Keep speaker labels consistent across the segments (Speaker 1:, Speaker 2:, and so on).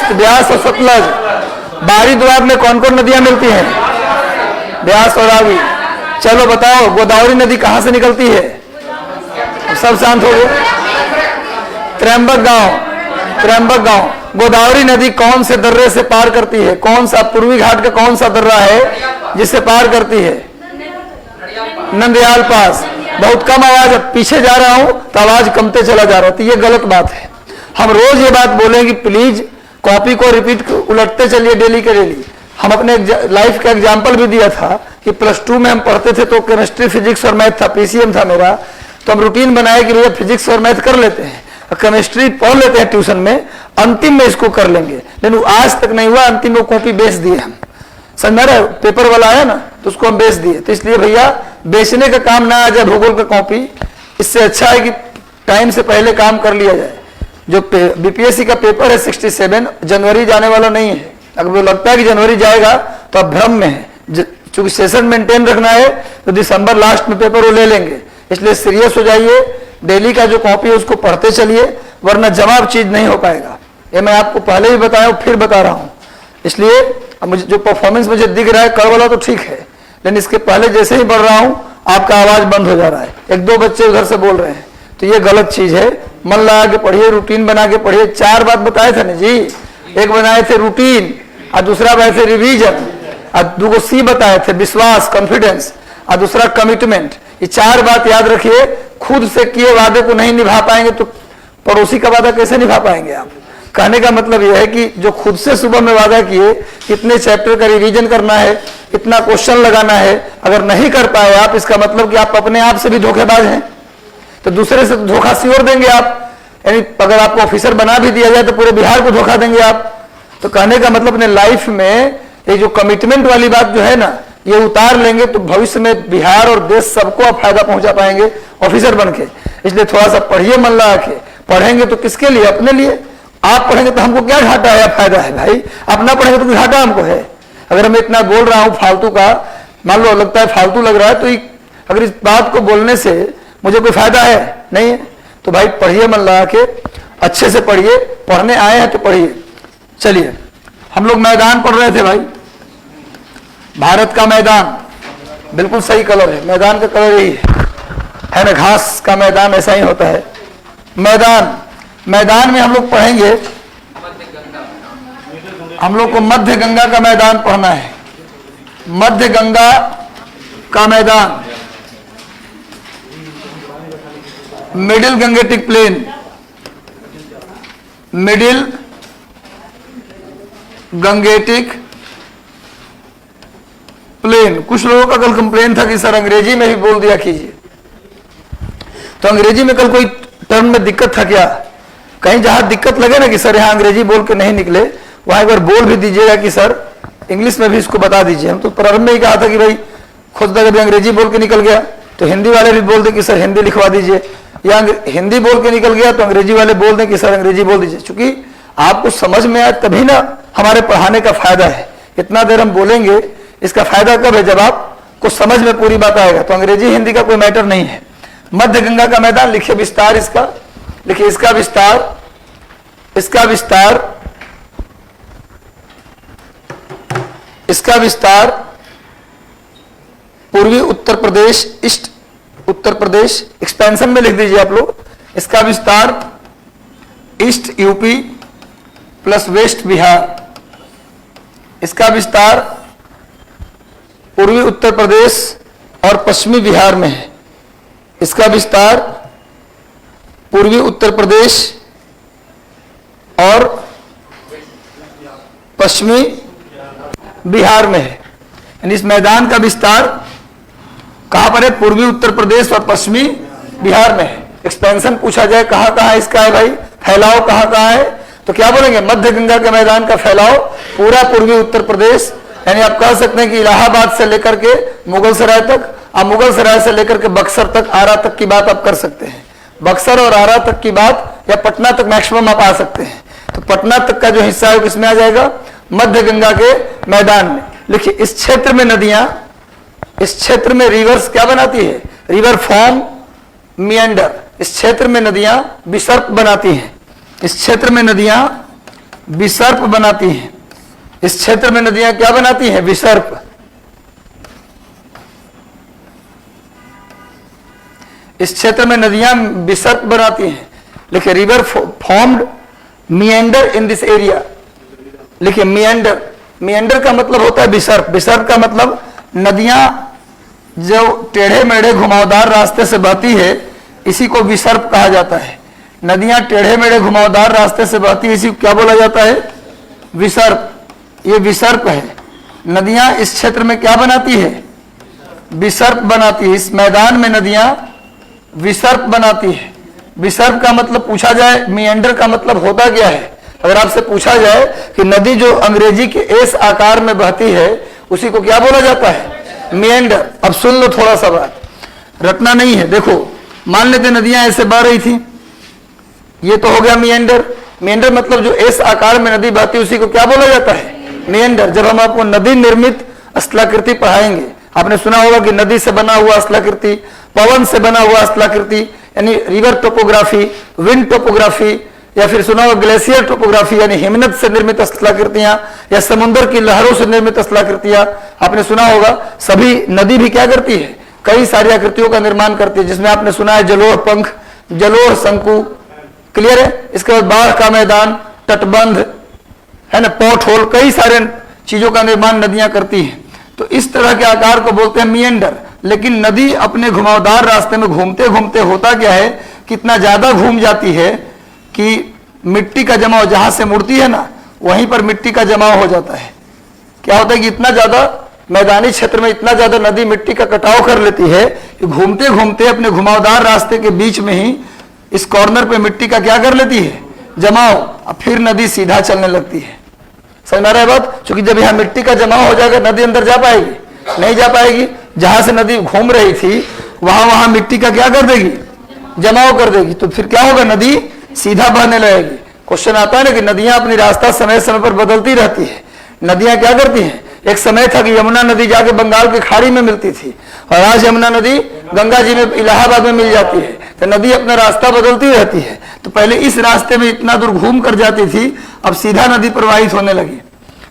Speaker 1: तिस्त, ब्यास और सतलज। बाहरी द्वार में कौन कौन नदियां मिलती हैं? ब्यास और रावी। चलो बताओ, गोदावरी नदी कहां से निकलती है? सब शांत हो गए। त्रयंबक गांव। गोदावरी नदी कौन से दर्रे से पार करती है? कौन सा पूर्वी घाट का कौन सा दर्रा है जिससे पार करती है? नंदयाल पास। बहुत कम आवाज, पीछे जा रहा हूं तो आवाज कमते चला जा रहा है, तो ये गलत बात है। हम रोज ये बात बोलेंगे, प्लीज कॉपी को रिपीट उलटते चलिए डेली के डेली। हम अपने लाइफ का एग्जाम्पल भी दिया था कि +2 में हम पढ़ते थे तो केमिस्ट्री, फिजिक्स और मैथ था, पीसीएम था मेरा, तो हम रूटीन बनाए कि भैया फिजिक्स और मैथ कर लेते हैं, केमिस्ट्री पढ़ लेते हैं ट्यूशन में, अंतिम में इसको कर लेंगे। लेकिन आज तक नहीं हुआ, अंतिम में कॉपी बेच दिए हम। समझ रहे, पेपर वाला आया ना तो उसको हम बेच दिए। तो इसलिए भैया बेचने का काम ना आ जाए भूगोल का कॉपी, इससे अच्छा है कि टाइम से पहले काम कर लिया जाए। जो बीपीएससी का पेपर है 67 जनवरी जाने वाला नहीं है। अगर वो लगता है कि जनवरी जाएगा तो अब भ्रम में है, चूंकि सेशन मेंटेन रखना है तो दिसंबर लास्ट में पेपर वो ले लेंगे। इसलिए सीरियस हो जाइए, डेली का जो कॉपी है उसको पढ़ते चलिए, वरना जवाब चीज नहीं हो पाएगा। ये मैं आपको पहले भी बताया हूं, फिर बता रहा हूं। इसलिए अब मुझे जो परफॉर्मेंस मुझे दिख रहा है कर वाला तो ठीक है, लेकिन इसके पहले जैसे ही बढ़ रहा हूं आपका आवाज बंद हो जा रहा है। 1-2 बच्चे उधर से बोल रहे हैं, तो ये गलत चीज है। मन लगा के पढ़िए, रूटीन बना के पढ़िए। 4 बात बताए थे ना जी, एक बनाए थे रूटीन, और दूसरा बनाए थे रिवीजन, और 2 सी बताए थे, विश्वास, कॉन्फिडेंस, और दूसरा कमिटमेंट। ये 4 बात याद रखिए। खुद से किए वादे को नहीं निभा पाएंगे तो पड़ोसी का वादा कैसे निभा पाएंगे आप? कहने का मतलब यह है कि जो खुद से सुबह में वादा किए, कितने चैप्टर का रिवीजन करना है, इतना क्वेश्चन लगाना है, अगर नहीं कर पाए आप, इसका मतलब कि आप अपने आप से भी धोखेबाज हैं। तो दूसरे से धोखा सियोर देंगे आप, यानी अगर आपको ऑफिसर बना भी दिया जाए तो पूरे बिहार को धोखा देंगे आप। तो कहने का मतलब अपने लाइफ में ये जो कमिटमेंट वाली बात जो है ना, ये उतार लेंगे तो भविष्य में बिहार और देश सबको आप फायदा पहुंचा पाएंगे ऑफिसर बन के। इसलिए थोड़ा सा पढ़िए, मन लगा के। पढ़ेंगे तो किसके लिए? अपने लिए। आप पढ़ेंगे तो हमको क्या घाटा है या फायदा है भाई? अपना पढ़ेंगे तो घाटा हमको है। अगर मैं इतना बोल रहा हूं फालतू का, मान लो लगता है फालतू लग रहा है, तो अगर इस बात को बोलने से मुझे कोई फायदा है नहीं है, तो भाई पढ़िए, मन लगा के अच्छे से पढ़िए। पढ़ने आए हैं तो पढ़िए। चलिए, हम लोग मैदान पढ़ रहे थे भाई, भारत का मैदान, बिल्कुल सही कलर है, मैदान का कलर यही है ना, घास का मैदान ऐसा ही होता है। मैदान में हम लोग पढ़ेंगे, हम लोग को मध्य गंगा का मैदान पढ़ना है। मध्य गंगा का मैदान, middle Gangetic plain, middle Gangetic plain. कुछ लोगों का कल कंप्लेन था कि सर अंग्रेजी में भी बोल दिया कीजिए, तो अंग्रेजी में कल कोई टर्म में दिक्कत था क्या? कहीं जहां दिक्कत लगे ना कि सर यहां अंग्रेजी बोल के नहीं निकले, वहां एक बार बोल भी दीजिएगा कि सर इंग्लिश में भी इसको बता दीजिए। हम तो प्रारंभ में ही कहा था कि भाई खुद तक अभी अंग्रेजी बोल के निकल गया तो हिंदी वाले भी बोल दें कि सर हिंदी लिखवा दीजिए, या हिंदी बोल के निकल गया तो अंग्रेजी वाले बोल दें कि सर अंग्रेजी बोल दीजिए। चूंकि आपको समझ में आए तभी ना हमारे पढ़ाने का फायदा है। इतना देर हम बोलेंगे, इसका फायदा कब है? जब आपको समझ में पूरी बात आएगा। तो अंग्रेजी हिंदी का कोई मैटर नहीं है। मध्य गंगा का मैदान लिखिए विस्तार इसका, लिखिए इसका विस्तार, इसका विस्तार, इसका विस्तार पूर्वी उत्तर प्रदेश, ईस्ट उत्तर प्रदेश, एक्सपेंशन में लिख दीजिए आप लोग। इसका विस्तार east UP plus west Bihar, इसका विस्तार पूर्वी उत्तर प्रदेश और पश्चिमी बिहार में है। इसका विस्तार पूर्वी उत्तर प्रदेश और पश्चिमी बिहार में है। यानी इस मैदान का विस्तार कहां पर है? पूर्वी उत्तर प्रदेश और पश्चिमी बिहार में है। एक्सपेंशन पूछा जाए कहां कहां इसका है भाई, फैलाव कहां कहां है, तो क्या बोलेंगे? मध्य गंगा के मैदान का फैलाव पूरा पूर्वी उत्तर प्रदेश, यानी आप कह सकते हैं कि इलाहाबाद से लेकर के मुगल सराय तक, और मुगल सराय से लेकर के बक्सर तक, आरा तक की बात आप कर सकते हैं। बक्सर और आरा तक की बात, या पटना तक मैक्सिमम आप आ सकते हैं। तो पटना तक का जो हिस्सा है किसमें आ जाएगा? मध्य गंगा के मैदान में। लिखिए इस क्षेत्र में नदियां, इस क्षेत्र में रिवर्स क्या बनाती है? River form meander. इस क्षेत्र में नदियां विसर्प बनाती हैं। इस क्षेत्र में नदियां विसर्प बनाती हैं। इस क्षेत्र में नदियां क्या बनाती हैं? विसर्प। इस क्षेत्र में नदियां विसर्प बनाती हैं। लिखिए river formed meander in this area. लिखिए मिएंडर, मिएंडर का मतलब होता है विसर्प। विसर्प का मतलब नदियां जो टेढ़े मेढ़े घुमावदार रास्ते से बहती है, इसी को विसर्प कहा जाता है। नदियां टेढ़े मेढ़े घुमावदार रास्ते से बहती है, इसी को क्या बोला जाता है? विसर्प। ये विसर्प है। नदियां इस क्षेत्र में क्या बनाती है? विसर्प बनाती है। इस मैदान में नदियां विसर्प बनाती है। विसर्प का मतलब पूछा जाए, मिएंडर का मतलब होता क्या है? अगर आपसे पूछा जाए कि नदी जो अंग्रेजी के एस आकार में बहती है, उसी को क्या बोला जाता है? मिएंडर। अब सुन लो थोड़ा सा बात, रटना नहीं है। देखो, मान लेते नदियां ऐसे बह रही थी, ये तो हो गया मिएंडर। मिएंडर मतलब जो एस आकार में नदी बहती है, उसी को क्या बोला जाता है? मिएंडर। जब हम आपको नदी निर्मित स्थलाकृति पढ़ाएंगे, आपने सुना होगा कि नदी से बना हुआ स्थलाकृति, पवन से बना हुआ स्थलाकृति, यानी रिवर टोपोग्राफी, विंड टोपोग्राफी, या फिर सुना होगा ग्लेशियर टोपोग्राफी, यानी हिमनद से निर्मित स्थलाकृतियां, या समुद्र की लहरों से निर्मित स्थलाकृतियां आपने सुना होगा। सभी नदी भी क्या करती है? कई सारी आकृतियों का निर्माण करती है, जिसमें आपने सुना है जलोढ़ पंख, जलोढ़ शंकु। क्लियर है? इसके बाद बाढ़ का मैदान, तटबंध, है ना, पॉट होल, कई सारे चीजों का निर्माण नदियां करती हैं। तो इस तरह के आकार को बोलते हैं मिएंडर। लेकिन नदी अपने घुमावदार रास्ते में घूमते घूमते होता क्या है, कितना ज्यादा घूम जाती है कि मिट्टी का जमाव जहां से मुड़ती है ना, वहीं पर मिट्टी का जमाव हो जाता है। क्या होता है कि इतना ज्यादा मैदानी क्षेत्र में इतना ज्यादा नदी मिट्टी का कटाव कर लेती है कि घूमते घूमते अपने घुमावदार रास्ते के बीच में ही इस कॉर्नर पे मिट्टी का क्या कर लेती है? जमाव। अब फिर नदी सीधा चलने लगती है। समझ में आ रहा है बात? क्योंकि जब यहाँ मिट्टी का जमाव हो जाएगा, नदी अंदर जा पाएगी? नहीं जा पाएगी। जहां से नदी घूम रही थी, वहां मिट्टी का क्या कर देगी? जमाव कर देगी। तो फिर क्या होगा? नदी सीधा बहने लगेगी। क्वेश्चन आता है ना कि नदियां अपनी रास्ता समय समय पर बदलती रहती है। नदियां क्या करती हैं? एक समय था कि यमुना नदी जाके बंगाल की खाड़ी में मिलती थी, और आज यमुना नदी गंगा जी में इलाहाबाद में मिल जाती है। तो नदी अपना रास्ता बदलती रहती है। तो पहले इस रास्ते में इतना दूर घूम कर जाती थी, अब सीधा नदी प्रवाहित होने लगी।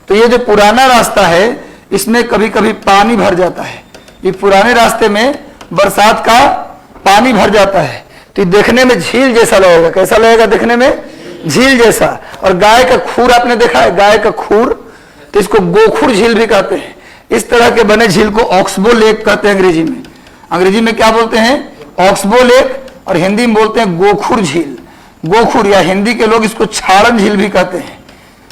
Speaker 1: तो ये जो पुराना रास्ता है, इसमें कभी कभी पानी भर जाता है। ये पुराने रास्ते में बरसात का पानी भर जाता है, तो देखने में झील जैसा लगेगा। कैसा लगेगा देखने में? झील जैसा। और गाय का खूर आपने देखा है? गाय का खूर, तो इसको गोखुर झील भी कहते हैं। इस तरह के बने झील को ऑक्सबो लेक कहते हैं अंग्रेजी में। अंग्रेजी में क्या बोलते हैं? ऑक्सबो लेक, और हिंदी में बोलते हैं गोखुर झील। गोखुर, या हिंदी के लोग इसको छाड़न झील भी कहते हैं।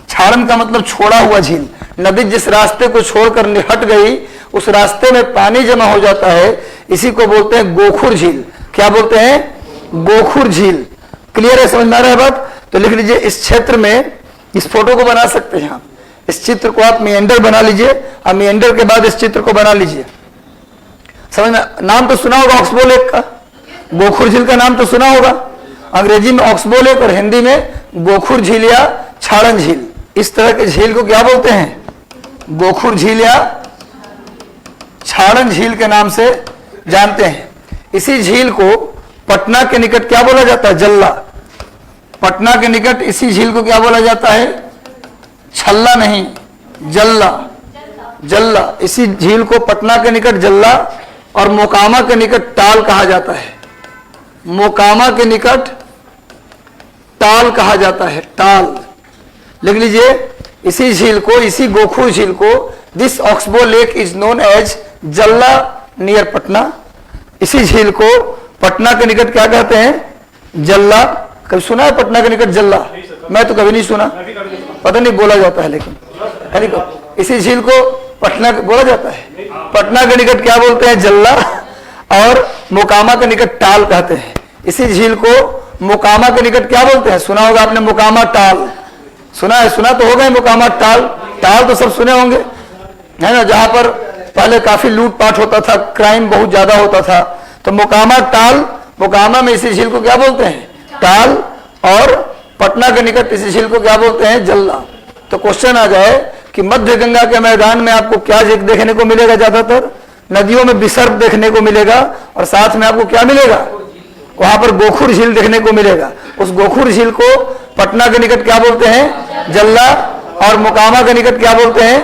Speaker 1: छाड़न का मतलब छोड़ा हुआ झील। नदी जिस रास्ते को छोड़कर हट गई, उस रास्ते में पानी जमा हो जाता है, इसी को बोलते हैं गोखुर झील। क्या बोलते हैं? गोखुर झील। क्लियर है? समझ में आ रहा है बात? तो लिख लीजिए, इस क्षेत्र में इस फोटो को बना सकते हैं आप। इस चित्र को आप मिएंडर बना लीजिए, और मिएंडर के बाद इस चित्र को बना लीजिए। समझ में? नाम तो सुना होगा ऑक्सबो लेक का, गोखुर झील का नाम तो सुना होगा। अंग्रेजी में ऑक्सबो लेक और हिंदी में गोखुर झील या छाड़न झील। इस तरह के झील को क्या बोलते हैं? गोखुर झील या छाड़न झील के नाम से जानते हैं। इसी झील को पटना के निकट क्या बोला जाता है? जल्ला। पटना के निकट इसी झील को क्या बोला जाता है? छल्ला नहीं, जल्ला। जल्ला। इसी झील को पटना के निकट जल्ला और मोकामा के निकट टाल कहा जाता है। मोकामा के निकट टाल कहा जाता है। टाल लिख लीजिए। इसी झील को, इसी गोखुर झील को, this oxbow lake is known as Jalla near Patna. इसी झील को पटना के निकट क्या कहते हैं? जल्ला। कभी सुना है पटना के निकट जल्ला? मैं तो कभी नहीं सुना, पता नहीं बोला जाता है, लेकिन इसी झील को पटना बोला जाता है। पटना के निकट क्या बोलते हैं? जल्ला, और मोकामा के निकट टाल कहते हैं। इसी झील को मोकामा के निकट क्या बोलते हैं? सुना होगा आपने, मोकामा टाल। सुना है? सुना तो होगा मोकामा टाल। टाल तो सब सुने होंगे, है ना, जहां पर पहले काफी लूटपाट होता था, क्राइम बहुत ज्यादा होता था। तो मोकामा टाल, मोकामा में इसी झील को क्या बोलते हैं? टाल, और पटना के निकट इसी झील को क्या बोलते हैं? जल्ला। तो क्वेश्चन आ जाए कि मध्य गंगा के मैदान में आपको क्या देखने को मिलेगा? ज्यादातर नदियों में विसर्प देखने को मिलेगा, और साथ में आपको क्या मिलेगा? वहां पर गोखुर झील देखने को मिलेगा। उस गोखुर झील को पटना के निकट क्या बोलते हैं? जल्ला। और मोकामा के निकट क्या बोलते हैं?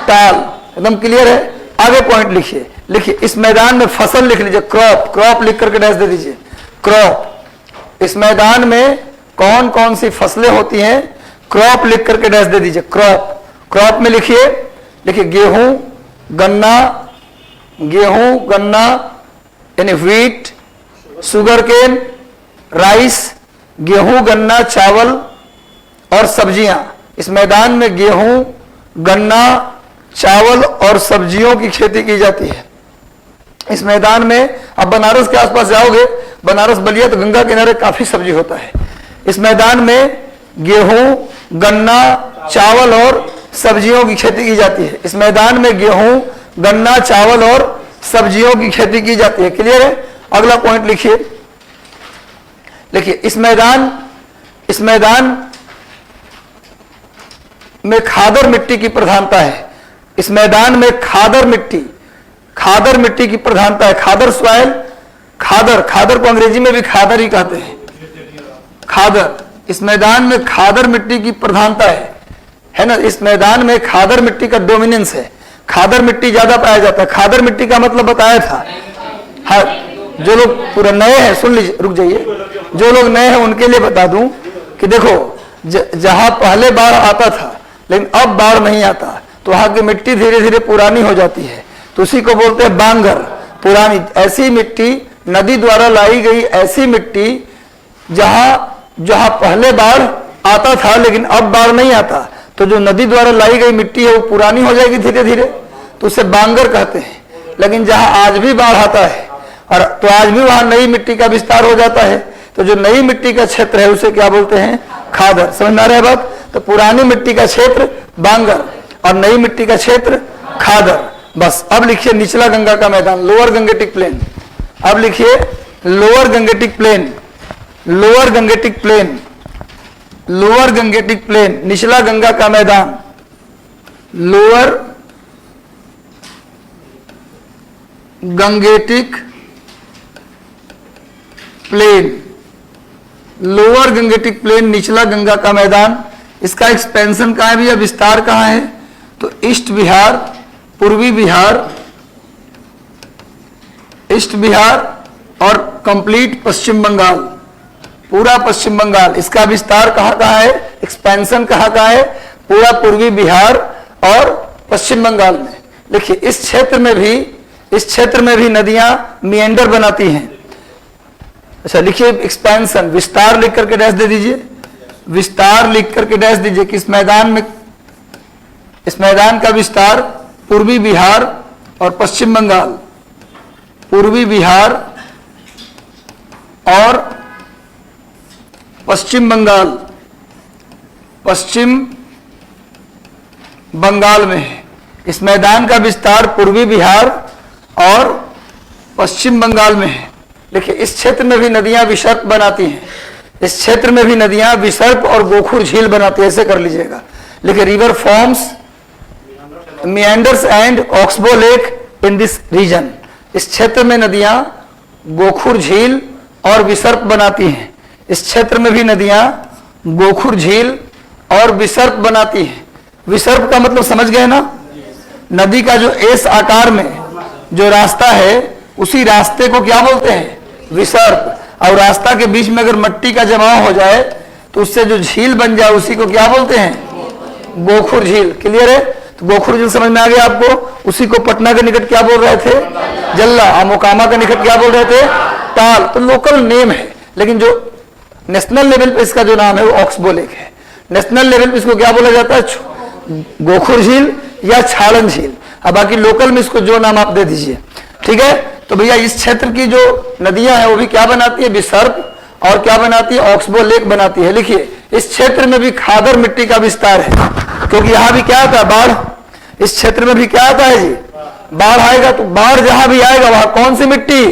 Speaker 1: ताल। एकदम क्लियर है। आगे पॉइंट लिखिए। लिखिए इस मैदान में फसल लिख लीजिए, क्रॉप। क्रॉप लिख करके डैश दे दीजिए, क्रॉप। इस मैदान में कौन कौन सी फसलें होती हैं? क्रॉप लिख करके डैश दे दीजिए, क्रॉप। क्रॉप में लिखिए, लिखिए गेहूं, गन्ना, गेहूं, गन्ना यानी व्हीट, शुगर केन, राइस, गेहूं, गन्ना, चावल और सब्जियां। इस मैदान में गेहूं, गन्ना, चावल और सब्जियों की खेती की जाती है। इस मैदान में अब बनारस के आसपास जाओगे, बनारस बलिया, तो गंगा किनारे काफी सब्जी होता है। इस मैदान में गेहूं, गन्ना, चावल और सब्जियों की खेती की जाती है। इस मैदान में गेहूं, गन्ना, चावल और सब्जियों की खेती की जाती है। क्लियर है? अगला पॉइंट लिखिए। लिखिए इस मैदान में खादर मिट्टी की प्रधानता है। इस मैदान में खादर मिट्टी की प्रधानता है। खादर सॉइल, खादर को अंग्रेजी में भी खादर ही कहते हैं, खादर। इस मैदान में खादर मिट्टी की प्रधानता है ना। इस मैदान में खादर मिट्टी का डोमिनेंस है, खादर मिट्टी ज्यादा पाया जाता है। खादर मिट्टी का मतलब बताया था। हाँ, जो लोग पूरा नए हैं सुन लीजिए, रुक जाइए। जो लोग नए हैं उनके लिए बता दूं कि देखो जहां पहले बाढ़ आता था लेकिन अब बाढ़ नहीं आता, तो वहां की मिट्टी धीरे धीरे पुरानी हो जाती है, तो उसी को बोलते हैं बांगर, पुरानी। ऐसी मिट्टी, नदी द्वारा लाई गई ऐसी मिट्टी जहां पहले बाढ़ आता था लेकिन अब बाढ़ नहीं आता, तो जो नदी द्वारा लाई गई मिट्टी है वो पुरानी हो जाएगी धीरे धीरे, तो उसे बांगर कहते हैं। लेकिन जहां आज भी बाढ़ आता है और तो आज भी वहां नई मिट्टी का विस्तार हो जाता है, तो जो नई मिट्टी का क्षेत्र है उसे क्या बोलते हैं? खादर। समझ में आ रहा है बात? तो पुरानी मिट्टी का क्षेत्र बांगर और नई मिट्टी का क्षेत्र खादर। बस अब लिखिए निचला गंगा का मैदान, लोअर गंगेटिक प्लेन। अब लिखिए lower Gangetic plain, lower Gangetic plain, lower Gangetic plain, निचला गंगा का मैदान, lower Gangetic plain, lower Gangetic plain, निचला गंगा का मैदान। इसका एक्सपेंशन कहां है भैया? विस्तार कहां है? तो ईस्ट बिहार, पूर्वी बिहार, ईस्ट बिहार और कंप्लीट पश्चिम बंगाल, पूरा पश्चिम बंगाल। इसका विस्तार कहां कहां है? एक्सपेंशन कहां कहां है? पूरा पूर्वी बिहार और पश्चिम बंगाल में। देखिए इस क्षेत्र में भी नदियां मिएंडर बनाती हैं। अच्छा लिखिए एक्सपेंशन, विस्तार लिख करके डैश दे दीजिए, विस्तार लिख करके डैश दीजिए कि इस मैदान का विस्तार पूर्वी बिहार और पश्चिम बंगाल, पूर्वी बिहार और पश्चिम बंगाल, पश्चिम बंगाल में है। इस मैदान का विस्तार पूर्वी बिहार और पश्चिम बंगाल में है। देखिए इस क्षेत्र में भी नदियां विसर्प बनाती हैं, इस क्षेत्र में भी नदियां विसर्प और गोखुर झील बनाती है। ऐसे कर लीजिएगा। लिखिए river forms meanders and oxbow lake in this region। इस क्षेत्र में नदियां गोखुर झील और विसर्प बनाती हैं। इस क्षेत्र में भी नदियां गोखुर झील और विसर्प बनाती हैं। विसर्प का मतलब समझ गए ना? नदी का जो एस आकार में जो रास्ता है उसी रास्ते को क्या बोलते हैं? विसर्प। और रास्ता के बीच में अगर मिट्टी का जमाव हो जाए तो उससे जो झील बन जाए उसी को क्या बोलते हैं? गोखुर झील। क्लियर है? तो गोखुर झील समझ में आ गया आपको? उसी को पटना के निकट क्या बोल रहे थे? जल्ला। और मोकामा के निकट क्या बोल रहे थे? ताल। तो लोकल नेम है, लेकिन जो नेशनल लेवल पे इसका जो नाम है वो ऑक्सबो लेक है। नेशनल लेवल पे इसको क्या बोला जाता है? गोखुर झील या छालन झील। अब बाकी लोकल में इसको जो नाम आप दे दीजिए। ठीक है? तो भैया इस क्षेत्र की जो नदियां हैं वो भी क्या बनाती है? विसर्प। और क्या बनाती है? ऑक्सबो लेक बनाती है। लिखिए इस क्षेत्र में भी खादर मिट्टी का विस्तार है, क्योंकि यहां भी क्या आता है? बाढ़। इस क्षेत्र में भी क्या आता है जी? बाढ़ आएगा। तो बाढ़ जहां भी आएगा वहां कौन सी मिट्टी?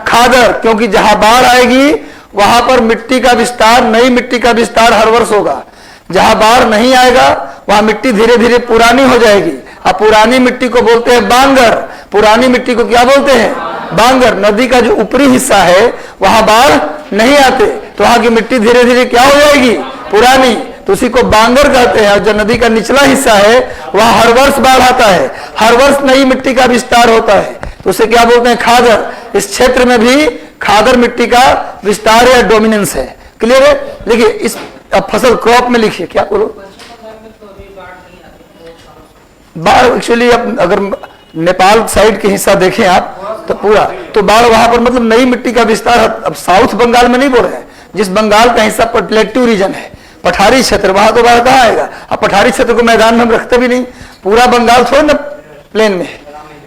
Speaker 1: खादर। क्योंकि जहां बाढ़ आएगी वहां पर मिट्टी का विस्तार, नई मिट्टी का विस्तार हर वर्ष होगा। जहां बाढ़ नहीं आएगा वहां मिट्टी धीरे धीरे पुरानी हो जाएगी। अब पुरानी मिट्टी को बोलते हैं बांगर। पुरानी मिट्टी को क्या बोलते हैं? बांगर। नदी का जो ऊपरी हिस्सा है वहां बाढ़ नहीं आते, तो वहां की मिट्टी धीरे धीरे क्या हो जाएगी? पुरानी, तो उसी को बांगर कहते हैं। और जो नदी का निचला हिस्सा है वहां हर वर्ष बाढ़ आता है, हर वर्ष नई मिट्टी का विस्तार होता है, तो उसे क्या बोलते हैं? खादर। इस क्षेत्र में भी खादर मिट्टी का विस्तार या डोमिनेंस है। क्लियर है? देखिए इस अब फसल क्रॉप में लिखिए, क्या बोलो? बाढ़ एक्चुअली अब अगर नेपाल साइड के हिस्सा देखें आप तो पूरा, तो बाढ़ वहां पर मतलब नई मिट्टी का विस्तार। अब साउथ बंगाल में नहीं बोल रहे हैं, जिस बंगाल का हिस्सा प्लेट्यू रीजन है, पठारी क्षेत्र, वहां तो बाढ़ कहाँ आएगा? अब पठारी क्षेत्र को मैदान में हम रखते भी नहीं, पूरा बंगाल थोड़ा ना प्लेन में है।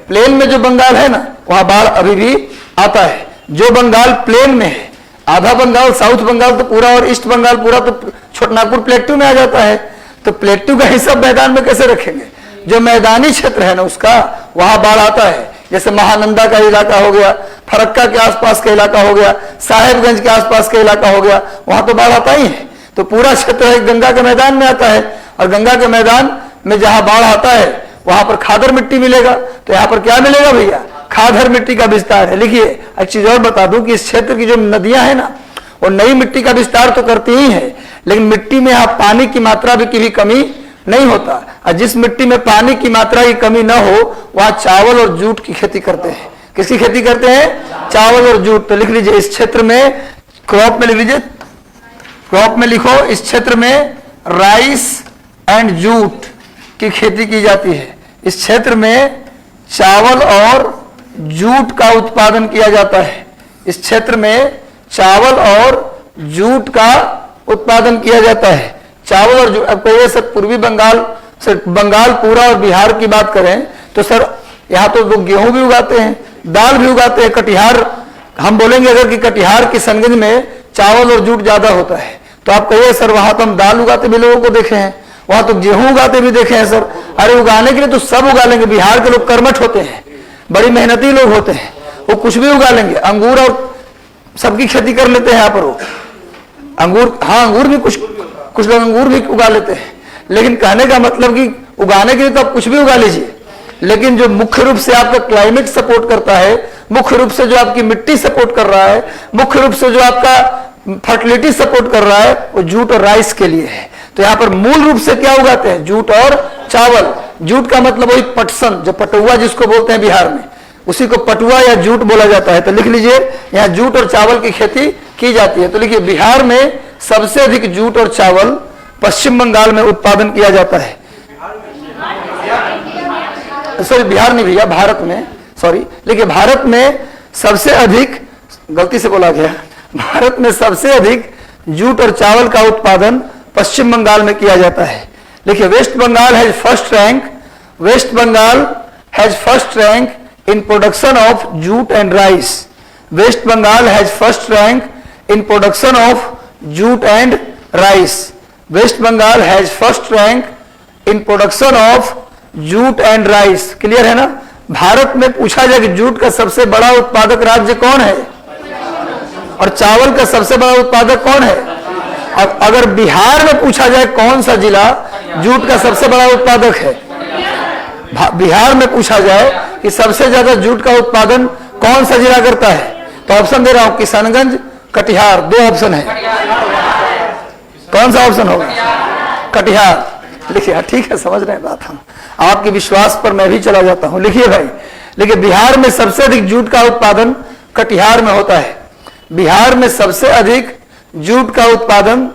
Speaker 1: प्लेन में जो बंगाल है ना वहां बाढ़ अभी भी आता है। जो बंगाल प्लेन में है, आधा बंगाल साउथ बंगाल तो पूरा, और ईस्ट बंगाल पूरा तो छोटनागपुर प्लेट्यू में आ जाता है। तो प्लेट्यू का हिस्सा मैदान में कैसे रखेंगे? जो मैदानी क्षेत्र है ना उसका, वहां बाढ़ आता है। जैसे महानंदा का इलाका हो गया, फरक्का के आसपास का इलाका हो गया, साहेबगंज के आसपास का इलाका हो गया, वहां तो बाढ़ आता ही है। तो पूरा क्षेत्र है गंगा के मैदान में आता है, और गंगा के मैदान में जहां बाढ़ आता है वहां पर खादर मिट्टी मिलेगा। तो यहाँ पर क्या मिलेगा भैया? खादर मिट्टी का विस्तार है। लिखिए एक चीज और बता दूं कि इस क्षेत्र की जो नदियां है ना वो नई मिट्टी का विस्तार तो करती ही है, लेकिन मिट्टी में यहाँ पानी की मात्रा की भी कमी नहीं होता। और जिस मिट्टी में पानी की मात्रा की कमी ना हो वहां चावल और जूट की खेती करते हैं। किसकी खेती करते हैं? चावल और जूट। तो लिख लीजिए इस क्षेत्र में, क्रॉप में लिख लीजिए, क्रॉप में लिखो इस क्षेत्र में राइस एंड जूट की खेती की जाती है। इस क्षेत्र में चावल और जूट का उत्पादन किया जाता है। इस क्षेत्र में चावल और जूट का उत्पादन किया जाता है। चावल और जूट। अब कहिए सर पूर्वी बंगाल, सर बंगाल पूरा और बिहार की बात करें तो सर यहाँ तो लोग गेहूं भी उगाते हैं, दाल भी उगाते हैं। कटिहार हम बोलेंगे अगर कि कटिहार किशनगंज में चावल और जूट ज्यादा होता है, तो आप कहिए सर वहां तो हम दाल उगाते भी लोगों को देखे हैं, वहां तो गेहूं उगाते भी देखे हैं सर। अरे उगाने के लिए तो सब उगा लेंगे। बिहार के लोग कर्मठ होते हैं, बड़ी मेहनती लोग होते हैं, वो कुछ भी उगा लेंगे। अंगूर और सबकी खेती कर लेते हैं यहाँ पर वो अंगूर। हाँ अंगूर भी कुछ लोग अंगूर भी उगा लेते हैं। लेकिन कहने का मतलब कि उगाने के लिए तो आप कुछ भी उगा लीजिए, लेकिन जो मुख्य रूप से आपका क्लाइमेट सपोर्ट करता है, मुख्य रूप से जो आपकी मिट्टी सपोर्ट कर रहा है, मुख्य रूप से जो आपका फर्टिलिटी सपोर्ट कर रहा है, वो जूट और राइस के लिए है। तो यहाँ पर मूल रूप से क्या उगाते हैं? जूट और चावल। जूट का मतलब वही पटसन, जो पटुआ जिसको बोलते हैं बिहार में, उसी को पटुआ या जूट बोला जाता है। तो लिख लीजिए यहाँ जूट और चावल की खेती की जाती है। तो लिखिए बिहार में सबसे अधिक जूट और चावल पश्चिम बंगाल में उत्पादन किया जाता है। सॉरी बिहार नहीं भैया, भारत में, सॉरी लिखिए भारत में सबसे अधिक, गलती से बोला गया, भारत में सबसे अधिक जूट और चावल का उत्पादन पश्चिम बंगाल में किया जाता है। देखिए West Bengal has first rank, West Bengal has first rank in production of jute and rice. West Bengal has first rank in production of jute and rice. West Bengal has first rank in production of jute and rice. Clear है ना? भारत में पूछा जाए कि jute का सबसे बड़ा उत्पादक राज्य कौन है और चावल का सबसे बड़ा उत्पादक कौन है। अब अगर बिहार में पूछा जाए कौन सा जिला जूट का सबसे बड़ा उत्पादक है, बिहार में पूछा जाए कि सबसे ज्यादा जूट का उत्पादन कौन सा जिला करता है, तो ऑप्शन दे रहा हूं किशनगंज, कटिहार, दो ऑप्शन है। कौन सा ऑप्शन होगा? कटिहार। लिखिए ठीक है, समझ रहे हैं बात हम, आपके विश्वास पर मैं भी चला जाता हूं। लिखिए भाई, लेकिन बिहार में सबसे अधिक जूट का उत्पादन कटिहार में होता है। बिहार में सबसे अधिक जूट का उत्पादन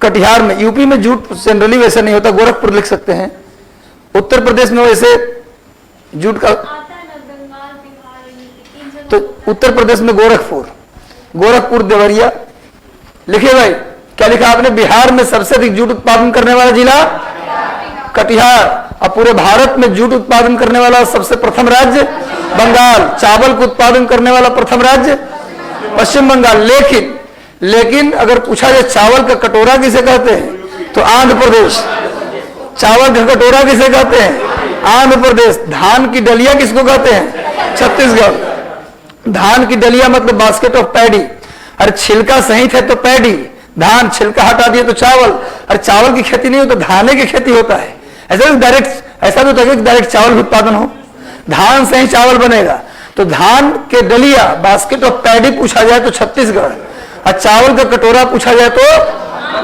Speaker 1: कटिहार में। यूपी में जूट जनरली वैसे नहीं होता, गोरखपुर लिख सकते हैं। उत्तर प्रदेश में वैसे जूट का, तो उत्तर प्रदेश में गोरखपुर, गोरखपुर देवरिया। लिखिए भाई, क्या लिखा आपने? बिहार में सबसे अधिक जूट उत्पादन करने वाला जिला कटिहार। अब पूरे भारत में जूट उत्पादन करने वाला सबसे प्रथम राज्य बंगाल। चावल का उत्पादन करने वाला प्रथम राज्य पश्चिम बंगाल। लेकिन अगर पूछा जाए चावल का कटोरा किसे कहते हैं, तो आंध्र प्रदेश। चावल का कटोरा किसे कहते हैं? आंध्र प्रदेश। धान की डलिया किसको कहते हैं? छत्तीसगढ़। धान की डलिया मतलब बास्केट ऑफ पैडी। अरे छिलका सहित है तो पैडी, धान, छिलका हटा दिए तो चावल। अरे चावल की खेती नहीं हो तो धाने की खेती होता है। ऐसा भी डायरेक्ट, ऐसा भी होता है कि डायरेक्ट चावल भी उत्पादन हो, धान से ही चावल बनेगा। तो धान के डलिया, बास्केट ऑफ पैडी पूछा जाए तो छत्तीसगढ़, और चावल का कटोरा पूछा जाए तो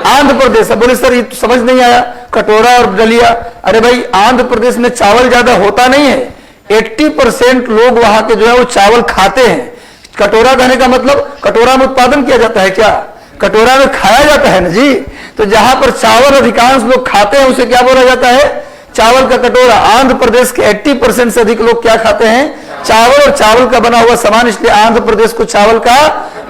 Speaker 1: आंध्र प्रदेश। बोले सर ये तो समझ नहीं आया, कटोरा और दलिया। अरे भाई आंध्र प्रदेश में चावल ज्यादा होता नहीं है, 80% लोग वहां के जो है वो चावल खाते हैं। कटोरा कहने का मतलब कटोरा में उत्पादन किया जाता है क्या? कटोरा में खाया जाता है ना जी। तो जहां पर चावल अधिकांश लोग खाते हैं उसे क्या बोला जाता है? चावल का कटोरा। आंध्र प्रदेश के 80% से अधिक लोग क्या खाते हैं? चावल और चावल का बना हुआ सामान, इसलिए आंध्र प्रदेश को चावल का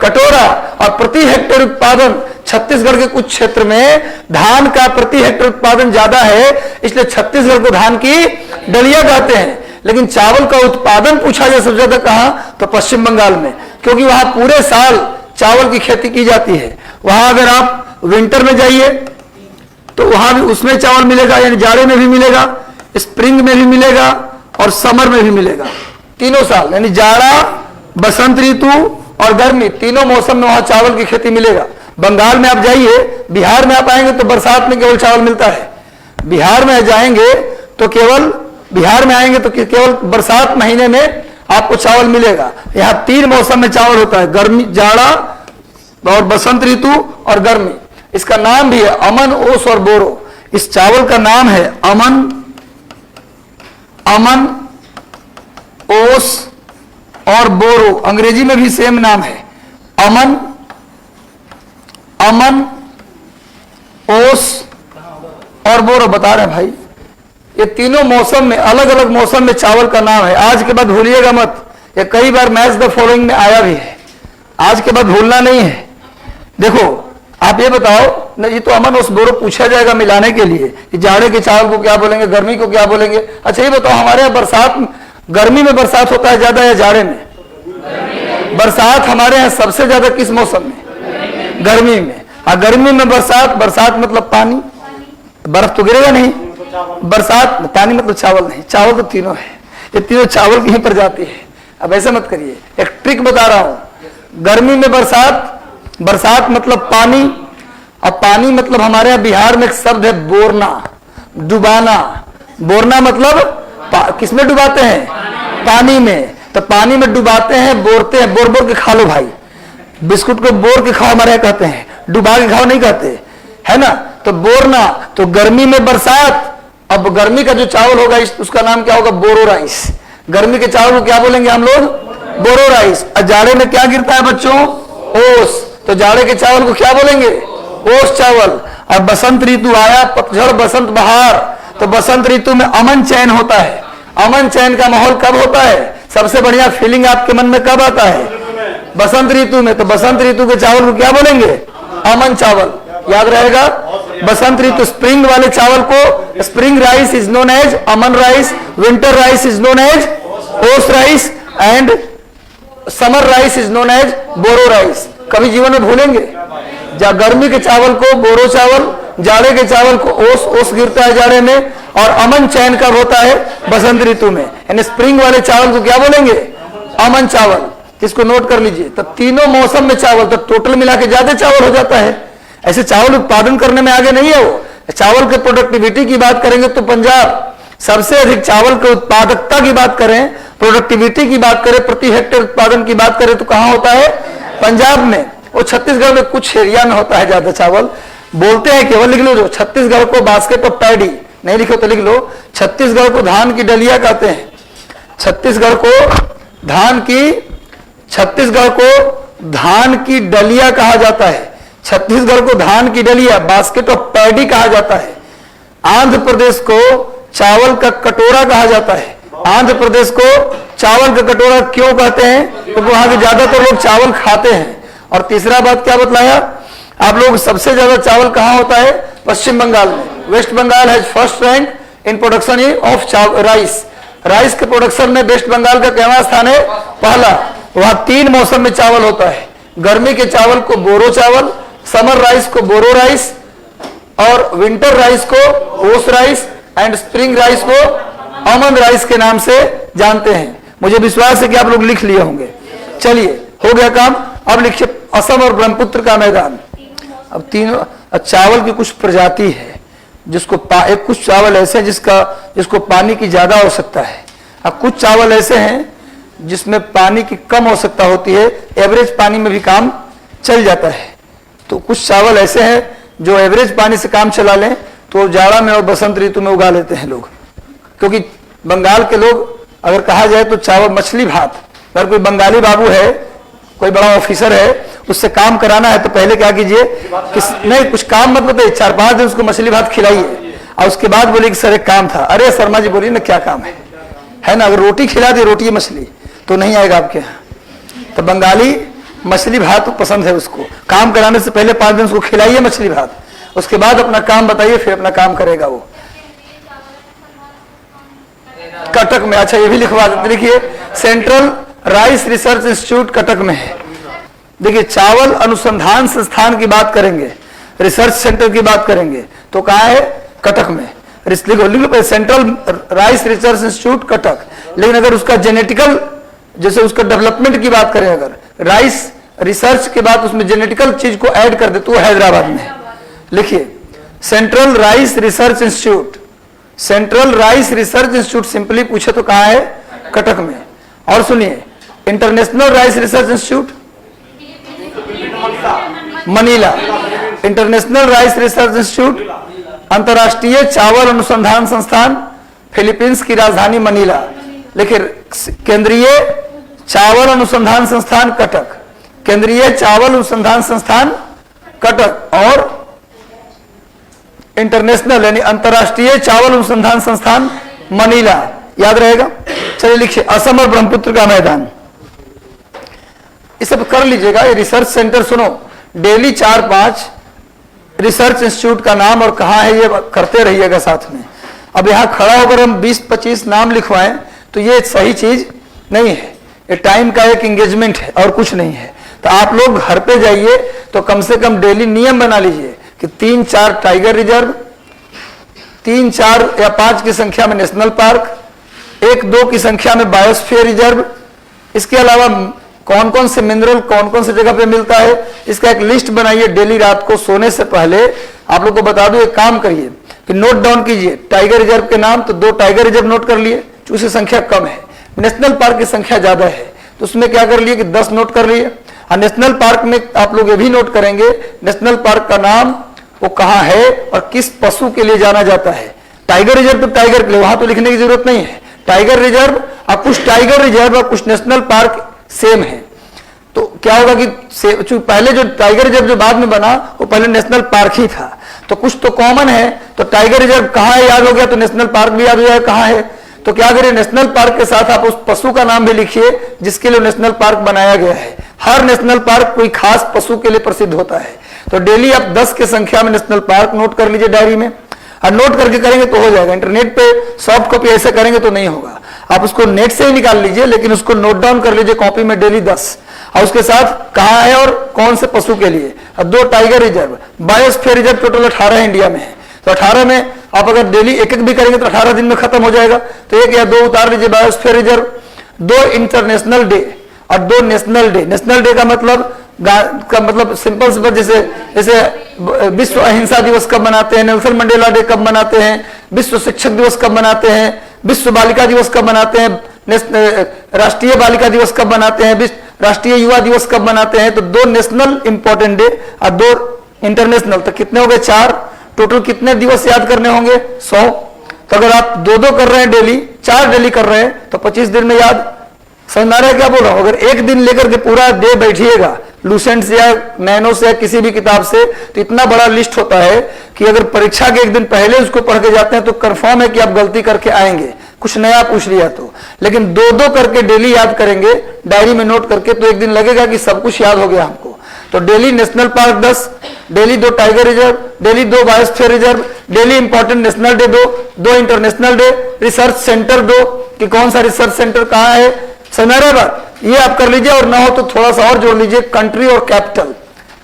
Speaker 1: कटोरा। और प्रति हेक्टेयर उत्पादन छत्तीसगढ़ के कुछ क्षेत्र में धान का प्रति हेक्टेयर उत्पादन ज्यादा है, इसलिए छत्तीसगढ़ को धान की डलिया कहते हैं। लेकिन चावल का उत्पादन पूछा जाए सबसे ज्यादा कहां, तो पश्चिम बंगाल में, क्योंकि वहां पूरे साल चावल की खेती की जाती है। वहां अगर आप विंटर में जाइए तो वहां भी उसमें चावल मिलेगा, यानी जाड़े में भी मिलेगा, स्प्रिंग में भी मिलेगा और समर में भी मिलेगा। तीनों साल यानी जाड़ा, बसंत ऋतु और गर्मी, तीनों मौसम में वहां चावल की खेती मिलेगा। बंगाल में आप जाइए, बिहार में आप आएंगे तो बरसात में केवल चावल मिलता है। बिहार में जाएंगे तो केवल केवल बरसात महीने में आपको चावल मिलेगा। यहाँ 3 मौसम में चावल होता है, गर्मी, जाड़ा और बसंत ऋतु और गर्मी। इसका नाम भी है अमन, ओस और बोरो। इस चावल का नाम है अमन, ओस और बोरो। अंग्रेजी में भी सेम नाम है, अमन, ओस और बोरो। बता रहे हैं भाई, ये तीनों मौसम में, अलग अलग मौसम में चावल का नाम है। आज के बाद भूलिएगा मत, ये कई बार मैच द फॉलोइंग में आया भी है, आज के बाद भूलना नहीं है। देखो आप ये बताओ ना, ये तो अमन, ओस, बोरो पूछा जाएगा मिलाने के लिए कि जाड़े के चावल को क्या बोलेंगे, गर्मी को क्या बोलेंगे। अच्छा ये बताओ, हमारे यहाँ बरसात, गर्मी में बरसात होता है ज्यादा या जाड़े में? बरसात हमारे यहाँ सबसे ज्यादा किस मौसम में? गर्मी में। गर्मी में बरसात मतलब पानी, बर्फ तो गिरेगा नहीं। बरसात पानी मतलब चावल नहीं, चावल तो तीनों है, ये तीनों चावल की ही प्रजाति है। अब ऐसा मत करिए, एक ट्रिक बता रहा हूं। गर्मी में बरसात मतलब पानी, और पानी मतलब हमारे यहाँ बिहार में एक शब्द है बोरना, डुबाना। बोरना मतलब किसमें डुबाते हैं? पानी में। तो पानी में डुबाते हैं, बोरते हैं, बोर बोर के खा लो भाई। बिस्कुट को बोर के खाओ हमारे यहाँ कहते हैं, डुबा के खाओ नहीं कहते, है ना। तो बोरना, तो गर्मी में बरसात। अब गर्मी का जो चावल होगा उसका नाम क्या होगा? बोरो राइस। गर्मी के चावल को क्या बोलेंगे हम लोग? बोरो राइस। और जाड़े में क्या गिरता है बच्चों? ओस। तो जाड़े के चावल को क्या बोलेंगे? ओस चावल। और बसंत ऋतु आया, पतझड़, बसंत, बहार, तो बसंत ऋतु में अमन चैन होता है। अमन चैन का माहौल कब होता है? सबसे बढ़िया फीलिंग आपके मन में कब आता है? बसंत ऋतु में। तो बसंत ऋतु के चावल को क्या बोलेंगे? अमन चावल। याद रहेगा, बसंत ऋतु स्प्रिंग वाले चावल को spring rice is known as Aman rice, winter rice is known as Aus rice and summer rice is known as Boro rice. कभी जीवन में भूलेंगे? गर्मी के चावल को बोरो चावल, जाड़े के चावल को ओस गिरता है जाड़े में, और अमन चैन कब होता है? बसंत ऋतु में। यानी स्प्रिंग वाले चावल को क्या बोलेंगे? अमन चावल। इसको नोट कर लीजिए। तो तीनों मौसम में चावल, तो टोटल मिला के ज्यादा चावल हो जाता है। ऐसे चावल उत्पादन करने में आगे नहीं है वो। चावल के प्रोडक्टिविटी की बात करेंगे तो पंजाब सबसे अधिक, चावल के उत्पादकता की बात करें, प्रोडक्टिविटी की बात करें, प्रति हेक्टेयर उत्पादन की बात करें तो कहां होता है? पंजाब में। वो छत्तीसगढ़ में कुछ एरिया में होता है ज्यादा चावल। बोलते हैं केवल, लिख लो, जो छत्तीसगढ़ को बास्केट ऑफ पैडी, नहीं लिखो तो लिख लो, छत्तीसगढ़ को धान की डलिया कहते हैं। छत्तीसगढ़ को धान की डलिया कहा जाता है। छत्तीसगढ़ को धान की डलिया, बास्केट ऑफ पैडी कहा जाता है। आंध्र प्रदेश को चावल का कटोरा कहा जाता है। आंध्र प्रदेश को चावल का कटोरा क्यों कहते हैं? क्योंकि वहां के ज्यादातर लोग चावल खाते हैं। और तीसरा बात क्या बतलाया आप लोग? सबसे ज्यादा चावल कहां होता है? पश्चिम बंगाल में। West Bengal has first rank in production of rice. Rice के प्रोडक्शन में वेस्ट बंगाल का कहवा स्थान है? पहला। वहां 3 मौसम में चावल होता है। गर्मी के चावल को बोरो चावल, समर राइस को बोरो राइस, और विंटर राइस को ओस राइस एंड स्प्रिंग राइस को अमन राइस के नाम से जानते हैं। मुझे विश्वास है कि आप लोग लिख लिए होंगे। चलिए, हो गया काम। अब लिखिए असम और ब्रह्मपुत्र का मैदान। अब तीनों चावल की कुछ प्रजाति है जिसको कुछ चावल ऐसे हैं जिसको पानी की ज्यादा आवश्यकता है। अब कुछ चावल ऐसे हैं जिसमें पानी की कम आवश्यकता होती है, एवरेज पानी में भी काम चल जाता है। तो कुछ चावल ऐसे हैं जो एवरेज पानी से काम चला लें तो जाड़ा में और बसंत ऋतु में उगा लेते हैं लोग। क्योंकि बंगाल के लोग अगर कहा जाए तो चावल मछली भात, अगर कोई बंगाली बाबू है, कोई बड़ा ऑफिसर है, उससे काम कराना है तो पहले क्या कीजिए, नहीं कुछ काम मत बताइए, 4-5 दिन उसको मछली भात खिलाइए और उसके बाद बोले कि सर एक काम था। अरे शर्मा जी बोलिए ना क्या काम है ना। अगर रोटी खिला दी, रोटी मछली, तो नहीं आएगा आपके यहाँ। तो बंगाली मछली भात पसंद है उसको, काम कराने से पहले 5 दिन उसको खिलाइए मछली भात, उसके बाद अपना काम बताइए, फिर अपना काम करेगा वो। कटक में, अच्छा ये भी लिखवा देते, देखिए central rice research institute Cuttack में है। देखिए चावल अनुसंधान संस्थान की बात करेंगे, रिसर्च सेंटर की बात करेंगे तो कहाँ है, कटक में। लिखो central rice research institute Cuttack. लेकिन अगर उसका जेनेटिकल, जैसे उसका डेवलपमेंट की बात करें, अगर राइस रिसर्च के बाद उसमें जेनेटिकल चीज को ऐड कर दे तो हैदराबाद में। लिखिए central rice research institute, central rice research institute simply पूछे तो कहाँ है, कटक में। और सुनिए international rice research institute Manila, international rice research institute, अंतर्राष्ट्रीय चावल अनुसंधान संस्थान फिलीपींस की राजधानी मनीला। लेकिन केंद्रीय चावल अनुसंधान संस्थान कटक, केंद्रीय चावल अनुसंधान संस्थान कटक, और इंटरनेशनल यानी अंतर्राष्ट्रीय चावल अनुसंधान संस्थान मनीला, याद रहेगा। चलिए लिखिए असम और ब्रह्मपुत्र का मैदान, ये सब कर लीजिएगा। ये रिसर्च सेंटर सुनो, डेली 4-5 रिसर्च इंस्टीट्यूट का नाम और कहाँ है ये करते रहिएगा साथ में। अब यहाँ खड़ा होकर हम 20-25 नाम लिखवाएं तो ये सही चीज नहीं है, ये टाइम का एक एंगेजमेंट है और कुछ नहीं है। तो आप लोग घर पे जाइए तो कम से कम डेली नियम बना लीजिए कि 3-4 टाइगर रिजर्व, 3-4 या 5 की संख्या में नेशनल पार्क, 1-2 की संख्या में बायोस्फीयर रिजर्व। इसके अलावा कौन कौन से मिनरल कौन कौन से जगह पे मिलता है, इसका एक लिस्ट बनाइए। डेली रात को सोने से पहले आप लोग को बता दो, एक काम करिए कि नोट डाउन कीजिए टाइगर रिजर्व के नाम। तो 2 टाइगर रिजर्व नोट कर लिए, उसकी संख्या कम है, नेशनल पार्क की संख्या ज्यादा है, तो उसमें क्या कर लिए कि 10 नोट कर लिए। और नेशनल पार्क में आप लोग ये भी नोट करेंगे नेशनल पार्क का नाम वो कहाँ है और किस पशु के लिए जाना जाता है। टाइगर रिजर्व तो टाइगर के लिए, वहां तो लिखने की जरूरत नहीं है। टाइगर रिजर्व और कुछ टाइगर रिजर्व और कुछ नेशनल पार्क सेम है, तो क्या होगा कि पहले जो टाइगर रिजर्व जो बाद में बना वो पहले नेशनल पार्क ही था, तो कुछ तो कॉमन है। तो टाइगर रिजर्व कहाँ है याद हो गया तो नेशनल पार्क भी याद हो जाएगा कहाँ है। तो क्या करिए नेशनल पार्क के साथ आप उस पशु का नाम भी लिखिए जिसके लिए नेशनल पार्क बनाया गया है। हर नेशनल पार्क कोई खास पशु के लिए प्रसिद्ध होता है। तो डेली आप 10 की संख्या में नेशनल पार्क नोट कर लीजिए डायरी में, और नोट करके करेंगे तो हो जाएगा। इंटरनेट पे सॉफ्ट कॉपी ऐसे करेंगे तो नहीं होगा, आप उसको नेट से ही निकाल लीजिए, लेकिन उसको नोट डाउन कर लीजिए कॉपी में डेली 10, और उसके साथ कहाँ है और कौन से पशु के लिए। और 2 tiger reserve, biosphere reserve total 18 India में है, तो 18 में आप अगर डेली एक भी करेंगे तो 18 दिन में खत्म हो जाएगा। तो 1 या 2 उतार लीजिए बायोस्फीयर रिजर्व। 2 इंटरनेशनल डे और 2 नेशनल डे। नेशनल डे का मतलब सिंपल सिंपल, जैसे विश्व अहिंसा दिवस कब मनाते हैं, नेल्सन मंडेला डे कब मनाते हैं, विश्व शिक्षक दिवस कब मनाते हैं, विश्व बालिका दिवस कब मनाते हैं, राष्ट्रीय बालिका दिवस कब मनाते हैं, राष्ट्रीय युवा दिवस कब मनाते हैं। तो 2 नेशनल इंपॉर्टेंट डे और 2 इंटरनेशनल, तो कितने हो गए 4। टोटल कितने दिवस याद करने होंगे 100। तो अगर आप 2-2 कर रहे हैं डेली, 4 डेली कर रहे हैं तो 25 दिन में याद। समझ आ रहा है क्या बोल रहा हूं। अगर एक दिन लेकर के पूरा डे बैठिएगा लूसेंट से या नैनो से या किसी भी किताब से, तो इतना बड़ा लिस्ट होता है कि अगर परीक्षा के एक दिन पहले उसको पढ़ के जाते हैं तो कंफर्म है कि आप गलती करके आएंगे, कुछ नया पूछ लिया तो। लेकिन 2-2 करके डेली याद करेंगे डायरी में नोट करके, तो एक दिन लगेगा कि सब कुछ याद हो गया हमको। तो daily national park 10, daily 2 tiger reserve, daily 2 biosphere reserve, daily important national day 2 international day, research centre 2 कि कौन सा रिसर्च सेंटर कहाँ है। समझ रहे बात, ये आप कर लीजिए। और ना हो तो थोड़ा सा और जोड़ लीजिए, कंट्री और कैपिटल।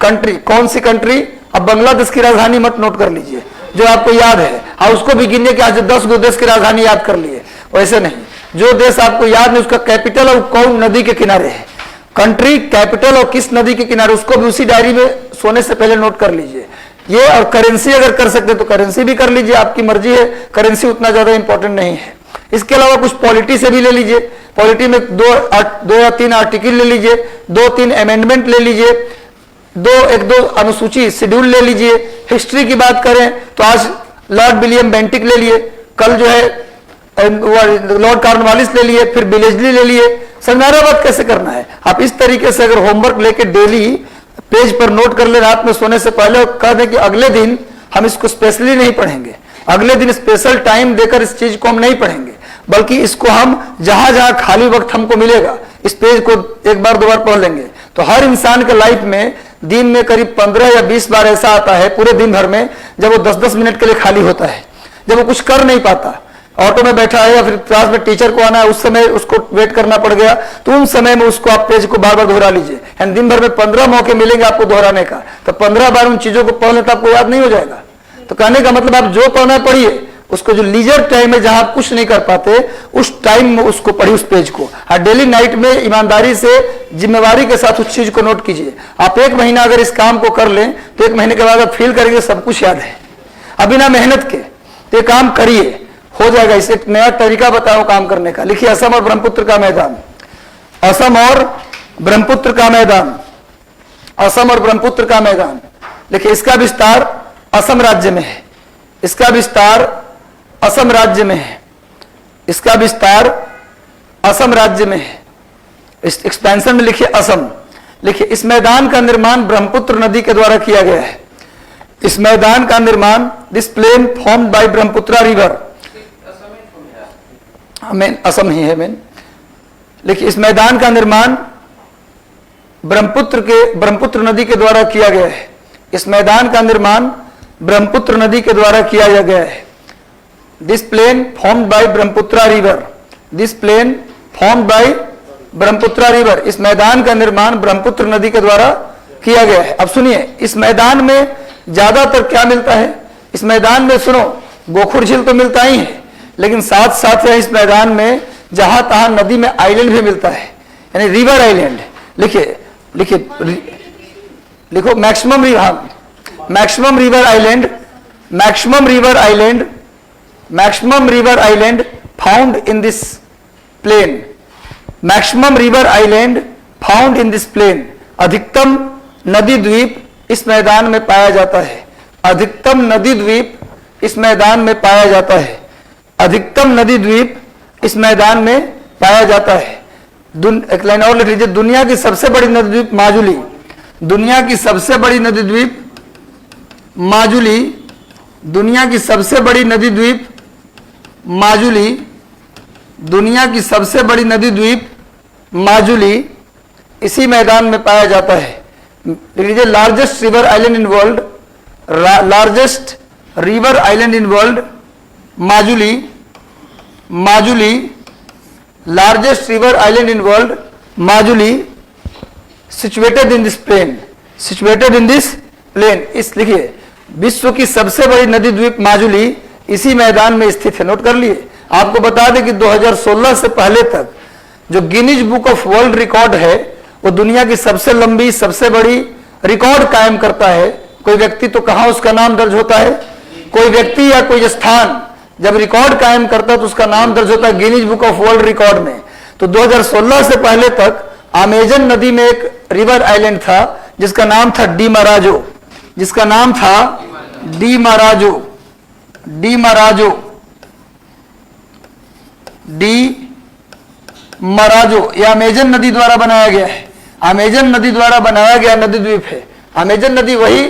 Speaker 1: कंट्री कौन सी कंट्री, अब बांग्लादेश की राजधानी मत नोट कर लीजिए जो आपको याद है, और उसको भी गिनिए कि आज 10 गो देश की राजधानी याद कर लिए, वैसे नहीं। जो देश आपको याद नहीं उसका कैपिटल और कौन नदी के किनारे है, कंट्री कैपिटल और किस नदी के किनारे, उसको भी उसी डायरी में सोने से पहले नोट कर लीजिए। ये और करेंसी अगर कर सकते तो करेंसी भी कर लीजिए, आपकी मर्जी है, करेंसी उतना ज्यादा इंपॉर्टेंट नहीं है। इसके अलावा कुछ पॉलिटी से भी ले लीजिए, पॉलिटी में 2 या 3 आर्टिकल ले लीजिए, 2-3 अमेंडमेंट ले लीजिए, एक दो अनुसूची शेड्यूल ले लीजिए। हिस्ट्री की बात करें तो आज लॉर्ड विलियम बेंटिक ले लिए, कल जो है लॉर्ड कॉर्नवालिस ले लिए, फिर बिलेजली ले लिए। संज्ञानावाद कैसे करना है, आप इस तरीके से अगर होमवर्क लेके डेली पेज पर नोट कर ले, रात में सोने से पहले, और कह दें कि अगले दिन हम इसको स्पेशली नहीं पढ़ेंगे, अगले दिन स्पेशल टाइम देकर इस चीज को हम नहीं पढ़ेंगे, बल्कि इसको हम जहां जहां खाली वक्त हमको मिलेगा इस पेज को एक बार दो बार पढ़ लेंगे। तो हर इंसान के लाइफ में दिन में करीब 15 या 20 बार ऐसा आता है पूरे दिन भर में जब वो 10-10 मिनट के लिए खाली होता है, जब वो कुछ कर नहीं पाता, ऑटो में बैठा है या फिर क्लास में टीचर को आना है, उस समय उसको वेट करना पड़ गया, तो उन समय में उसको आप पेज को बार बार दोहरा लीजिए। एंड दिन भर में 15 मौके मिलेंगे आपको दोहराने का, तो 15 बार उन चीजों को पढ़ ले तो आपको याद नहीं हो जाएगा। तो कहने का मतलब आप जो पढ़ना पढ़िए, उसको जो लीजर टाइम है जहां आप कुछ नहीं कर पाते उस टाइम में उसको पढ़िए उस पेज को। और डेली नाइट में ईमानदारी से जिम्मेवारी के साथ उस चीज को नोट कीजिए। आप 1 महीना अगर इस काम को कर लें तो 1 महीने के बाद आप फील करेंगे सब कुछ याद है। अब बिना मेहनत के तो ये काम करिए, हो जाएगा। इसे एक नया तरीका बताओ काम करने का। लिखिए असम और ब्रह्मपुत्र का मैदान, असम और ब्रह्मपुत्र का मैदान, असम और ब्रह्मपुत्र का मैदान। देखिए इसका विस्तार असम राज्य में है, इसका विस्तार असम राज्य में है, इसका विस्तार असम राज्य में है। इस एक्सपेंशन में लिखिए असम। लिखिए इस मैदान का निर्माण ब्रह्मपुत्र नदी के द्वारा किया गया है। इस मैदान का निर्माण, this plain formed by Brahmaputra river, main Assam ही है मेन। लेकिन इस मैदान का निर्माण ब्रह्मपुत्र नदी के द्वारा किया गया है। इस मैदान का निर्माण ब्रह्मपुत्र नदी के द्वारा किया गया है। This plain formed by Brahmaputra river, this plain formed by Brahmaputra river. इस मैदान का निर्माण ब्रह्मपुत्र नदी के द्वारा किया गया है। अब सुनिए इस मैदान में ज्यादातर क्या मिलता है, इस मैदान में सुनो गोखुर झील तो मिलता ही है, लेकिन साथ साथ इस मैदान में जहां तहां नदी में आइलैंड भी मिलता है, यानी रिवर आइलैंड। लिखिए लिखिए लिखो maximum river, maximum river island, maximum river island, maximum river island found in this plain, maximum river island found in this plain. अधिकतम नदी द्वीप इस मैदान में पाया जाता है, अधिकतम नदी द्वीप इस मैदान में पाया जाता है, अधिकतम नदी द्वीप इस मैदान में पाया जाता है। एक लाइन और लिख लीजिए, दुनिया की सबसे बड़ी नदी द्वीप माजुली, दुनिया की सबसे बड़ी नदी द्वीप माजुली, दुनिया की सबसे बड़ी नदी द्वीप माजुली, दुनिया की सबसे बड़ी नदी द्वीप माजुली इसी मैदान में पाया जाता है। लिख लीजिए largest river island in world, largest river island in world Majuli, Majuli, largest river island in world Majuli, situated in this plain, situated in this plain. इस लिखिए विश्व की सबसे बड़ी नदी द्वीप माजुली इसी मैदान में स्थित है। नोट कर लिए। आपको बता दें कि 2016 से पहले तक जो Guinness book of world record है वो दुनिया की सबसे लंबी सबसे बड़ी रिकॉर्ड कायम करता है। कोई व्यक्ति तो कहां उसका नाम दर्ज होता है, कोई व्यक्ति या कोई स्थान जब रिकॉर्ड कायम करता है तो उसका नाम दर्ज होता है Guinness book of world record में। तो 2016 से पहले तक अमेजन नदी में एक रिवर आइलैंड था जिसका नाम था डी मराजो, जिसका नाम था डी मराजो, डी मराजो, डी मराजो। यह अमेजन नदी द्वारा बनाया गया है, अमेजन नदी द्वारा बनाया गया नदी द्वीप है। अमेजन नदी वही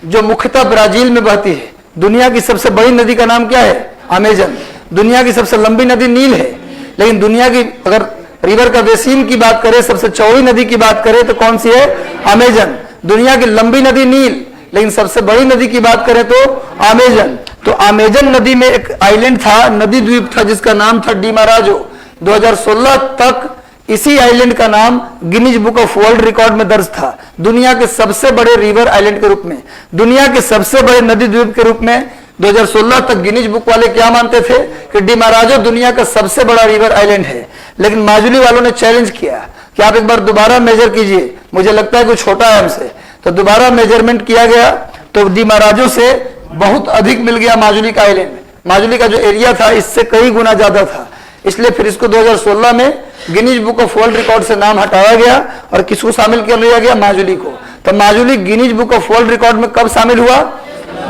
Speaker 1: जो मुख्यतः ब्राजील में बहती है। दुनिया की सबसे बड़ी नदी का नाम क्या है, अमेजन। दुनिया की सबसे लंबी नदी नील है, लेकिन दुनिया की अगर रिवर का बेसिन की बात करें, सबसे चौड़ी नदी की बात करें तो कौन सी है, अमेजन। दुनिया की लंबी नदी नील, लेकिन सबसे बड़ी नदी की बात करें तो अमेजन। तो अमेजन नदी में एक आइलैंड था, नदी द्वीप था जिसका नाम था डी मराजो। 2016 तक इसी आइलैंड का नाम Guinness book of world record में दर्ज था, दुनिया के सबसे बड़े रिवर आइलैंड के रूप में, दुनिया के सबसे बड़े नदी द्वीप के रूप में। 2016 तक गिनीज बुक वाले क्या मानते थे कि डी मराजो दुनिया का सबसे बड़ा रिवर आइलैंड है, लेकिन माजुली वालों ने चैलेंज किया कि आप एक बार दोबारा मेजर कीजिए, मुझे लगता है कुछ छोटा है हमसे। तो दोबारा मेजरमेंट किया गया तो डी मराजो से बहुत अधिक मिल गया माजुली का आइलैंड। माजुली का जो एरिया था इससे कई गुना ज्यादा था, इसलिए फिर इसको 2016 में Guinness book of world record से नाम हटाया गया और किसको शामिल कर लिया गया, माजुली को। तो Majuli Guinness book of world record में कब शामिल हुआ?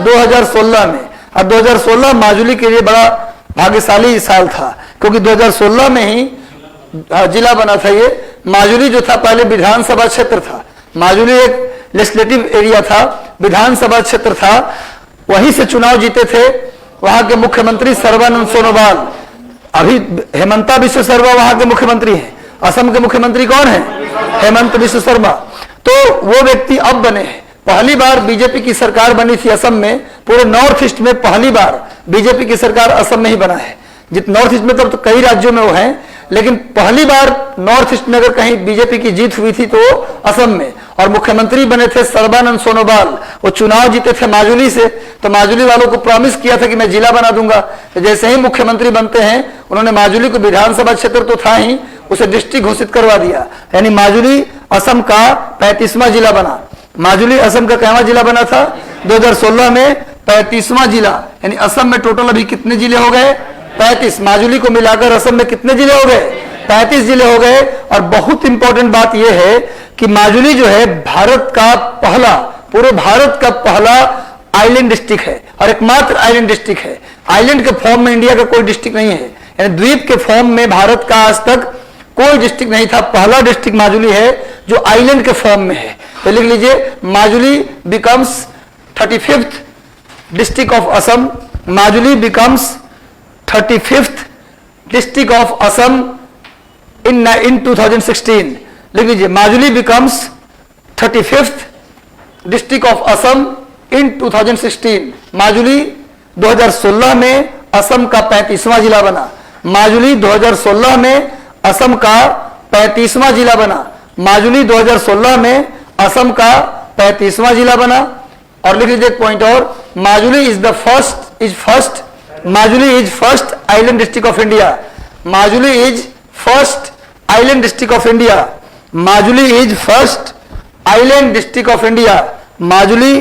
Speaker 1: 2016 में। और 2016 माजुली के लिए बड़ा भाग्यशाली साल था, क्योंकि 2016 में ही जिला बना था ये। माजुली जो था पहले विधानसभा क्षेत्र था, माजुली एक लेजिस्लेटिव एरिया था, विधानसभा क्षेत्र था, वहीं से चुनाव जीते थे वहां के मुख्यमंत्री सर्बानंद सोनोवाल। अभी हेमंता बिश्व शर्मा वहां के मुख्यमंत्री हैं। असम के मुख्यमंत्री कौन है? हेमंत बिश्व शर्मा। तो वो व्यक्ति अब बने हैं। पहली बार बीजेपी की सरकार बनी थी असम में, पूरे नॉर्थ ईस्ट में पहली बार बीजेपी की सरकार असम में ही बना है। नॉर्थ ईस्ट में तो कई राज्यों में वो है, लेकिन पहली बार नॉर्थ ईस्ट में अगर कहीं बीजेपी की जीत हुई थी तो असम में। और मुख्यमंत्री बने थे सर्बानंद सोनोवाल। वो चुनाव जीते थे माजुली से, तो माजुली वालों को प्रॉमिस किया था कि मैं जिला बना दूंगा। तो जैसे ही मुख्यमंत्री बनते हैं उन्होंने माजुली को, विधानसभा क्षेत्र तो था ही, उसे डिस्ट्रिक्ट घोषित करवा दिया। यानी माजुली असम का 35वां जिला बना। माजुली असम का कितवां जिला बना था? 2016 में 35वां जिला। यानी असम में टोटल अभी कितने जिले हो गए? 35। माजुली को मिलाकर असम में कितने जिले हो गए? 35 जिले हो गए। और बहुत इंपॉर्टेंट बात यह है कि माजुली जो है भारत का पहला, पूरे भारत का पहला आइलैंड डिस्ट्रिक्ट है और एकमात्र आइलैंड डिस्ट्रिक्ट है। आइलैंड के फॉर्म में इंडिया का कोई डिस्ट्रिक्ट नहीं है, यानी द्वीप के फॉर्म में भारत का आज तक कोई डिस्ट्रिक्ट नहीं था। पहला डिस्ट्रिक्ट माजुली है जो आइलैंड के फॉर्म में है। तो लिख लीजिए, Majuli becomes 35th district of Assam. Majuli becomes 35th district of Assam in 2016। लिख लीजिए, Majuli becomes 35th district of Assam in 2016। Majuli 2016 में असम का 35वां जिला बना। माजुली 2016 में असम का 35वां जिला बना। माजुली 2016 में असम का 35वां जिला बना। और लिख लीजिए एक पॉइंट और, Majuli is first island district of India. Majuli is first island district of India. Majuli is first island district of India. Majuli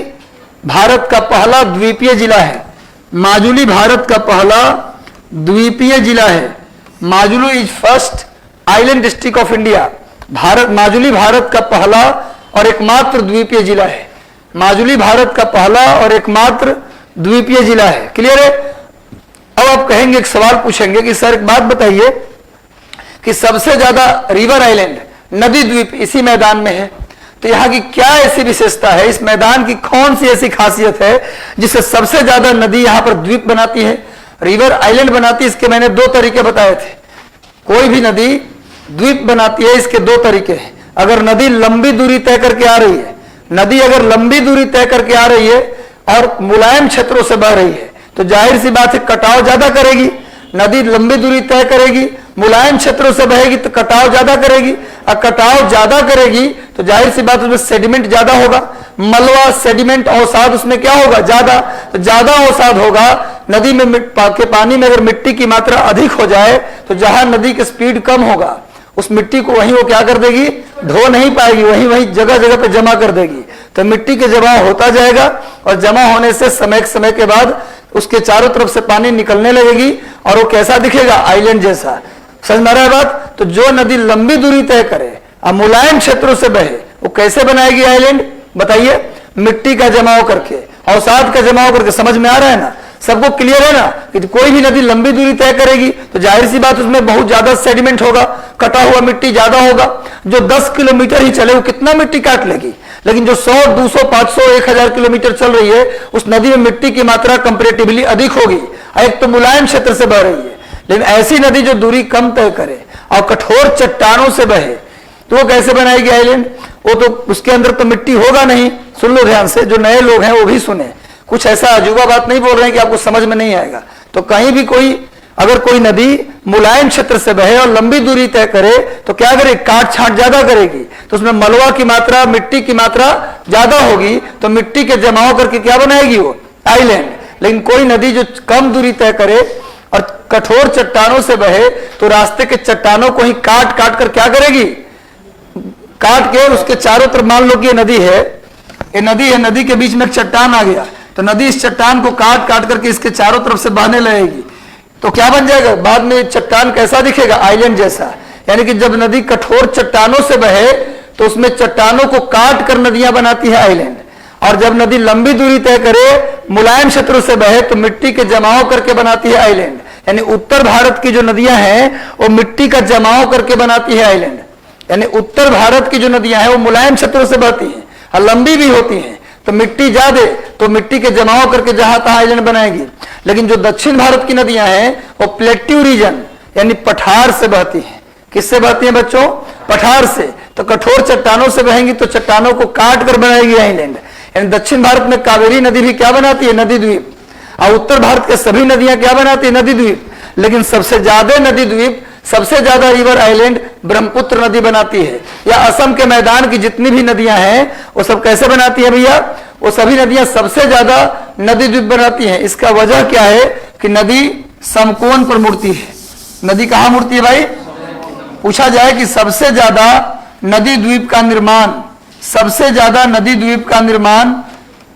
Speaker 1: Bharat का पहला द्वीपीय जिला है। माजुली भारत का पहला द्वीपीय जिला है। Majuli is first island district of India. Majuli Bharat का पहला और एकमात्र द्वीपीय जिला है। माजुली भारत का पहला और एकमात्र द्वीपीय जिला है। क्लियर है? अब आप कहेंगे, एक सवाल पूछेंगे कि सर एक बात बताइए कि सबसे ज्यादा रिवर आइलैंड, नदी द्वीप इसी मैदान में है, तो यहाँ की क्या ऐसी विशेषता है? इस मैदान की कौन सी ऐसी खासियत है जिससे सबसे ज्यादा नदी यहाँ पर द्वीप बनाती है, रिवर आइलैंड बनाती है? इसके मैंने 2 तरीके बताए थे। कोई भी नदी द्वीप बनाती है, इसके 2 तरीके हैं। अगर नदी लंबी दूरी तय करके आ रही है, नदी अगर लंबी दूरी तय करके आ रही है और मुलायम क्षेत्रों से बह रही है, तो जाहिर सी बात है कटाव ज्यादा करेगी। नदी लंबी दूरी तय करेगी, मुलायम क्षेत्रों से बहेगी तो कटाव ज्यादा करेगी। और कटाव ज्यादा करेगी तो जाहिर सी बात उसमें सेडिमेंट ज्यादा होगा। मलबा, सेडिमेंट, अवसाद उसमें क्या होगा? ज्यादा। तो ज्यादा अवसाद होगा। नदी में के पानी में अगर मिट्टी की मात्रा अधिक हो जाए तो जहां नदी की स्पीड कम होगा उस मिट्टी को वहीं वो क्या कर देगी? धो नहीं पाएगी, वहीं जगह जगह पे जमा कर देगी। तो मिट्टी के जमाव होता जाएगा और जमा होने से समय के बाद उसके चारों तरफ से पानी निकलने लगेगी और वो कैसा दिखेगा? आइलैंड जैसा। समझ में आ रहा है बात? तो जो नदी लंबी दूरी तय करे और मुलायम क्षेत्रों से बहे, वो कैसे बनाएगी आइलैंड? बताइए। मिट्टी का जमाव करके, अवसाद का जमाव करके। समझ में आ रहा है ना? सबको क्लियर है ना कि कोई भी नदी लंबी दूरी तय करेगी तो जाहिर सी बात उसमें बहुत ज्यादा सेडिमेंट होगा, कटा हुआ मिट्टी ज्यादा होगा। जो 10 किलोमीटर ही चले वो कितना मिट्टी काट लेगी, लेकिन जो 100, 200, 500, 1000 किलोमीटर चल रही है उस नदी में मिट्टी की मात्रा कंपैरेटिवली अधिक होगी। एक तो मुलायम क्षेत्र से बह रही है। लेकिन ऐसी नदी जो दूरी कम तय करे और कठोर चट्टानों से बहे तो वो कैसे बनाएगी आइलैंड? वो तो उसके अंदर तो मिट्टी होगा नहीं। सुन लो ध्यान से, जो नए लोग हैं वो भी सुने, कुछ ऐसा अजूबा बात नहीं बोल रहे हैं कि आपको समझ में नहीं आएगा। तो कहीं भी अगर कोई नदी मुलायम क्षेत्र से बहे और लंबी दूरी तय करे तो क्या करे? काट छांट ज्यादा करेगी, तो उसमें मलबा की मात्रा, मिट्टी की मात्रा ज्यादा होगी, तो मिट्टी के जमाव करके क्या बनाएगी? वो आइलैंड। लेकिन कोई नदी जो कम दूरी तय करे और कठोर चट्टानों से बहे तो रास्ते के चट्टानों को ही काट काट कर क्या करेगी? काट के उसके चारों तरफ, मान लो कि ये नदी है, ये नदी है, नदी के बीच में एक चट्टान आ गया तो नदी इस चट्टान को काट काट करके इसके चारों तरफ से बहने लगेगी, तो क्या बन जाएगा? बाद में चट्टान कैसा दिखेगा? आइलैंड जैसा। यानी कि जब नदी कठोर चट्टानों से बहे तो उसमें चट्टानों को काट कर नदियां बनाती है आइलैंड। और जब नदी लंबी दूरी तय करे, मुलायम क्षेत्रों से बहे, तो मिट्टी के जमाव करके बनाती है आइलैंड। यानी उत्तर भारत की जो नदियां हैं वो मिट्टी का जमाव करके बनाती है आइलैंड। यानी उत्तर भारत की जो नदियां हैं वो मुलायम क्षेत्रों से बहती हैं और लंबी भी होती हैं, तो मिट्टी ज्यादा, तो मिट्टी के जमाव करके जहां तहां आइलैंड बनाएगी। लेकिन जो दक्षिण भारत की नदियां हैं वो प्लेट्यू रीजन यानी पठार से बहती हैं। किससे बहती हैं बच्चों? पठार से। तो कठोर चट्टानों से बहेंगी तो चट्टानों को काट कर बनाएगी आइलैंड। यानी दक्षिण भारत में कावेरी नदी भी क्या बनाती है? नदी द्वीप। और उत्तर भारत के सभी नदियां क्या बनाती है? नदी द्वीप। लेकिन सबसे ज्यादा नदी द्वीप, सबसे ज्यादा रिवर आइलैंड ब्रह्मपुत्र नदी बनाती है। या असम के मैदान की जितनी भी नदियां हैं वो सब कैसे बनाती है भैया? वो सभी नदियां सबसे ज्यादा नदी द्वीप बनाती हैं। इसका वजह क्या है कि नदी समकोण पर मुड़ती है। नदी कहां मुड़ती है भाई? पूछा जाए कि सबसे ज्यादा नदी द्वीप का निर्माण, सबसे ज्यादा नदी द्वीप का निर्माण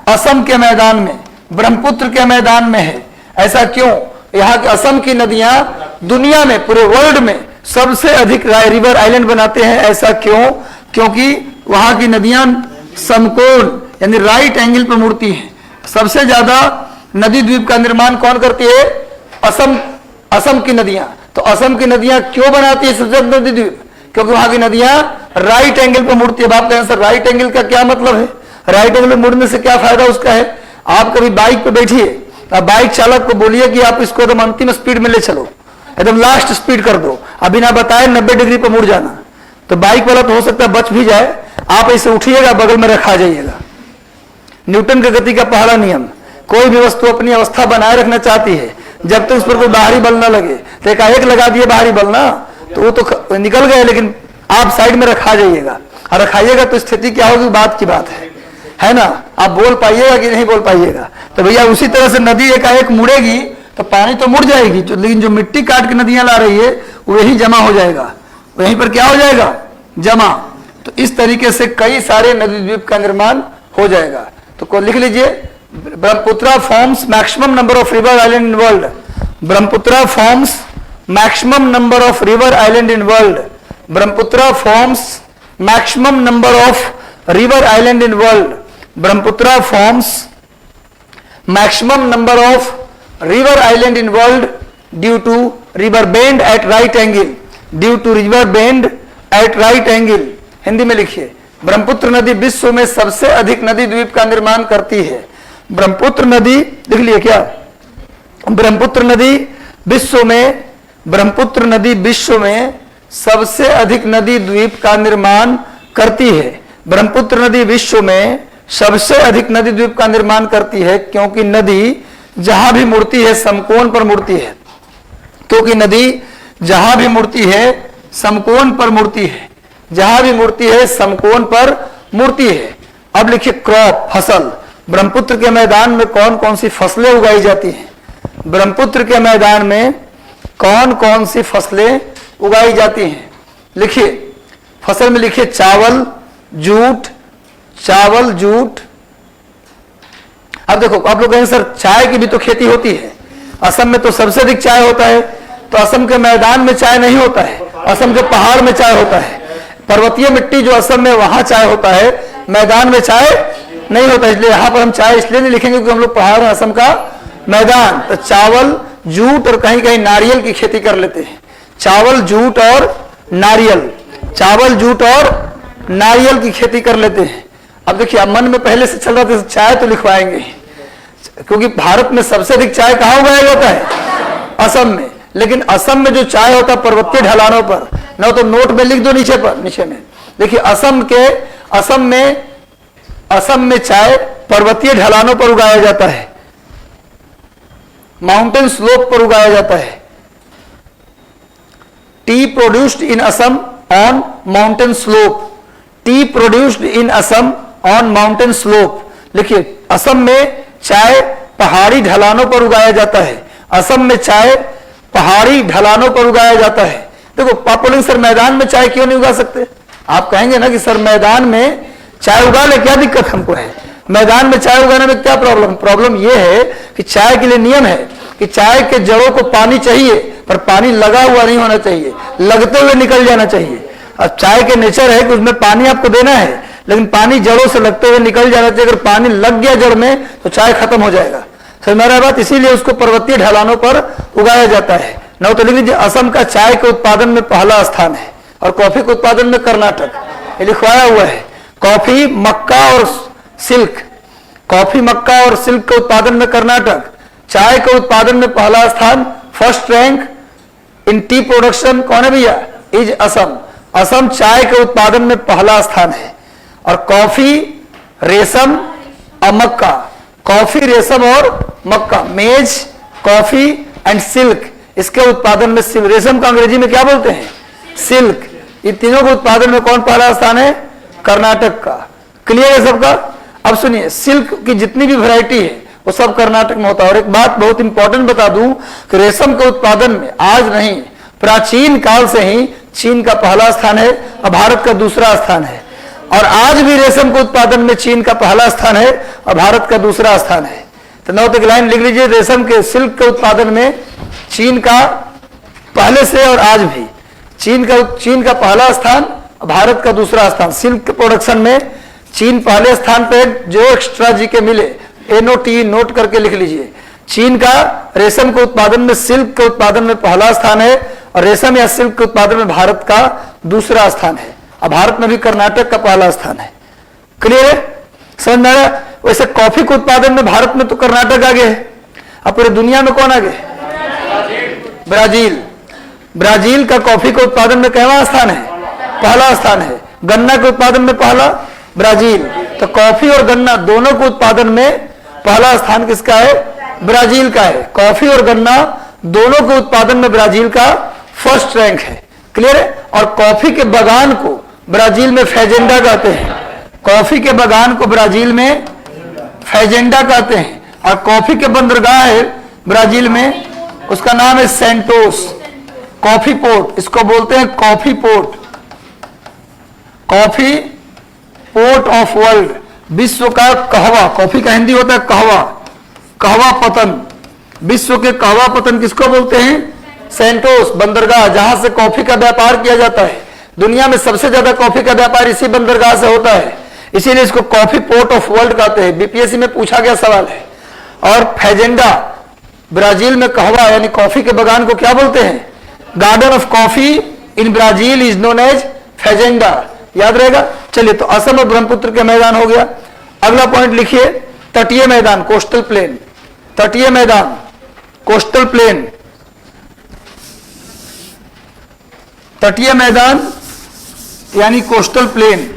Speaker 1: असम के मैदान में, ब्रह्मपुत्र के मैदान में है। ऐसा क्यों? यहाँ के असम की नदियां दुनिया में, पूरे वर्ल्ड में सबसे अधिक रिवर आइलैंड बनाते हैं। ऐसा क्यों? क्योंकि वहां की नदियां समकोण यानी राइट एंगल पर मुड़ती हैं। सबसे ज्यादा नदी द्वीप का निर्माण कौन करती है? असम की नदियां। तो असम की नदियां क्यों बनाती है सबसे ज्यादा नदी द्वीप? क्योंकि वहां की नदियां राइट एंगल पर मुड़ती है। आप कहें सर राइट एंगल का क्या मतलब है? राइट एंगल में मुड़ने से क्या फायदा उसका है? आप कभी बाइक पे बैठिए, आप बाइक चालक को बोलिए कि आप इसको एकदम अंतिम स्पीड में ले चलो, एकदम लास्ट स्पीड कर दो, अभी ना बताए 90 डिग्री पर मुड़ जाना, तो बाइक वाला तो हो सकता है बच भी जाए। आप ऐसे उठिएगा, बगल में रखा जाइएगा। न्यूटन की गति का पहला नियम, कोई भी वस्तु अपनी अवस्था बनाए रखना चाहती है जब तक उस पर कोई बाहरी बल ना लगे। तो एकाएक लगा दिए बाहरी बल ना, तो वो तो निकल गए, लेकिन आप साइड में रखा जाइएगा। और रखाइएगा तो स्थिति क्या होगी, बात की बात है ना? आप बोल पाइएगा कि नहीं बोल पाइएगा? तो भैया उसी तरह से नदी एकाएक मुड़ेगी तो पानी तो मुड़ जाएगी, लेकिन जो मिट्टी काट के नदियां ला रही है वो यही जमा हो जाएगा, वहीं पर क्या हो जाएगा? जमा। तो इस तरीके से कई सारे नदी द्वीप का निर्माण हो जाएगा। तो को लिख लीजिए, Brahmaputra forms maximum number of river island in world. Brahmaputra forms maximum number of river island in world. Brahmaputra forms maximum number of river island in world. Brahmaputra forms maximum number of river island in world due to river bend at right angle. Due to river bend at right angle. Hindi में लिखिए, ब्रह्मपुत्र नदी विश्व में सबसे अधिक नदी द्वीप का निर्माण करती है। ब्रह्मपुत्र नदी लिख लिए क्या? ब्रह्मपुत्र नदी विश्व में, ब्रह्मपुत्र नदी विश्व में सबसे अधिक नदी द्वीप का निर्माण करती है। ब्रह्मपुत्र नदी विश्व में सबसे अधिक नदी द्वीप का निर्माण करती है क्योंकि नदी जहां भी मुड़ती है समकोण पर मुड़ती है। क्योंकि नदी जहां भी मुड़ती है समकोण पर मुड़ती है, जहां भी मुड़ती है समकोण पर मुड़ती है। अब लिखिए क्रॉप, फसल। ब्रह्मपुत्र के मैदान में कौन कौन सी फसलें उगाई जाती हैं? ब्रह्मपुत्र के मैदान में कौन कौन सी फसलें उगाई जाती हैं? लिखिए, फसल में लिखिए चावल, जूट, चावल, जूट। अब देखो, आप लोग कहेंगे सर चाय की भी तो खेती होती है, असम में तो सबसे अधिक चाय होता है। तो असम के मैदान में चाय नहीं होता है, असम के पहाड़ में चाय होता है। पर्वतीय मिट्टी जो असम में, वहां चाय होता है, मैदान में चाय नहीं होता। इसलिए यहां पर हम चाय इसलिए नहीं लिखेंगे क्योंकि हम लोग पहाड़ में, असम का मैदान। तो चावल, जूट और कहीं कहीं नारियल की खेती कर लेते हैं। चावल, जूट और नारियल, चावल, जूट और नारियल की खेती कर लेते हैं। अब देखिए, अब मन में पहले से चल रहा था चाय तो लिखवाएंगे, क्योंकि भारत में सबसे अधिक चाय कहाँ उगाया जाता है? असम में। लेकिन असम में जो चाय होता है पर्वतीय ढलानों पर, ना तो नोट में लिख दो नीचे पर, नीचे में देखिए, असम में चाय पर्वतीय ढलानों पर उगाया जाता है, माउंटेन स्लोप पर उगाया जाता है। T produced in Assam on mountain slope. T produced in Assam on mountain slope. लिखिए, असम में चाय पहाड़ी ढलानों पर उगाया जाता है। असम में चाय पहाड़ी ढलानों पर उगाया जाता है। देखो, आप बोलेंगे सर मैदान में चाय क्यों नहीं उगा सकते? आप कहेंगे ना कि सर मैदान में चाय उगा ले, क्या दिक्कत हमको है? मैदान में चाय उगाने में क्या प्रॉब्लम? प्रॉब्लम यह है कि चाय के लिए नियम है कि चाय के जड़ों को पानी चाहिए, पर पानी लगा हुआ नहीं होना चाहिए, लगते हुए निकल जाना चाहिए। अब चाय के नेचर है कि उसमें पानी आपको देना है, लेकिन पानी जड़ों से लगते हुए निकल जाना चाहिए। अगर पानी लग गया जड़ में तो चाय खत्म हो जाएगा। समझ में आ रहा है बात? इसीलिए उसको पर्वतीय ढलानों पर उगाया जाता है। नौ तो लिख लीजिए, असम का चाय के उत्पादन में पहला स्थान है और कॉफी के उत्पादन में कर्नाटक, ये लिखवाया हुआ है। कॉफी, मक्का और सिल्क, कॉफी, मक्का और सिल्क के उत्पादन में कर्नाटक, चाय के उत्पादन में पहला स्थान, फर्स्ट रैंक इन टी प्रोडक्शन कौन है भैया? इज असम। असम चाय के उत्पादन में पहला स्थान है। और कॉफी, रेशम और मक्का, कॉफी, रेशम और मक्का, मेज, कॉफी एंड सिल्क, इसके उत्पादन में सिल्क, रेशम का अंग्रेजी में क्या बोलते हैं? सिल्क। इन तीनों के उत्पादन में कौन पहला स्थान है? कर्नाटक का। क्लियर है सबका? अब सुनिए, सिल्क की जितनी भी वैरायटी है वो सब कर्नाटक में होता है। और एक बात बहुत इंपॉर्टेंट बता दूं कि रेशम के उत्पादन में आज नहीं, प्राचीन काल से ही चीन का पहला स्थान है और भारत का दूसरा स्थान है। और आज भी रेशम के उत्पादन में चीन का पहला स्थान है और भारत का दूसरा स्थान है। तो 9 तक लाइन लिख लीजिए, रेशम के, सिल्क के उत्पादन में चीन का पहले से और आज भी चीन का पहला स्थान, भारत का दूसरा स्थान। सिल्क के प्रोडक्शन में चीन पहले स्थान पे, जो एक्स्ट्रा जी के मिले NOT नोट करके लिख लीजिए। चीन का रेशम के उत्पादन में, सिल्क के उत्पादन में पहला स्थान है और रेशम या सिल्क के उत्पादन में भारत का दूसरा स्थान है। अब भारत में भी कर्नाटक का पहला स्थान है। क्लियर है? समझ में आया? वैसे कॉफी के उत्पादन में भारत में तो कर्नाटक आगे है। अब पूरी दुनिया में कौन आगे? ब्राजील। ब्राजील का कॉफी के उत्पादन में कितवां स्थान है? पहला स्थान है। गन्ना के उत्पादन में पहला ब्राजील। तो कॉफी और गन्ना दोनों के उत्पादन में पहला स्थान किसका है? ब्राजील का है। कॉफी और गन्ना दोनों के उत्पादन में ब्राजील का फर्स्ट रैंक है। क्लियर है? और कॉफी के बागान को ब्राजील में फेजेंडा कहते हैं। कॉफी के बागान को ब्राजील में फेजेंडा कहते हैं। और कॉफी के बंदरगाह है ब्राजील में, उसका नाम है सेंटोस। कॉफी पोर्ट, इसको बोलते हैं coffee port, coffee port of world, विश्व का कहवा। कॉफी का हिंदी होता है कहवा, कहवा पतन। विश्व के कहवा पतन किसको बोलते हैं? सेंटोस बंदरगाह, जहां से कॉफी का व्यापार किया जाता है। दुनिया में सबसे ज्यादा कॉफी का व्यापार इसी बंदरगाह से होता है, इसीलिए इसको कॉफी पोर्ट ऑफ वर्ल्ड कहते हैं। बीपीएससी में पूछा गया सवाल है। और फेजेंडा, ब्राजील में कहवा यानी कॉफी के बगान को क्या बोलते हैं? Garden of coffee in Brazil is known as fazenda. याद रहेगा? चलिए, तो असम और ब्रह्मपुत्र के मैदान हो गया। अगला पॉइंट लिखिए, तटीय मैदान, कोस्टल प्लेन। तटीय मैदान, कोस्टल प्लेन। तटीय मैदान यानी कोस्टल प्लेन।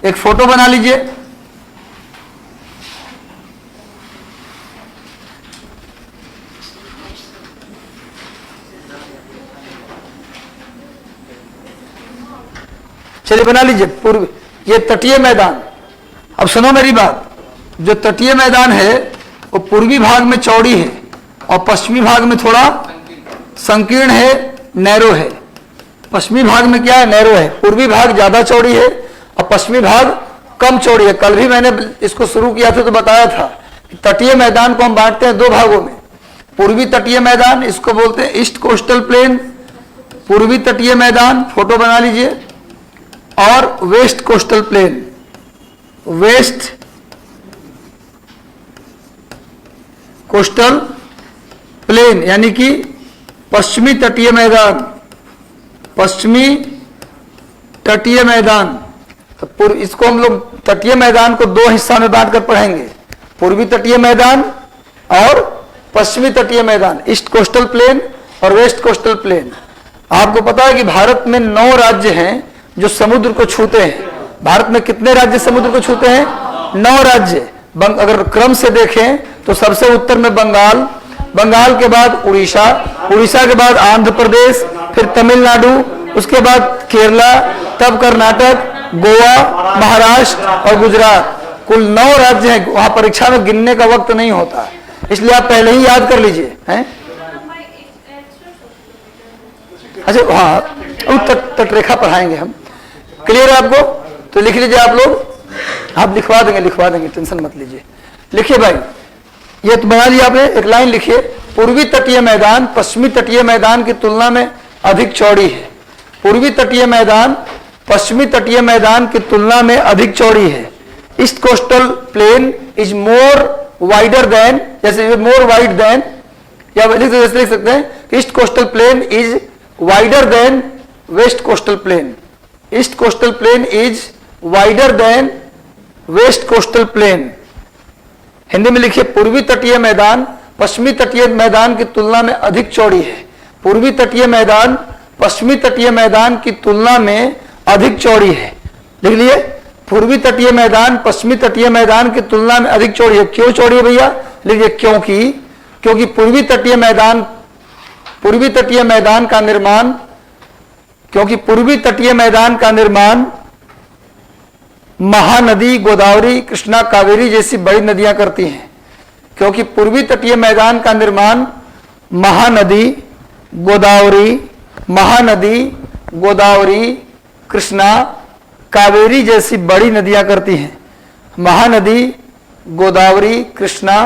Speaker 1: एक फोटो बना लीजिए। चलिए बना लीजिए। पूर्व, ये तटीय मैदान। अब सुनो मेरी बात, जो तटीय मैदान है वो पूर्वी भाग में चौड़ी है और पश्चिमी भाग में थोड़ा संकीर्ण है, नैरो है। पश्चिमी भाग में क्या है? नैरो है। पूर्वी भाग ज्यादा चौड़ी है और पश्चिमी भाग कम चौड़ी है। कल भी मैंने इसको शुरू किया था तो बताया था कि तटीय मैदान को हम बांटते हैं दो भागों में। पूर्वी तटीय मैदान, इसको बोलते हैं ईस्ट कोस्टल प्लेन, पूर्वी तटीय मैदान, फोटो बना लीजिए। और west coastal plain, west coastal plain यानी कि पश्चिमी तटीय मैदान, पश्चिमी तटीय मैदान। तो इसको हम लोग तटीय मैदान को दो हिस्सा में बांटकर पढ़ेंगे, पूर्वी तटीय मैदान और पश्चिमी तटीय मैदान, ईस्ट कोस्टल प्लेन और वेस्ट कोस्टल प्लेन। आपको पता है कि भारत में 9 राज्य हैं जो समुद्र को छूते हैं। भारत में कितने राज्य समुद्र को छूते हैं? 9 राज्य। अगर क्रम से देखें तो सबसे उत्तर में बंगाल, बंगाल के बाद उड़ीसा, उड़ीसा के बाद आंध्र प्रदेश, फिर तमिलनाडु, उसके बाद केरला, तब कर्नाटक, गोवा, महाराष्ट्र और गुजरात। कुल 9 राज्य हैं। वहां परीक्षा में गिनने का वक्त नहीं होता, इसलिए आप पहले ही याद कर लीजिए। हैं? अच्छा, हाँ, तटरेखा पढ़ाएंगे हम। क्लियर है आपको? तो लिख लीजिए आप लोग, आप लिखवा देंगे, टेंशन मत लीजिए। लिखिए भाई, ये तो बना लिया आपने। एक लाइन लिखिए, पूर्वी तटीय मैदान पश्चिमी तटीय मैदान की तुलना में अधिक चौड़ी है। पूर्वी तटीय मैदान पश्चिमी तटीय मैदान की तुलना में अधिक चौड़ी है। East coastal plain is more wider than, जैसे मोर वाइड देन, या जैसे लिख सकते हैं east coastal plain is wider than west coastal plain. East coastal plain is wider than west coastal plain. Hindi में लिखिए, पूर्वी तटीय मैदान पश्चिमी तटीय मैदान की तुलना में अधिक चौड़ी है। पूर्वी तटीय मैदान पश्चिमी तटीय मैदान की तुलना में अधिक चौड़ी है। लिख लिए, पूर्वी तटीय मैदान पश्चिमी तटीय मैदान की तुलना में अधिक चौड़ी है। क्यों चौड़ी है भैया? लिखिए, क्योंकि पूर्वी तटीय मैदान का निर्माण महानदी गोदावरी कृष्णा कावेरी जैसी बड़ी नदियां करती हैं। क्योंकि पूर्वी तटीय मैदान का निर्माण महानदी गोदावरी कृष्णा कावेरी जैसी बड़ी नदियां करती हैं। महानदी गोदावरी कृष्णा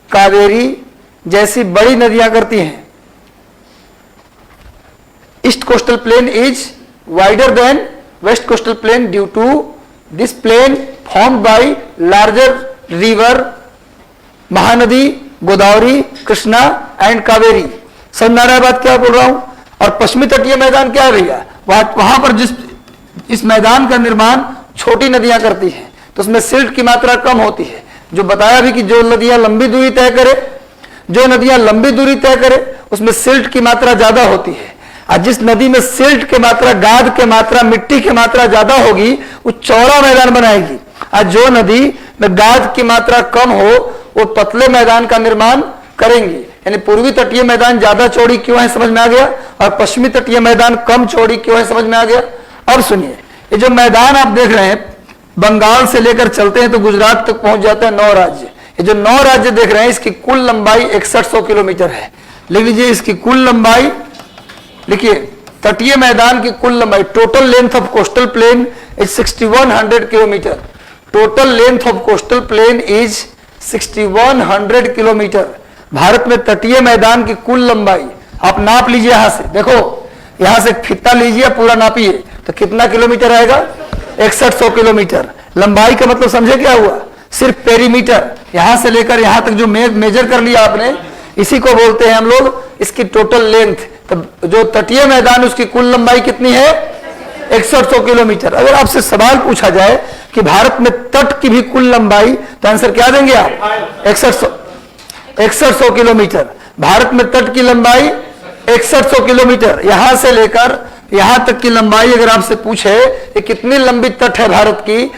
Speaker 1: कावेरी जैसी बड़ी नदियां करती हैं। East coastal plain is wider than west coastal plain due to this plain formed by larger river Mahanadi Godavari Krishna and Kaveri. समझ आ रहा है बात क्या बोल रहा हूं? और पश्चिमी तटीय मैदान क्या है भैया? वहां पर इस मैदान का निर्माण छोटी नदियां करती हैं, तो उसमें सिल्ट की मात्रा कम होती है। जो बताया भी कि जो नदियां लंबी दूरी तय करे उसमें सिल्ट की मात्रा ज्यादा होती है। और जिस नदी में सिल्ट की मात्रा, गाद की मात्रा, मिट्टी की मात्रा ज्यादा होगी वो चौड़ा मैदान बनाएगी। और जो नदी में गाद की मात्रा कम हो वो पतले मैदान का निर्माण करेंगी। यानी पूर्वी तटीय मैदान ज्यादा चौड़ी क्यों है समझ में आ गया, और पश्चिमी तटीय मैदान कम चौड़ी क्यों है समझ में आ गया। अब सुनिए, ये जो मैदान आप देख रहे हैं, बंगाल से लेकर चलते हैं तो गुजरात तक पहुंच जाता है 9 राज्य। ये जो 9 राज्य देख रहे हैं इसकी कुल लंबाई 6100 किलोमीटर है। लिख लीजिए, इसकी कुल लंबाई लिखिए, तटीय मैदान की कुल लंबाई, total length of coastal plain is 6100 kilometre. Total length of coastal plain is 6100 kilometre. Bharat में तटीय मैदान की कुल लंबाई आप नाप लीजिए, यहां से देखो, यहां से फीता लीजिए, पूरा नापिए तो कितना किलोमीटर आएगा? 6100 किलोमीटर। लंबाई का मतलब समझे क्या हुआ? सिर्फ पेरीमीटर, यहां से लेकर यहां तक जो मेजर कर लिया आपने, इसी को बोलते हैं हम लोग इसकी टोटल लेंथ। तो जो तटीय मैदान उसकी कुल लंबाई कितनी है? 6100 किलोमीटर। अगर आपसे सवाल पूछा जाए कि भारत में तट की भी कुल लंबाई, तो आंसर क्या देंगे आप? 6100 किलोमीटर। भारत में तट की लंबाई 6100 किलोमीटर। यहां से लेकर यहां तक की लंबाई अगर आपसे पूछे कि कितनी लंबी तट है भारत की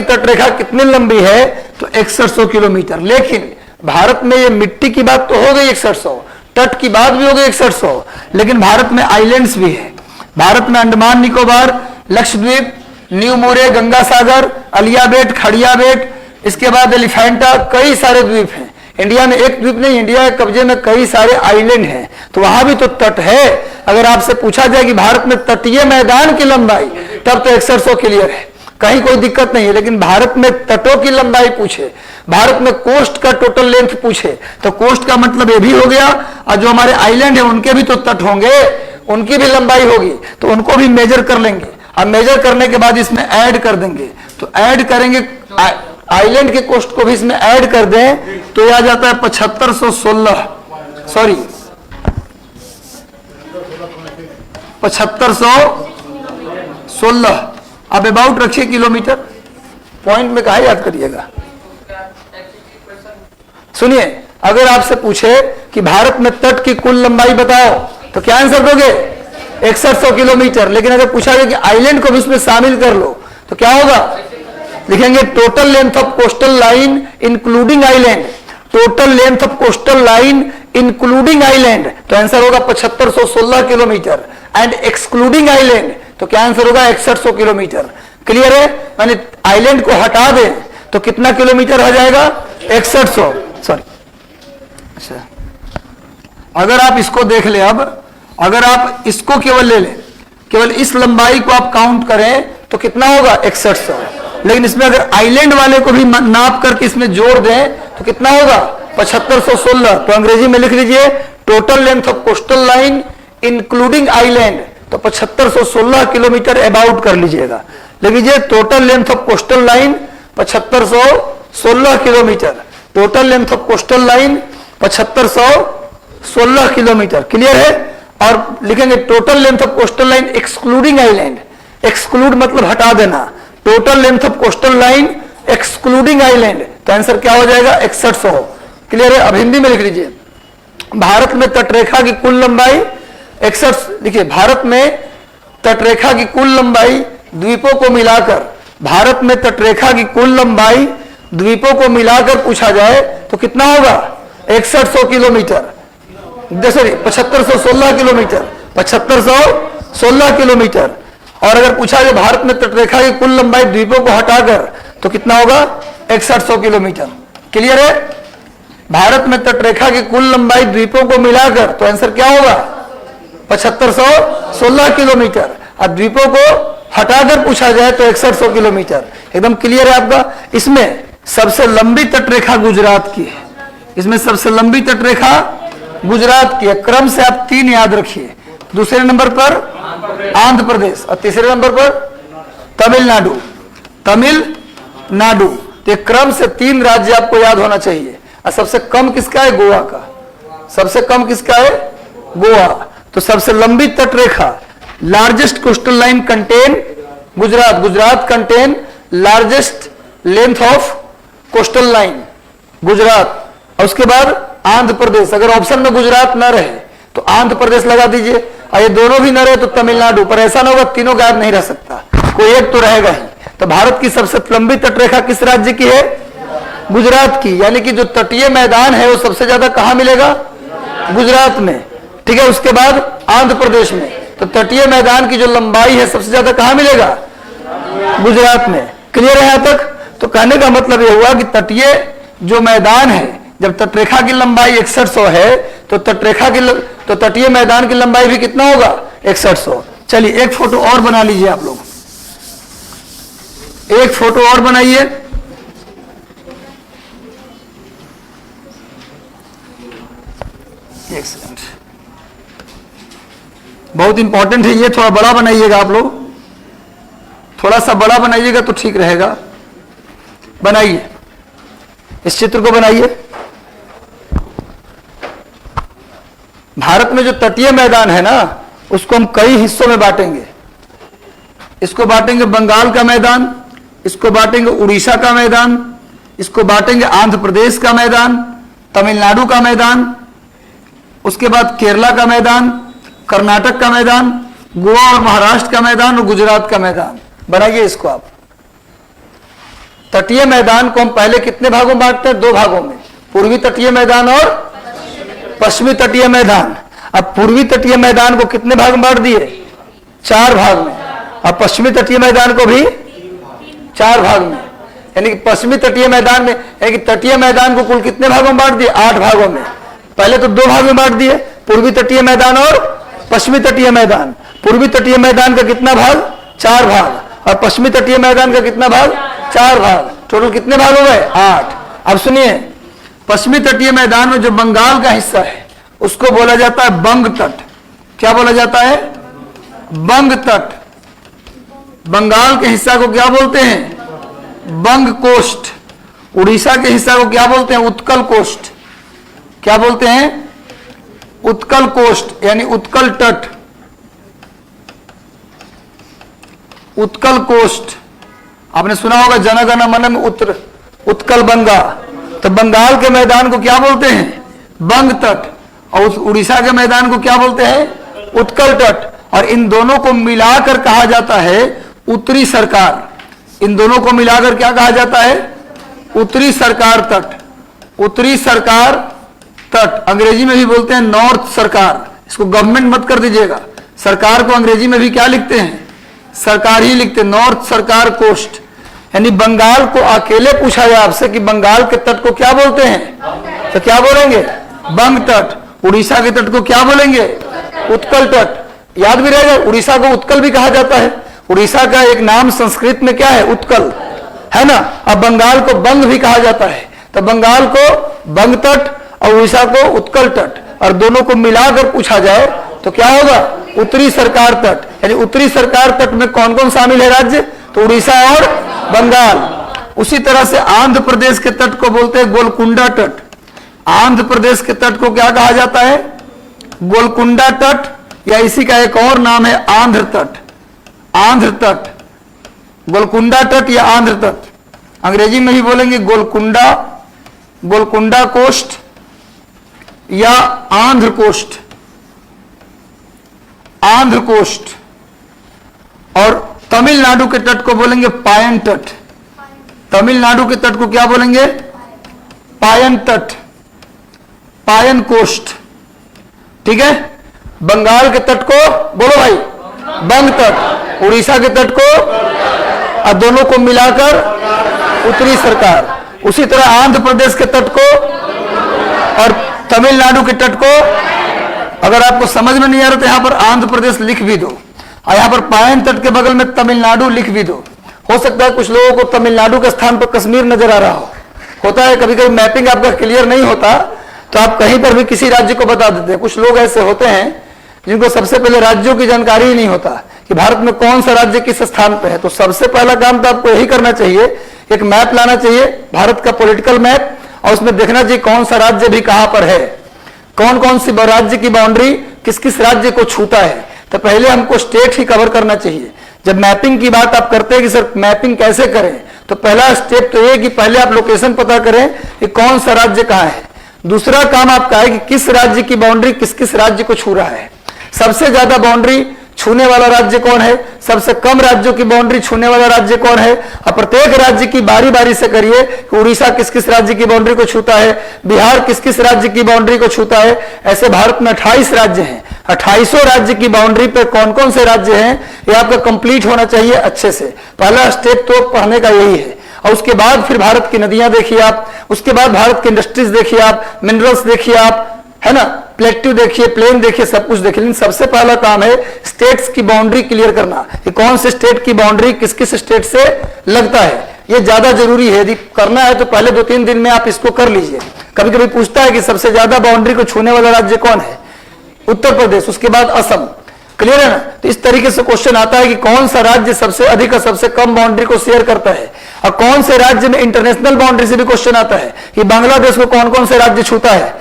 Speaker 1: तट रेखा कितनी लंबी है, तो 6100 किलोमीटर। लेकिन भारत में ये मिट्टी की बात तो हो गई 6100, तट की बात भी हो गई 6100, लेकिन भारत में आइलैंड्स भी है। भारत में अंडमान निकोबार, लक्षद्वीप, न्यू मोरे, गंगा सागर, अलिया बेट, खड़िया बेट, इसके बाद एलिफेंटा, कई सारे द्वीप हैं। इंडिया में एक द्वीप नहीं, इंडिया के कब्जे में कई सारे आइलैंड हैं, तो वहां भी तो तट है। अगर आपसे पूछा जाए कि भारत में तटीय मैदान की लंबाई, तब तो 6100 क्लियर है, कहीं कोई दिक्कत नहीं है। लेकिन भारत में तटों की लंबाई पूछे, भारत में कोस्ट का टोटल लेंथ पूछे, तो कोस्ट का मतलब ये भी हो गया, और जो हमारे आइलैंड है उनके भी तो तट होंगे, उनकी भी लंबाई होगी, तो उनको भी मेजर कर लेंगे। अब मेजर करने के बाद इसमें ऐड कर देंगे, तो ऐड करेंगे, आइलैंड के कोस्ट को भी इसमें ऐड कर दें, तो यह आ जाता है 7516, सॉरी 7516। अब अबाउट रखिए किलोमीटर, पॉइंट में कहा याद करिएगा। सुनिए, अगर आपसे पूछे कि भारत में तट की कुल लंबाई बताओ, तो क्या आंसर दोगे? 6100 किलोमीटर। लेकिन अगर पूछा गया कि आइलैंड को भी उसमें शामिल कर लो, तो क्या होगा? लिखेंगे total length of coastal line including island, total length of coastal line including island, तो आंसर होगा 7516 किलोमीटर। एंड एक्सक्लूडिंग आइलैंड, तो क्या आंसर होगा? 6100 किलोमीटर। क्लियर है? मैंने आइलैंड को हटा दें तो कितना किलोमीटर हो जाएगा? 6100, सॉरी। अच्छा, अगर आप इसको देख ले, अब अगर आप इसको केवल ले लें, केवल इस लंबाई को आप काउंट करें तो कितना होगा? 6100। लेकिन इसमें अगर आइलैंड वाले को भी नाप करके इसमें जोड़ दें तो कितना होगा? 7516। तो अंग्रेजी में लिख लीजिए total length of coastal line including island, तो 7516 किलोमीटर अबाउट कर लीजिएगा। लेकिन ये total length of coastal line 7516 kilometre, total length of coastal line 7516 kilometre. Clear है? और लिखेंगे total length of coastal line excluding island, exclude मतलब हटा देना, total length of coastal line excluding island, तो आंसर क्या हो जाएगा 6100। क्लियर है? अब हिंदी में लिख लीजिए, भारत में तटरेखा की कुल लंबाई 61, देखिए भारत में तटरेखा की कुल लंबाई द्वीपों को मिलाकर, भारत में तटरेखा की कुल लंबाई द्वीपों को मिलाकर पूछा जाए तो कितना होगा 6100 किलोमीटर, सॉरी 7516 किलोमीटर, 7516 किलोमीटर। और अगर पूछा जाए भारत में तटरेखा की कुल लंबाई द्वीपों को हटाकर तो कितना होगा 6100 किलोमीटर। क्लियर है? भारत में तटरेखा की कुल लंबाई द्वीपों को मिलाकर तो आंसर क्या होगा 7516 किलोमीटर, और द्वीपों को हटाकर पूछा जाए तो 6100 किलोमीटर। एकदम क्लियर है आपका? इसमें सबसे लंबी तटरेखा गुजरात की है, इसमें सबसे लंबी तटरेखा गुजरात की है। क्रम से आप 3 याद रखिए, दूसरे नंबर पर आंध्र प्रदेश और तीसरे नंबर पर तमिलनाडु, तमिलनाडु। तो क्रम से 3 राज्य आपको याद होना चाहिए। और सबसे कम किसका है? गोवा का। सबसे कम किसका है? गोवा। तो सबसे लंबी तटरेखा, largest coastal line contain Gujarat, Gujarat contain largest length of coastal line Gujarat. और उसके बाद आंध्र प्रदेश, अगर ऑप्शन में गुजरात न रहे तो आंध्र प्रदेश लगा दीजिए, और ये दोनों भी न रहे तो तमिलनाडु। पर ऐसा ना होगा तीनों गायब नहीं रह सकता, कोई एक तो रहेगा ही। तो भारत की सबसे लंबी तटरेखा किस राज्य की है? गुजरात की। यानी कि जो तटीय मैदान है वो सबसे ज्यादा कहां मिलेगा? गुजरात में। ठीक है? उसके बाद आंध्र प्रदेश में। तो तटीय मैदान की जो लंबाई है सबसे ज्यादा कहां मिलेगा? गुजरात में। क्लियर है यहां तक? तो कहने का मतलब यह हुआ कि तटीय जो मैदान है, जब तटरेखा की लंबाई 6100 है तो तो तटीय मैदान की लंबाई भी कितना होगा 6100। चलिए एक फोटो और बना लीजिए आप लोग, एक फोटो और बनाइए। एक सेकंड, बहुत इंपॉर्टेंट है ये, थोड़ा बड़ा बनाइएगा आप लोग, थोड़ा सा बड़ा बनाइएगा तो ठीक रहेगा। बनाइए, इस चित्र को बनाइए। भारत में जो तटीय मैदान है ना उसको हम कई हिस्सों में बांटेंगे। इसको बांटेंगे बंगाल का मैदान, इसको बांटेंगे उड़ीसा का मैदान, इसको बांटेंगे आंध्र प्रदेश का मैदान, तमिलनाडु का मैदान, उसके बाद केरला का मैदान, कर्नाटक का मैदान, गोवा और महाराष्ट्र का मैदान और गुजरात का मैदान। बनाइए इसको आप। तटीय मैदान को हम पहले कितने भागों में बांटते हैं? 2 भागों में, पूर्वी तटीय मैदान और पश्चिमी तटीय मैदान। अब पूर्वी तटीय मैदान को कितने भाग में बांट दिए? 4 भाग में। अब पश्चिमी तटीय मैदान को भी 4 भाग में, यानी कि पश्चिमी तटीय मैदान में, यानी कि तटीय मैदान को कुल कितने भागों में बांट दिए? 8 भागों में। पहले तो 2 भाग में बांट दिए, पूर्वी तटीय मैदान और पश्चिमी तटीय मैदान। पूर्वी तटीय मैदान का कितना भाग? 4 भाग। और पश्चिमी तटीय मैदान का कितना भाग? 4 भाग। टोटल कितने भाग हो गए? 8। अब सुनिए, पश्चिमी तटीय मैदान में जो बंगाल का हिस्सा है उसको बोला जाता है बंग तट। क्या बोला जाता है? बंग तट। बंगाल के हिस्सा को क्या बोलते हैं? बंग कोस्ट। उड़ीसा के हिस्सा को क्या बोलते हैं? उत्कल कोस्ट। क्या बोलते हैं? उत्कल कोस्ट, यानी उत्कल तट, उत्कल कोस्ट। आपने सुना होगा जनगण मन में उत्कल बंगा। तो बंगाल के मैदान को क्या बोलते हैं? बंग तट। और उस उड़ीसा के मैदान को क्या बोलते हैं? उत्कल तट। और इन दोनों को मिलाकर कहा जाता है उत्तरी सरकार। इन दोनों को मिलाकर क्या कहा जाता है? उत्तरी सरकार तट। उत्तरी सरकार तट, अंग्रेजी में भी बोलते हैं नॉर्थ सरकार। इसको गवर्नमेंट मत कर दीजिएगा, सरकार को अंग्रेजी में भी क्या लिखते हैं? सरकार ही लिखते हैं, नॉर्थ सरकार कोस्ट। यानी बंगाल को अकेले पूछा जाए आपसे कि बंगाल के तट को क्या बोलते हैं, तो क्या बोलेंगे? बंग तट। उड़ीसा के तट को क्या बोलेंगे? उत्कल तट। याद भी रहेगा, उड़ीसा को उत्कल भी कहा जाता है। उड़ीसा का एक नाम संस्कृत में क्या है? उत्कल, है ना। अब बंगाल को बंग भी कहा जाता है। तो बंगाल को बंग तट और उड़ीसा को उत्कल तट, और दोनों को मिलाकर पूछा जाए तो क्या होगा? उत्तरी सरकार तट, यानी उत्तरी सरकार तट में कौन कौन शामिल है राज्य? तो उड़ीसा और बंगाल। उसी तरह से आंध्र प्रदेश के तट को बोलते हैं गोलकुंडा तट। आंध्र प्रदेश के तट को क्या कहा जाता है? गोलकुंडा तट, या इसी का एक और नाम है आंध्र तट। आंध्र तट, गोलकुंडा तट या आंध्र तट, अंग्रेजी में भी बोलेंगे गोलकुंडा, गोलकुंडा कोस्ट या आंध्र कोस्ट, आंध्र कोस्ट। और तमिलनाडु के तट को बोलेंगे पायन तट। तमिलनाडु के तट को क्या बोलेंगे? पायन तट, पायन कोस्ट, ठीक है। बंगाल के तट को बोलो भाई बंग तट, उड़ीसा के तट को, और दोनों को मिलाकर उत्तरी सरकार। उसी तरह आंध्र प्रदेश के तट को और तमिलनाडु के तट को, अगर आपको समझ में नहीं आ रहा तो यहां पर आंध्र प्रदेश लिख भी दो, और यहां पर पायन तट के बगल में तमिलनाडु लिख भी दो। हो सकता है कुछ लोगों को तमिलनाडु के स्थान पर कश्मीर नजर आ रहा हो, होता है कभी कभी मैपिंग आपका क्लियर नहीं होता तो आप कहीं पर भी किसी राज्य को बता देते हैं। कुछ लोग ऐसे होते हैं जिनको सबसे पहले राज्यों की जानकारी ही नहीं होता कि भारत में कौन सा राज्य किस स्थान पर है। तो सबसे पहला काम तो आपको यही करना चाहिए, एक मैप लाना चाहिए, भारत का पॉलिटिकल मैप, और उसमें देखना चाहिए कौन सा राज्य भी कहां पर है, कौन कौन सी राज्य की बाउंड्री किस किस राज्य को छूता है। तो पहले हमको स्टेट ही कवर करना चाहिए। जब मैपिंग की बात आप करते हैं कि सर मैपिंग कैसे करें, तो पहला स्टेप तो ये कि पहले आप लोकेशन पता करें कि कौन सा राज्य कहां है। दूसरा काम आपका है कि किस राज्य की बाउंड्री किस किस राज्य को छू रहा है। सबसे ज्यादा बाउंड्री छूने वाला राज्य कौन है, सबसे कम राज्यों की बाउंड्री छूने वाला राज्य कौन है, और प्रत्येक राज्य की बारी बारी से करिए कि उड़ीसा किस किस राज्य की बाउंड्री को छूता है, बिहार किस किस राज्य की बाउंड्री को छूता है। ऐसे भारत में 28 राज्य हैं, 28 राज्य की बाउंड्री पे कौन कौन से राज्य हैं ये आपका कंप्लीट होना चाहिए अच्छे से। पहला स्टेप तो पढ़ने का यही है, और उसके बाद फिर भारत की नदियां देखिए आप, उसके बाद भारत की इंडस्ट्रीज देखिए आप, मिनरल्स देखिए आप, है ना, प्लेट्यू देखिए, प्लेन देखिए, सब कुछ देखिए। लेकिन सबसे पहला काम है स्टेट्स की बाउंड्री क्लियर करना कि कौन से स्टेट की बाउंड्री किस किस स्टेट से लगता है। ये ज्यादा जरूरी है, यदि करना है तो पहले 2-3 दिन में आप इसको कर लीजिए। कभी कभी पूछता है कि सबसे ज्यादा बाउंड्री को छूने वाला राज्य कौन है, उत्तर प्रदेश, उसके बाद असम, क्लियर है ना। तो इस तरीके से क्वेश्चन आता है कि कौन सा राज्य सबसे अधिक और सबसे कम बाउंड्री को शेयर करता है, और कौन से राज्य में इंटरनेशनल बाउंड्री से भी क्वेश्चन आता है कि बांग्लादेश को कौन कौन से राज्य छूता है,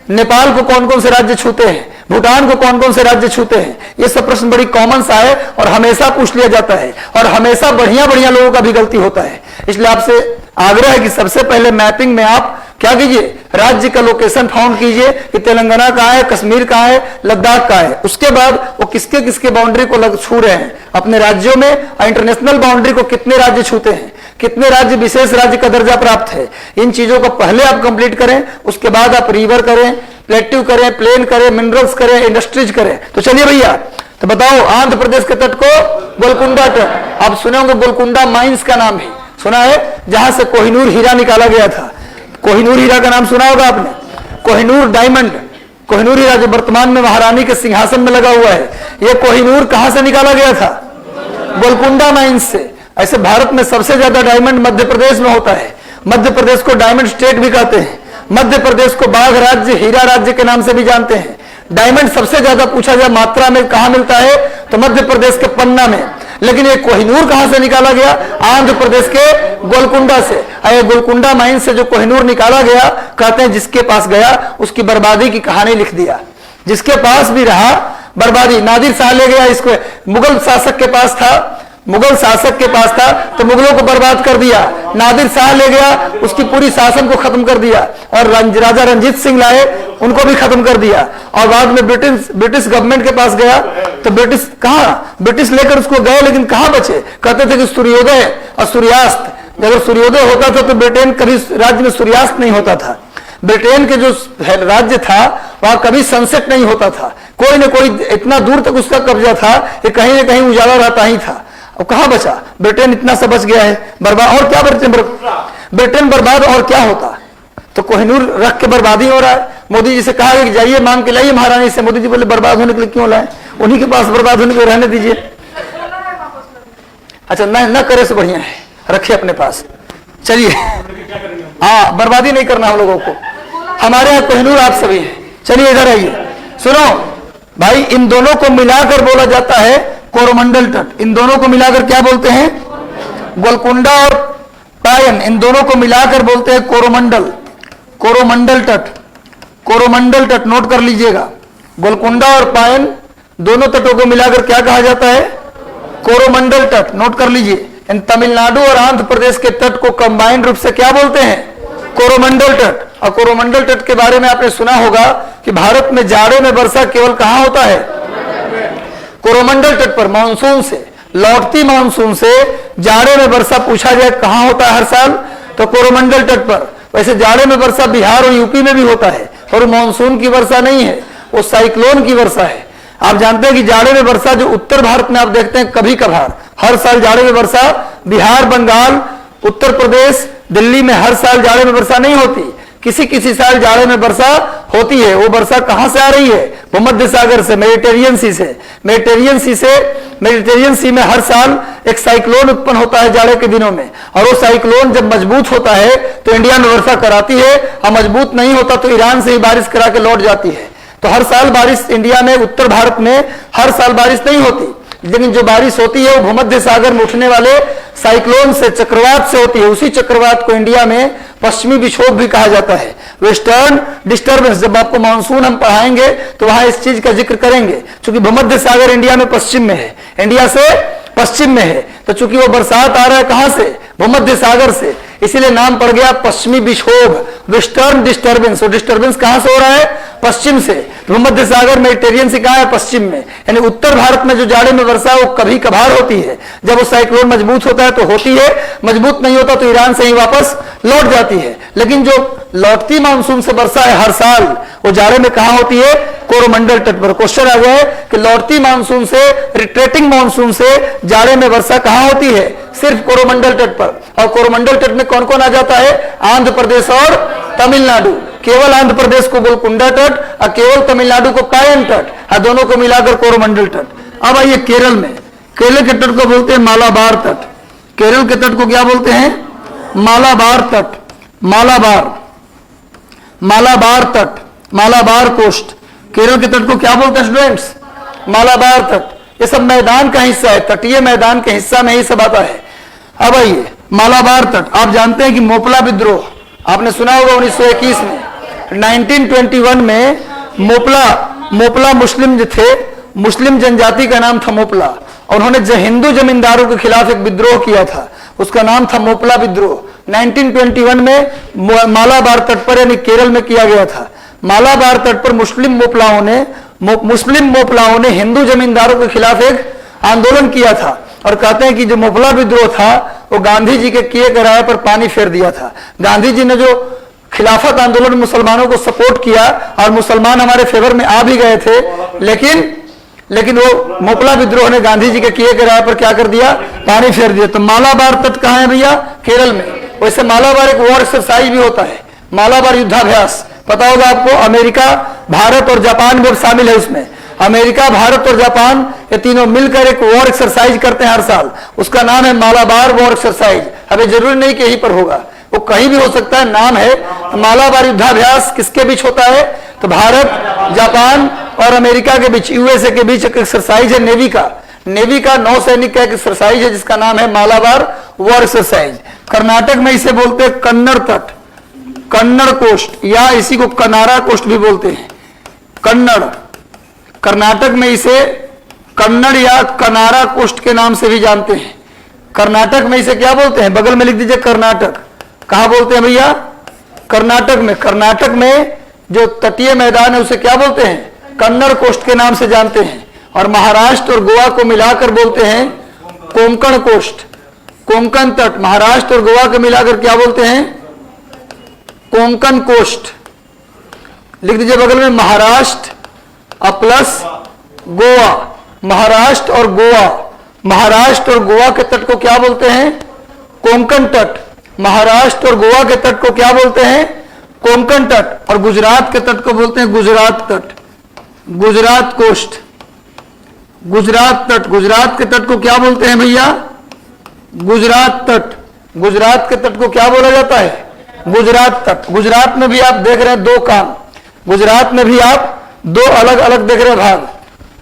Speaker 1: नेपाल को कौन कौन से राज्य छूते हैं, भूटान को कौन कौन से राज्य छूते हैं। ये सब प्रश्न बड़ी कॉमन सा है और हमेशा पूछ लिया जाता है, और हमेशा बढ़िया बढ़िया लोगों का भी गलती होता है। इसलिए आपसे आग्रह है कि सबसे पहले मैपिंग में आप क्या कीजिए, राज्य का लोकेशन फाउंड कीजिए कि तेलंगाना कहाँ है, कश्मीर कहाँ है, लद्दाख कहाँ है। उसके बाद वो किसके किसके बाउंड्री को छू रहे हैं अपने राज्यों में, और इंटरनेशनल बाउंड्री को कितने राज्य छूते हैं, कितने राज्य विशेष राज्य का दर्जा प्राप्त है। इन चीजों को पहले आप कंप्लीट करें, उसके बाद आप रिवर करें, प्लेट्यू करें, प्लेन करें, मिनरल्स करें, इंडस्ट्रीज करें। तो चलिए भैया, तो बताओ आंध्र प्रदेश के तट को गोलकुंडा तट। आप सुने होंगे गोलकुंडा माइंस का नाम भी सुना है, जहां से कोहिनूर हीरा निकाला गया था। कोहिनूर हीरा का नाम सुना होगा आपने, कोहिनूर डायमंड, कोहिनूर हीरा जो वर्तमान में महारानी के सिंहासन में लगा हुआ है, यह कोहिनूर कहां से निकाला गया था, गोलकुंडा माइंस से। ऐसे भारत में सबसे ज्यादा डायमंड मध्य प्रदेश में होता है। मध्य प्रदेश को डायमंड स्टेट भी कहते हैं, मध्य प्रदेश को बाघ राज्य, हीरा राज्य के नाम से भी जानते हैं। डायमंड सबसे ज्यादा पूछा जाए मात्रा में कहां मिलता है, तो मध्य प्रदेश के पन्ना में। लेकिन ये कोहिनूर कहां से निकाला गया, आंध्र प्रदेश के गोलकुंडा से। ये गोलकुंडा माइन से जो कोहिनूर निकाला गया, कहते हैं जिसके पास गया उसकी बर्बादी की कहानी लिख दिया। जिसके पास भी रहा बर्बादी। नादिर शाह ले गया इसको, मुगल शासक के पास था, मुगल शासक के पास था तो मुगलों को बर्बाद कर दिया। नादिर शाह ले गया, उसकी पूरी शासन को खत्म कर दिया, और राजा रंजीत सिंह लाए, उनको भी खत्म कर दिया। और बाद में ब्रिटिश गवर्नमेंट के पास गया तो ब्रिटिश ब्रिटिश लेकर उसको गए, लेकिन कहां बचे। कहते थे कि सूर्योदय और सूर्यास्त, अगर सूर्योदय होता था तो ब्रिटेन कभी राज्य में सूर्यास्त नहीं होता था। ब्रिटेन के जो राज्य था वहां कभी सनसेट नहीं होता था। कोई न कोई इतना दूर तक उसका कब्जा था कि कहीं न कहीं उजाला रहता ही था। अब कहां बचा, ब्रिटेन इतना सा बच गया है बर्बाद। और क्या ब्रिटेन बर्बाद, और क्या होता। तो कोहिनूर रख के बर्बादी हो रहा है। मोदी जी से कहा कि जाइए मांग के लाइए महारानी से। मोदी जी बोले बर्बाद होने के लिए क्यों लाए, उन्हीं के पास बर्बाद होने के लिए रहने दीजिए। अच्छा न करे से बढ़िया है, रखे अपने पास। चलिए, हाँ बर्बादी नहीं करना हम लोगों को। हमारे यहाँ कोहिनूर आप सभी हैं। चलिए इधर आइए, सुनो। भाई इन दोनों को मिलाकर बोला जाता है कोरोमंडल तट। इन दोनों को मिलाकर क्या बोलते हैं? गोलकुंडा और पायन, इन दोनों को मिलाकर बोलते हैं कोरोमंडल। कोरोमंडल तट, कोरोमंडल तट नोट कर लीजिएगा। गोलकुंडा और पायन दोनों तटों को मिलाकर क्या कहा जाता है? कोरोमंडल तट, नोट कर लीजिए। इन तमिलनाडु और आंध्र प्रदेश के तट को कंबाइंड रूप से क्या बोलते हैं? कोरोमंडल तट। और कोरोमंडल तट के बारे में आपने सुना होगा कि भारत में जाड़े में वर्षा केवल कहां होता है? कोरोमंडल तट पर। मानसून से, लौटती मानसून से जाड़े में वर्षा पूछा जाए कहां होता है हर साल? तो कोरोमंडल तट पर। वैसे जाड़े में वर्षा बिहार और यूपी में भी होता है, और मानसून की वर्षा नहीं है, वो साइक्लोन की वर्षा है। आप जानते हैं कि जाड़े में वर्षा जो उत्तर भारत में आप देखते हैं कभी कभार, हर साल जाड़े में वर्षा बिहार, बंगाल, उत्तर प्रदेश, दिल्ली में हर साल जाड़े में वर्षा नहीं होती। किसी किसी साल जाड़े में वर्षा होती है। वो वर्षा कहां से आ रही है? भूमध्य सागर से, मेडिटेरियन सी से। मेडिटेरियन सी में हर साल एक साइक्लोन उत्पन्न होता है जाड़े के दिनों में, और वो साइक्लोन जब मजबूत होता है तो इंडिया में वर्षा कराती है, और मजबूत नहीं होता तो ईरान से ही बारिश करा के लौट जाती है। तो हर साल बारिश इंडिया में, उत्तर भारत में हर साल बारिश नहीं होती, लेकिन जो बारिश होती है वो भूमध्य सागर में उठने वाले साइक्लोन से, चक्रवात से होती है। उसी चक्रवात को इंडिया में पश्चिमी विक्षोभ भी कहा जाता है, वेस्टर्न डिस्टर्बेंस। जब आपको मानसून हम पढ़ाएंगे तो वहां इस चीज का जिक्र करेंगे। क्योंकि भूमध्य सागर इंडिया में पश्चिम में है, इंडिया से पश्चिम में है, तो चूंकि वो बरसात आ रहा है कहां से? भूमध्य सागर से, इसीलिए नाम पड़ गया पश्चिमी विक्षोभ, वेस्टर्न डिस्टर्बेंस। और डिस्टर्बेंस कहां से हो रहा है? पश्चिम से। भूमध्य सागर मेडिटेरियन से कहां है? पश्चिम में। यानी उत्तर भारत में जो जाड़े में वर्षा वो कभी कभार होती है, जब वो साइक्लोन मजबूत होता है तो होती है, मजबूत नहीं होता तो ईरान से ही वापस लौट जाती है। लेकिन जो लौटती मानसून से वर्षा है हर साल, वो जाड़े में कहां होती है? कोरोमंडल तट पर। क्वेश्चन आ गया है कि लौटती मानसून से, रिट्रेटिंग मानसून से जाड़े में वर्षा कहां होती है? सिर्फ कोरोमंडल तट पर। और कोरोमंडल तट में कौन कौन आ जाता है? आंध्र प्रदेश और तमिलनाडु। केवल आंध्र प्रदेश को गोलकुंडा तट और केवल तमिलनाडु को पायन तट, और दोनों को मिलाकर कोरोमंडल तट। अब आइए केरल में। केरल के तट को बोलते हैं मालाबार तट। केरल के तट को क्या बोलते हैं? मालाबार तट। मालाबार, मालाबार तट, मालाबार कोस्ट। केरल के तट को क्या बोलते हैं स्टूडेंट्स? मालाबार तट। ये सब मैदान का हिस्सा है, तटीय मैदान के हिस्सा में ही सब आता है। अब आइए मालाबार तट। आप जानते हैं कि मोपला विद्रोह आपने सुना होगा 1921 में, 1921 में मोपला मुस्लिम जो थे, मुस्लिम जनजाति का नाम था मोपला, और उन्होंने हिंदू जमींदारों के खिलाफ एक विद्रोह किया था, उसका नाम था मोपला विद्रोह। 1921 में मालाबार तट पर यानी केरल में किया गया था। मालाबार तट पर मुस्लिम मोपलाओं ने हिंदू जमींदारों के खिलाफ एक आंदोलन किया था, और कहते हैं कि जो मोपला विद्रोह था वो गांधी जी के किए कराए पर पानी फेर दिया था। गांधी जी ने जो खिलाफत आंदोलन में मुसलमानों को सपोर्ट किया, और मुसलमान हमारे फेवर में आ भी गए थे, लेकिन वो मोपला विद्रोह ने गांधी जी के किए कराए पर क्या कर दिया? पानी फेर दिया। तो मालाबार तट कहां है भैया? केरल में। वैसे मालाबार एक वॉर एक्सरसाइज भी होता है, मालाबार युद्धाभ्यास, पता होगा आपको। अमेरिका, भारत और जापान भी शामिल है उसमें। अमेरिका, भारत और जापान ये तीनों मिलकर एक वॉर एक्सरसाइज करते हैं हर साल, उसका नाम है मालाबार वॉर एक्सरसाइज। अभी जरूरी नहीं कि यहीं पर होगा, वो कहीं भी हो सकता है, नाम है। तो मालाबार युद्धाभ्यास किसके बीच होता है? तो भारत, जापान और अमेरिका के बीच, यूएसए के बीच एक एक्सरसाइज है नेवी का नौसैनिक का एक एक्सरसाइज है जिसका नाम है मालाबार वॉर एक्सरसाइज। कर्नाटक में इसे बोलते हैं कन्नड़ तट, कन्नड़ कोस्ट, या इसी को कनारा कोस्ट भी बोलते हैं। कन्नड़, कर्नाटक में इसे कन्नड़ या कनारा कोस्ट के नाम से भी जानते हैं। कर्नाटक में इसे क्या बोलते हैं? बगल में लिख दीजिए कर्नाटक। कहां बोलते हैं भैया? कर्नाटक में। कर्नाटक में जो तटीय मैदान है उसे क्या बोलते हैं? कन्नड़ कोस्ट के नाम से जानते हैं। और महाराष्ट्र और गोवा को मिलाकर बोलते हैं कोंकण कोस्ट, कोंकण तट। महाराष्ट्र और गोवा को मिलाकर क्या बोलते हैं? कोंकण कोस्ट। लिख दीजिए बगल में महाराष्ट्र प्लस गोवा, महाराष्ट्र और गोवा। महाराष्ट्र और गोवा के तट को क्या बोलते हैं? कोंकण तट। महाराष्ट्र और गोवा के तट को क्या बोलते हैं? कोंकण तट। और गुजरात के तट को बोलते हैं गुजरात तट, गुजरात कोस्ट, गुजरात तट। गुजरात के तट को क्या बोलते हैं भैया? गुजरात तट। गुजरात के तट को क्या बोला जाता है? गुजरात तट। गुजरात में भी आप देख रहे हैं दो काम, गुजरात में भी आप दो अलग अलग देख रहे हैं भाग।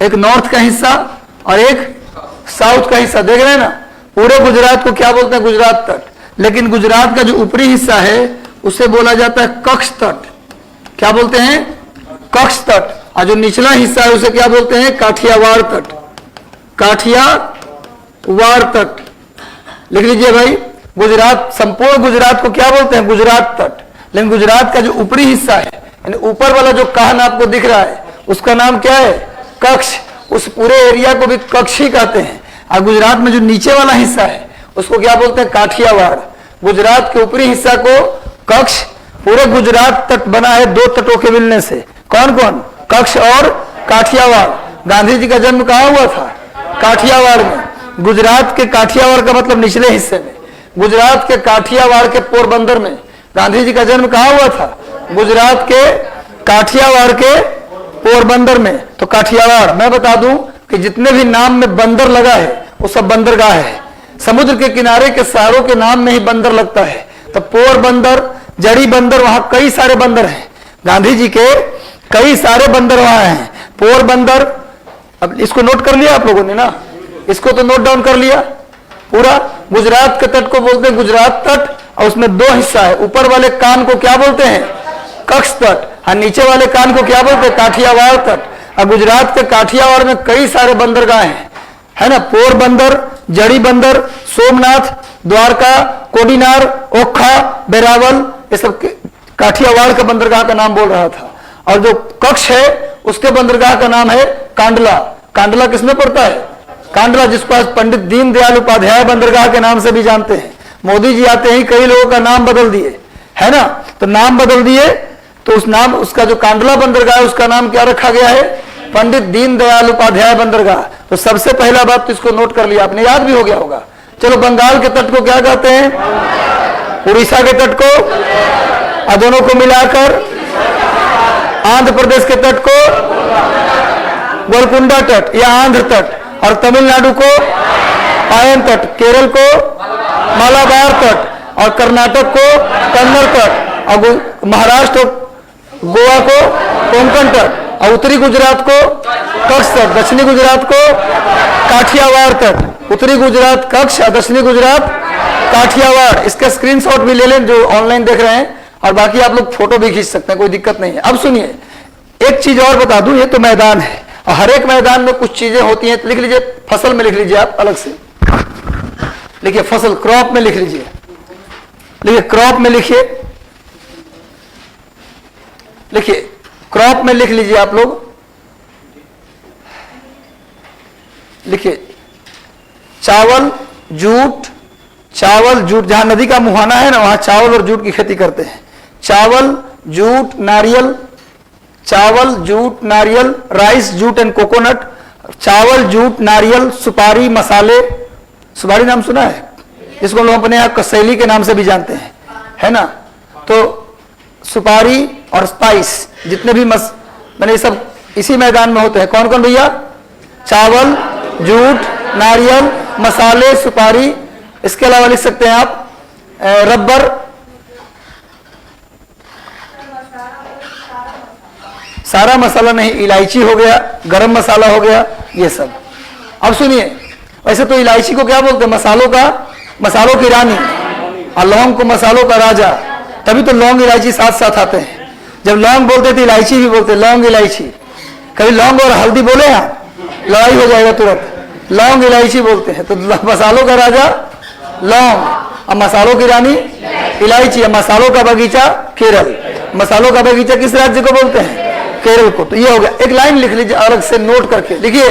Speaker 1: एक नॉर्थ का हिस्सा और एक साउथ का हिस्सा, देख रहे हैं ना। पूरे गुजरात को क्या बोलते हैं? गुजरात तट। लेकिन गुजरात का जो ऊपरी हिस्सा है उसे बोला जाता है कच्छ तट। क्या बोलते हैं? कच्छ तट। और जो निचला हिस्सा है उसे क्या बोलते हैं? काठियावाड़ तट। काठियावाड़ तट लिख लीजिए भाई। गुजरात, संपूर्ण गुजरात को क्या बोलते हैं? गुजरात तट। लेकिन गुजरात का जो ऊपरी हिस्सा है, यानी ऊपर वाला जो कान आपको दिख रहा है, उसका नाम क्या है? कच्छ। उस पूरे एरिया को भी कच्छ ही कहते हैं। और गुजरात में जो नीचे वाला हिस्सा है उसको क्या बोलते हैं? काठियावाड़। गुजरात के ऊपरी हिस्सा को कच्छ। पूरे गुजरात तट बना है दो तटों के मिलने से। कौन कौन? कच्छ और काठियावाड़। गांधी जी का जन्म कहाँ हुआ था? काठियावाड़ में। गुजरात के काठियावाड़ का मतलब निचले हिस्से में। गुजरात के काठियावाड़ के पोरबंदर में गांधी जी का जन्म कहाँ हुआ था? गुजरात के काठियावाड़ के पोरबंदर में। तो काठियावाड़, मैं बता दूं कि जितने भी नाम में बंदर लगा है वो सब बंदरगाह है। समुद्र के किनारे के शहरों के नाम में ही बंदर लगता है। तो पोरबंदर, जड़ी बंदर, वहां कई सारे बंदर हैं। गांधी जी के कई सारे बंदर वहां हैं। पोरबंदर, अब इसको नोट कर लिया आप लोगों ने ना? इसको तो नोट डाउन कर लिया पूरा। गुजरात के तट को बोलते हैं गुजरात तट, और उसमें दो हिस्सा है। ऊपर वाले कान को क्या बोलते हैं? कच्छ तट। और नीचे वाले कान को क्या बोलते हैं? काठियावाड़ तट। और गुजरात के काठियावाड़ में कई सारे बंदरगाह हैं, है ना। पोरबंदर, जड़ी बंदर, सोमनाथ, द्वारका, कोडीनार, ओखा, बेरावल, ये सब काठियावाड़ के बंदरगाह का नाम बोल रहा था। और जो कच्छ है उसके बंदरगाह का नाम है कांडला। कांडला किसमें पड़ता है? कांडला, जिसको आज पंडित दीनदयाल उपाध्याय बंदरगाह के नाम से भी जानते हैं। मोदी जी आते ही कई लोगों का नाम बदल दिए, है ना। तो नाम बदल दिए, तो उस नाम, उसका जो कांडला बंदरगाह है उसका नाम क्या रखा गया है? पंडित दीनदयाल उपाध्याय बंदरगाह। तो सबसे पहला बात तो इसको नोट कर लिया आपने, याद भी हो गया होगा। चलो, बंगाल के तट को क्या कहते हैं? उड़ीसा के तट को, और दोनों को मिलाकर आंध्र प्रदेश के तट को गोलकुंडा तट या आंध्र तट, और तमिलनाडु को पायन तट, केरल को मालाबार तट, और कर्नाटक को कन्नड़ तट, और महाराष्ट्र गोवा को कोंकण तट, और उत्तरी गुजरात को कच्छ तट, दक्षिणी गुजरात को काठियावाड़ तट। उत्तरी गुजरात कच्छ और दक्षिणी गुजरात काठियावाड़। इसका स्क्रीनशॉट भी ले लें जो ऑनलाइन देख रहे हैं, और बाकी आप लोग फोटो भी खींच सकते हैं, कोई दिक्कत नहीं है। अब सुनिए, एक चीज और बता दूं, ये तो मैदान है, और हर एक मैदान में कुछ चीजें होती हैं। लिख लीजिए, फसल में लिख लीजिए, आप अलग से लिखिए। फसल, क्रॉप में लिख लीजिए। लिखिए, क्रॉप में लिखिए, लिखिए क्रॉप में लिख लीजिए आप लोग। लिखिए, चावल, जूट। चावल, जूट, जहां नदी का मुहाना है ना, वहां चावल और जूट की खेती करते हैं। चावल, जूट, नारियल। चावल, जूट, नारियल, राइस, जूट एंड कोकोनट। चावल, जूट, नारियल, सुपारी, मसाले। सुपारी नाम सुना है? इसको हम लोग अपने यहाँ कसैली के नाम से भी जानते हैं, है ना। तो सुपारी और स्पाइस, जितने भी मैंने सब इसी मैदान में होते हैं। कौन कौन भैया? चावल, जूट, नारियल, मसाले, सुपारी। इसके अलावा लिख सकते हैं आप रबर, सारा मसाला नहीं, इलायची हो गया, गरम मसाला हो गया, ये सब। अब सुनिए, वैसे तो इलायची को क्या बोलते हैं? मसालों की रानी, और लौंग को मसालों का राजा। तभी तो लौंग इलायची साथ साथ आते हैं। जब लौंग बोलते तो इलायची भी बोलते, लौंग इलायची। कभी लौंग और हल्दी बोले आप, लड़ाई हो जाएगा तुरंत। लौंग इलायची बोलते हैं। तो मसालों का राजा लौंग, और मसालों की रानी इलायची। मसालों का बगीचा केरल। मसालों का बगीचा किस राज्य को बोलते हैं? केरल को। तो ये हो गया। एक लाइन लिख लीजिए अलग से नोट करके, लिखिए।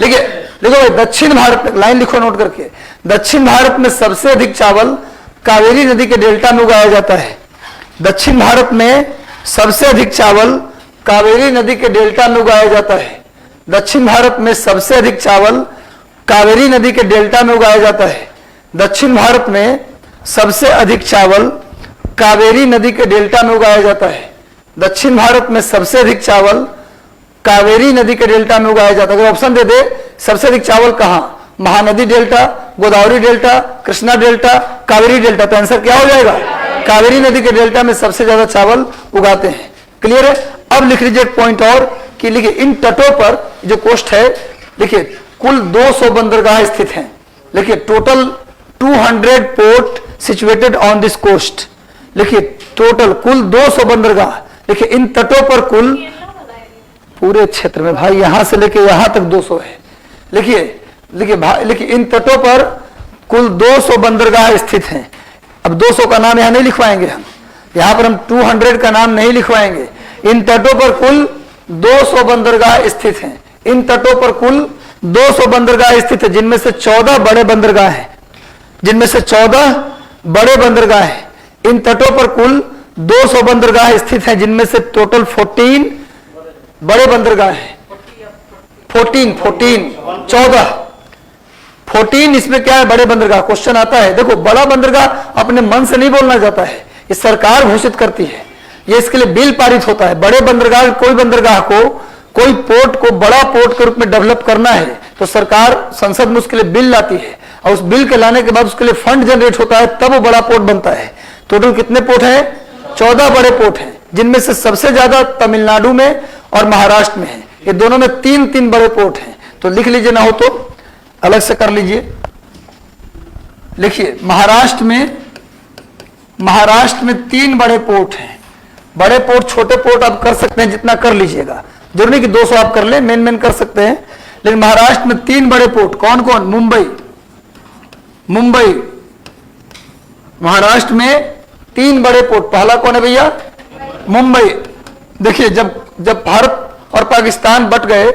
Speaker 1: लिखिए, लिखो भाई, दक्षिण भारत में, लाइन लिखो नोट करके। दक्षिण भारत में सबसे अधिक चावल कावेरी नदी के डेल्टा में उगाया जाता है। दक्षिण भारत में सबसे अधिक चावल कावेरी नदी के डेल्टा में उगाया जाता है। दक्षिण भारत में सबसे अधिक चावल कावेरी नदी के डेल्टा में उगाया जाता है। दक्षिण भारत में सबसे अधिक चावल कावेरी नदी के डेल्टा में उगाया जाता है। दक्षिण भारत में सबसे अधिक चावल कावेरी नदी के डेल्टा में उगाया जाता है। अगर ऑप्शन दे दे, सबसे अधिक चावल कहां? Mahanadi delta, Godavari delta, Krishna delta, Kaveri delta. तो आंसर क्या हो जाएगा? कावेरी नदी के डेल्टा में सबसे ज्यादा चावल उगाते हैं। क्लियर है? अब लिख लीजिए एक पॉइंट और, कि देखिए इन तटों पर जो कोस्ट है, देखिए कुल 200 बंदरगाह स्थित हैं। देखिए total 200 port situated on this coast. देखिए टोटल कुल 200 बंदरगाह। देखिए इन तटों पर कुल पूरे क्षेत्र में भाई यहां से लेके यहां तक 200 है। देखिए देखिए भाई, देखिए इन तटों पर कुल 200 बंदरगाह स्थित हैं। अब 200 का नाम यहां नहीं लिखवाएंगे हम, यहां पर हम 200 का नाम नहीं लिखवाएंगे। इन तटों पर कुल 200 बंदरगाह स्थित हैं। इन तटों पर कुल 200 बंदरगाह स्थित है, जिनमें से 14 बड़े बंदरगाह हैं, जिनमें से 14 बड़े बंदरगाह हैं। इन तटों पर कुल 200 बंदरगाह स्थित हैं, जिनमें से टोटल 14 बड़े बंदरगाह हैं। 14 इसमें क्या है, बड़े बंदरगाह। क्वेश्चन आता है, देखो बड़ा बंदरगाह अपने मन से नहीं बोलना जाता है, ये सरकार घोषित करती है, ये इसके लिए बिल पारित होता है। बड़े बंदरगाह, कोई बंदरगाह को, कोई पोर्ट को बड़ा पोर्ट के रूप में डेवलप करना है तो सरकार संसद में उसके लिए बिल लाती है, और उस बिल के लाने के बाद उसके लिए फंड जनरेट होता है, तब वो बड़ा पोर्ट बनता है। टोटल कितने पोर्ट हैं? 14 बड़े पोर्ट हैं, जिनमें से सबसे ज्यादा तमिलनाडु में और महाराष्ट्र में है। ये दोनों में 3-3 बड़े पोर्ट हैं। तो लिख लीजिए, ना हो तो अलग से कर लीजिए। लिखिए महाराष्ट्र में 3 बड़े पोर्ट हैं। बड़े पोर्ट, छोटे पोर्ट आप कर सकते हैं, जितना कर लीजिएगा, जरूरी नहीं कि 200 आप कर ले, मेन कर सकते हैं। लेकिन महाराष्ट्र में 3 बड़े पोर्ट, कौन कौन? मुंबई, महाराष्ट्र में 3 बड़े पोर्ट। पहला कौन है भैया? मुंबई। देखिए जब भारत और पाकिस्तान बट गए,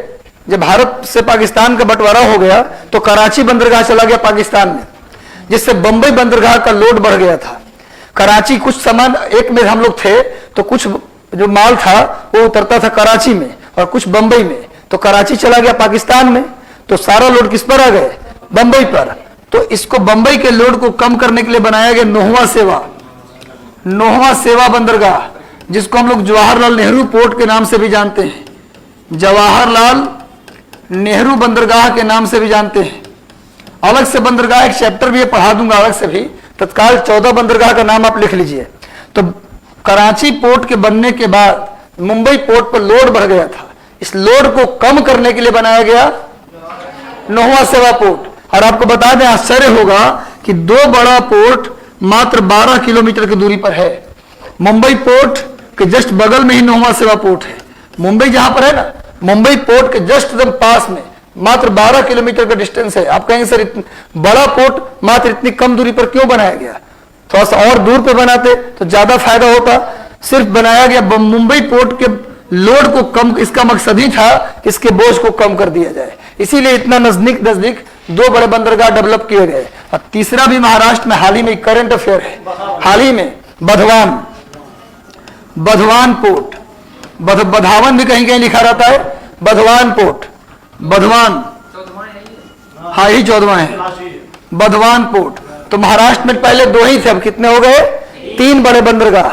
Speaker 1: जब भारत से पाकिस्तान का बंटवारा हो गया तो कराची बंदरगाह चला गया पाकिस्तान में, जिससे बंबई बंदरगाह का लोड बढ़ गया था। कराची, कुछ सामान, एक में हम लोग थे तो कुछ जो माल था वो उतरता था कराची में और कुछ बंबई में, तो कराची चला गया पाकिस्तान में, तो सारा लोड किस पर आ गए? बंबई पर। तो इसको बंबई के लोड को कम करने के लिए बनाया गया नोहवा सेवा बंदरगाह, जिसको हम लोग जवाहरलाल नेहरू पोर्ट के नाम से भी जानते हैं, जवाहरलाल नेहरू बंदरगाह के नाम से भी जानते हैं। अलग से बंदरगाह एक चैप्टर भी है, पढ़ा दूंगा अलग से भी। तत्काल 14 बंदरगाह का नाम आप लिख लीजिए। तो कराची पोर्ट के बनने के बाद मुंबई पोर्ट पर लोड बढ़ गया था, इस लोड को कम करने के लिए बनाया गया नोहवा सेवा पोर्ट। और आपको बता दें, आश्चर्य होगा कि 2 बड़ा पोर्ट मात्र 12 किलोमीटर की दूरी पर है। मुंबई पोर्ट के जस्ट बगल में ही नोहवा सेवा पोर्ट है। मुंबई जहां पर है ना, मुंबई पोर्ट के जस्ट एकदम पास में मात्र 12 किलोमीटर का डिस्टेंस है। आप कहेंगे सर बड़ा पोर्ट मात्र इतनी कम दूरी पर क्यों बनाया गया? थोड़ा सा और दूर पे बनाते तो ज्यादा फायदा होता। सिर्फ बनाया गया मुंबई पोर्ट के लोड को कम, इसका मकसद ही था इसके बोझ को कम कर दिया जाए, इसीलिए इतना नजदीक 2 बड़े बंदरगाह डेवलप किए गए। और तीसरा भी महाराष्ट्र में हाल ही में करंट अफेयर है, हाल ही में बधवान पोर्ट, बधावन भी कहीं कहीं लिखा रहता है, बधवान पोर्ट, बधवान, हाँ ही 14वां है, बधवान पोर्ट। तो महाराष्ट्र में पहले 2 ही थे, अब कितने हो गए? 3 बड़े बंदरगाह,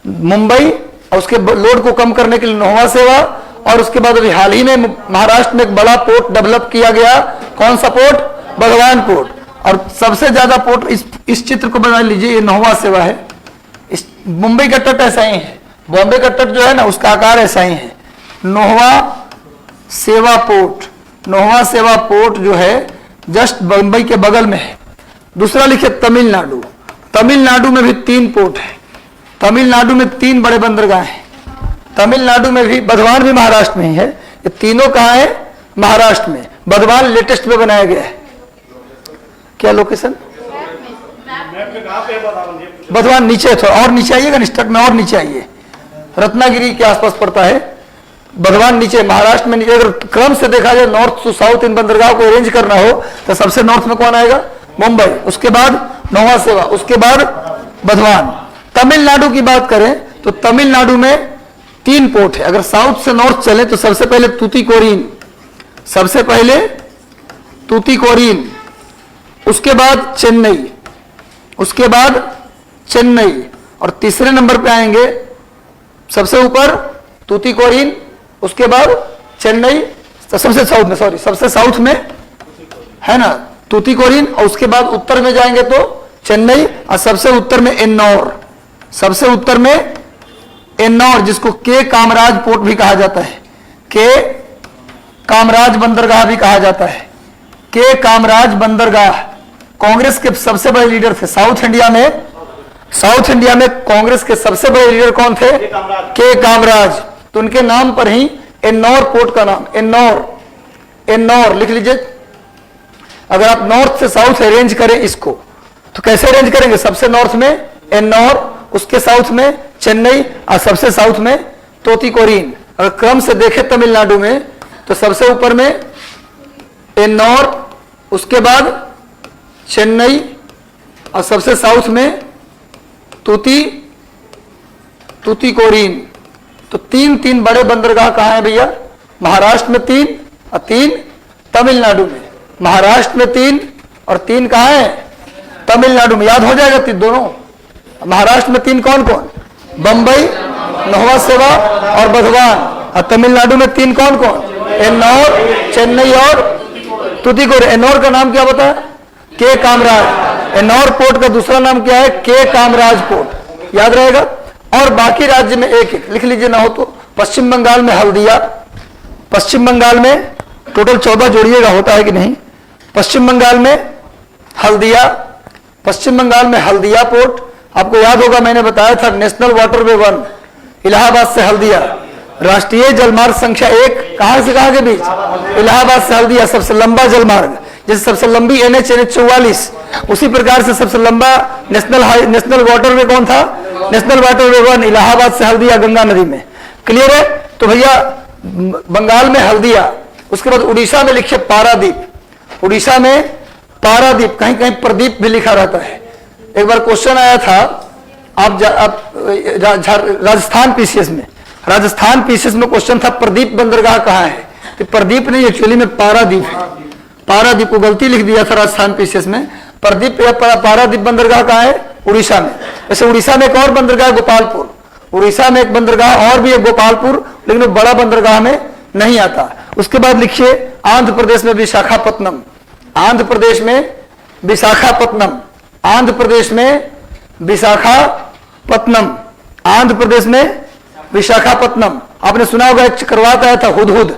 Speaker 1: मुंबई और उसके लोड को कम करने के लिए नोहवा सेवा, और उसके बाद अभी हाल ही में महाराष्ट्र में एक बड़ा पोर्ट डेवलप किया गया। कौन सा पोर्ट? बधवान पोर्ट। और सबसे ज्यादा पोर्ट, इस चित्र को बना लीजिए, ये नोहवा सेवा है। इस मुंबई का तट ऐसा ही है, बॉम्बे का तट जो है ना उसका आकार ऐसा ही है। नोहवा सेवा पोर्ट जो है जस्ट बंबई के बगल में है। दूसरा लिखिए तमिलनाडु में भी 3 पोर्ट है। तमिलनाडु में 3 बड़े बंदरगाह हैं। तमिलनाडु में भी, बधवान भी महाराष्ट्र में ही है। ये तीनों कहाँ है? महाराष्ट्र में। बधवान लेटेस्ट में बनाया गया है। क्या लोकेशन? बधवान नीचे, थोड़ा और नीचे आइएगा, निष्ठक में और नीचे आइए, रत्नागिरी के आसपास पड़ता है। बधवान नीचे, महाराष्ट्र में नीचे। अगर क्रम से देखा जाए नॉर्थ टू साउथ इन बंदरगाह को अरेंज करना हो तो सबसे नॉर्थ में कौन आएगा? मुंबई, उसके बाद नोहवा सेवा, उसके बाद बधवान। तमिलनाडु की बात करें तो तमिलनाडु में 3 पोर्ट है। अगर साउथ से नॉर्थ चले तो सबसे पहले तूतीकोरिन, उसके बाद चेन्नई, और तीसरे नंबर पे आएंगे सबसे ऊपर तूतीकोरिन, उसके बाद चेन्नई, तो सबसे साउथ में है ना तूतीकोरिन, और उसके बाद उत्तर में जाएंगे तो चेन्नई, और सबसे उत्तर में एन्नौर, जिसको के कामराज पोर्ट भी कहा जाता है। के कामराज बंदरगाह भी कहा जाता है। के कामराज बंदरगाह कांग्रेस के सबसे बड़े लीडर थे साउथ इंडिया में कांग्रेस के सबसे बड़े लीडर कौन थे? के कामराज। तो उनके नाम पर ही एन्नौर पोर्ट का नाम एन्नौर लिख लीजिए। अगर आप नॉर्थ से साउथ अरेंज करें इसको तो कैसे अरेंज करेंगे? सबसे नॉर्थ में एन्नौर, उसके साउथ में चेन्नई और सबसे साउथ में तोतीकोरिन। अगर क्रम से देखें तमिलनाडु में तो सबसे ऊपर में एन्नौर, उसके बाद चेन्नई और सबसे साउथ में तूतीकोरिन। तो तीन बड़े बंदरगाह कहाँ हैं भैया? महाराष्ट्र में 3 और 3 तमिलनाडु में। महाराष्ट्र में 3 और 3 कहाँ है? तमिलनाडु में। याद हो जाएगा दोनों। महाराष्ट्र में 3 कौन कौन? बंबई, नोवा सेवा और बधवान। और तमिलनाडु में 3 कौन कौन? एन्नौर, चेन्नई और तूतीकोरिन। एन्नौर का नाम क्या बताया? के कामराज। एन्नौर पोर्ट का दूसरा नाम क्या है? के कामराज पोर्ट। याद रहेगा। और बाकी राज्य में एक एक लिख लीजिए, ना हो तो। पश्चिम बंगाल में हल्दिया, पश्चिम बंगाल में टोटल 14 जोड़िएगा, होता है कि नहीं। पश्चिम बंगाल में हल्दिया, पश्चिम बंगाल में हल्दिया पोर्ट। आपको याद होगा मैंने बताया था नेशनल वाटरवे 1 इलाहाबाद से हल्दिया। राष्ट्रीय जलमार्ग संख्या 1 कहां से कहां के बीच? इलाहाबाद से हल्दिया, सबसे लंबा जलमार्ग। जैसे सबसे लंबी NH 44, उसी प्रकार से सबसे लंबा नेशनल वाटरवे कौन था? नेशनल वाटरवे 1 इलाहाबाद से हल्दिया गंगा नदी में। क्लियर है? तो भैया बंगाल में हल्दिया, उसके बाद उड़ीसा में लिखिए पारादीप। उड़ीसा में पारादीप, कहीं कहीं प्रदीप भी लिखा रहता है। एक बार क्वेश्चन आया था आप राजस्थान पीसीएस में क्वेश्चन था प्रदीप बंदरगाह कहाँ है? तो प्रदीप नहीं, एक्चुअली में पारादीप है। पारादीप को गलती लिख दिया था राजस्थान पीसीएस में। प्रदीप या पारादीप बंदरगाह कहाँ है? उड़ीसा में। वैसे उड़ीसा में एक और बंदरगाह गोपालपुर। उड़ीसा में एक बंदरगाह और भी है गोपालपुर, लेकिन वो बड़ा बंदरगाह में नहीं आता। उसके बाद लिखिए आंध्र प्रदेश में विशाखापत्तनम। आंध्र प्रदेश में विशाखापत्तनम। आंध्र प्रदेश में विशाखापत्तनम। आंध्र प्रदेश में विशाखापत्तनम। आपने सुना होगा एक चक्रवात आया था हुदहुद,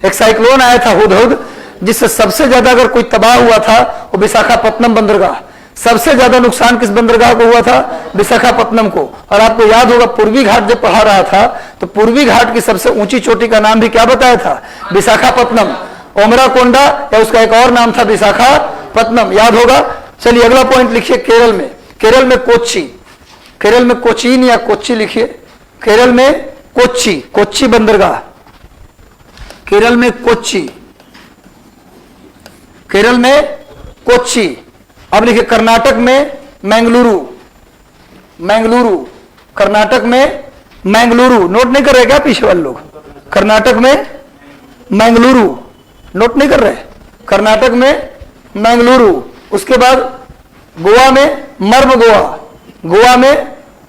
Speaker 1: एक साइक्लोन आया था हुदहुद, जिससे सबसे ज्यादा अगर कोई तबाह हुआ था वो विशाखापत्तनम बंदरगाह। सबसे ज्यादा नुकसान किस बंदरगाह को हुआ था? विशाखापत्तनम को। और आपको याद होगा पूर्वी घाट जब पढ़ा रहा था तो पूर्वी घाट की सबसे ऊंची चोटी का नाम भी क्या बताया था? विशाखापत्तनम। ओमराकोंडा या उसका एक और नाम था विशाखापत्तनम। याद होगा। चलिए अगला पॉइंट लिखिए केरल में। केरल में कोच्चि। केरल में कोचीन या कोच्चि लिखिए। केरल में कोच्चि, कोच्चि बंदरगाह। केरल में कोच्चि, केरल में कोच्चि। अब लिखिए कर्नाटक में मैंगलुरु। मैंगलुरु, कर्नाटक में मैंगलुरु। नोट नहीं कर रहे क्या पीछे वाले लोग? कर्नाटक में मैंगलुरु नोट नहीं कर रहे? कर्नाटक में मैंगलुरु। उसके बाद गोवा में मर्म गोवा। गोवा में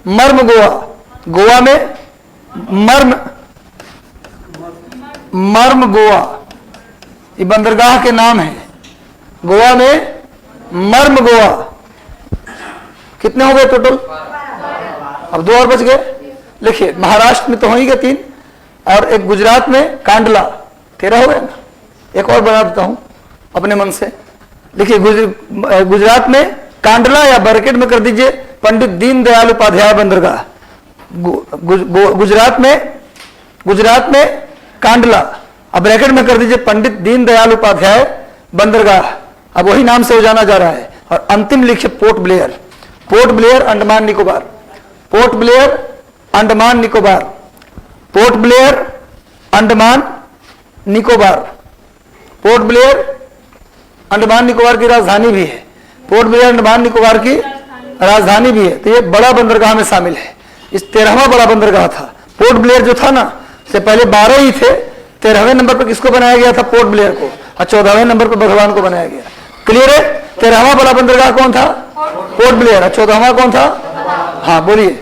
Speaker 1: मर्म गोवा। गोवा में मर्म गोवा, ये बंदरगाह के नाम है। गोवा में मर्म गोवा। कितने हो गए टोटल? अब 2 और बच गए। लिखिए महाराष्ट्र में तो हो ही गए 3, और एक गुजरात में कांडला, 13 हो गए ना। एक और बना देता हूं अपने मन से। देखिए गुजरात में कांडला या ब्रैकेट में कर दीजिए पंडित दीनदयाल उपाध्याय बंदरगाह। गुजरात में कांडला, अब ब्रैकेट में कर दीजिए पंडित दीनदयाल उपाध्याय बंदरगाह। अब वही नाम से हो जाना जा रहा है। और अंतिम लिखिए port Blair. Port Blair Andaman Nicobar. Port Blair Andaman Nicobar. Port Blair Andaman Nicobar. Port Blair Andaman Nicobar की राजधानी भी है। पोर्ट ब्लेयर अंडमान निकोबार की राजधानी भी है। तो ये बड़ा बंदरगाह में शामिल है। इस 13वां बड़ा बंदरगाह था। पोर्ट ब्लेयर जो था ना, से पहले 12 ही थे। 13वें नंबर पर किसको बनाया गया था? पोर्ट ब्लेयर को। और 14वें नंबर पर बधवान को बनाया गया। क्लियर है? 13वां बड़ा बंदरगाह कौन था? Port Blair. और 14वां कौन था? हाँ बोलिए।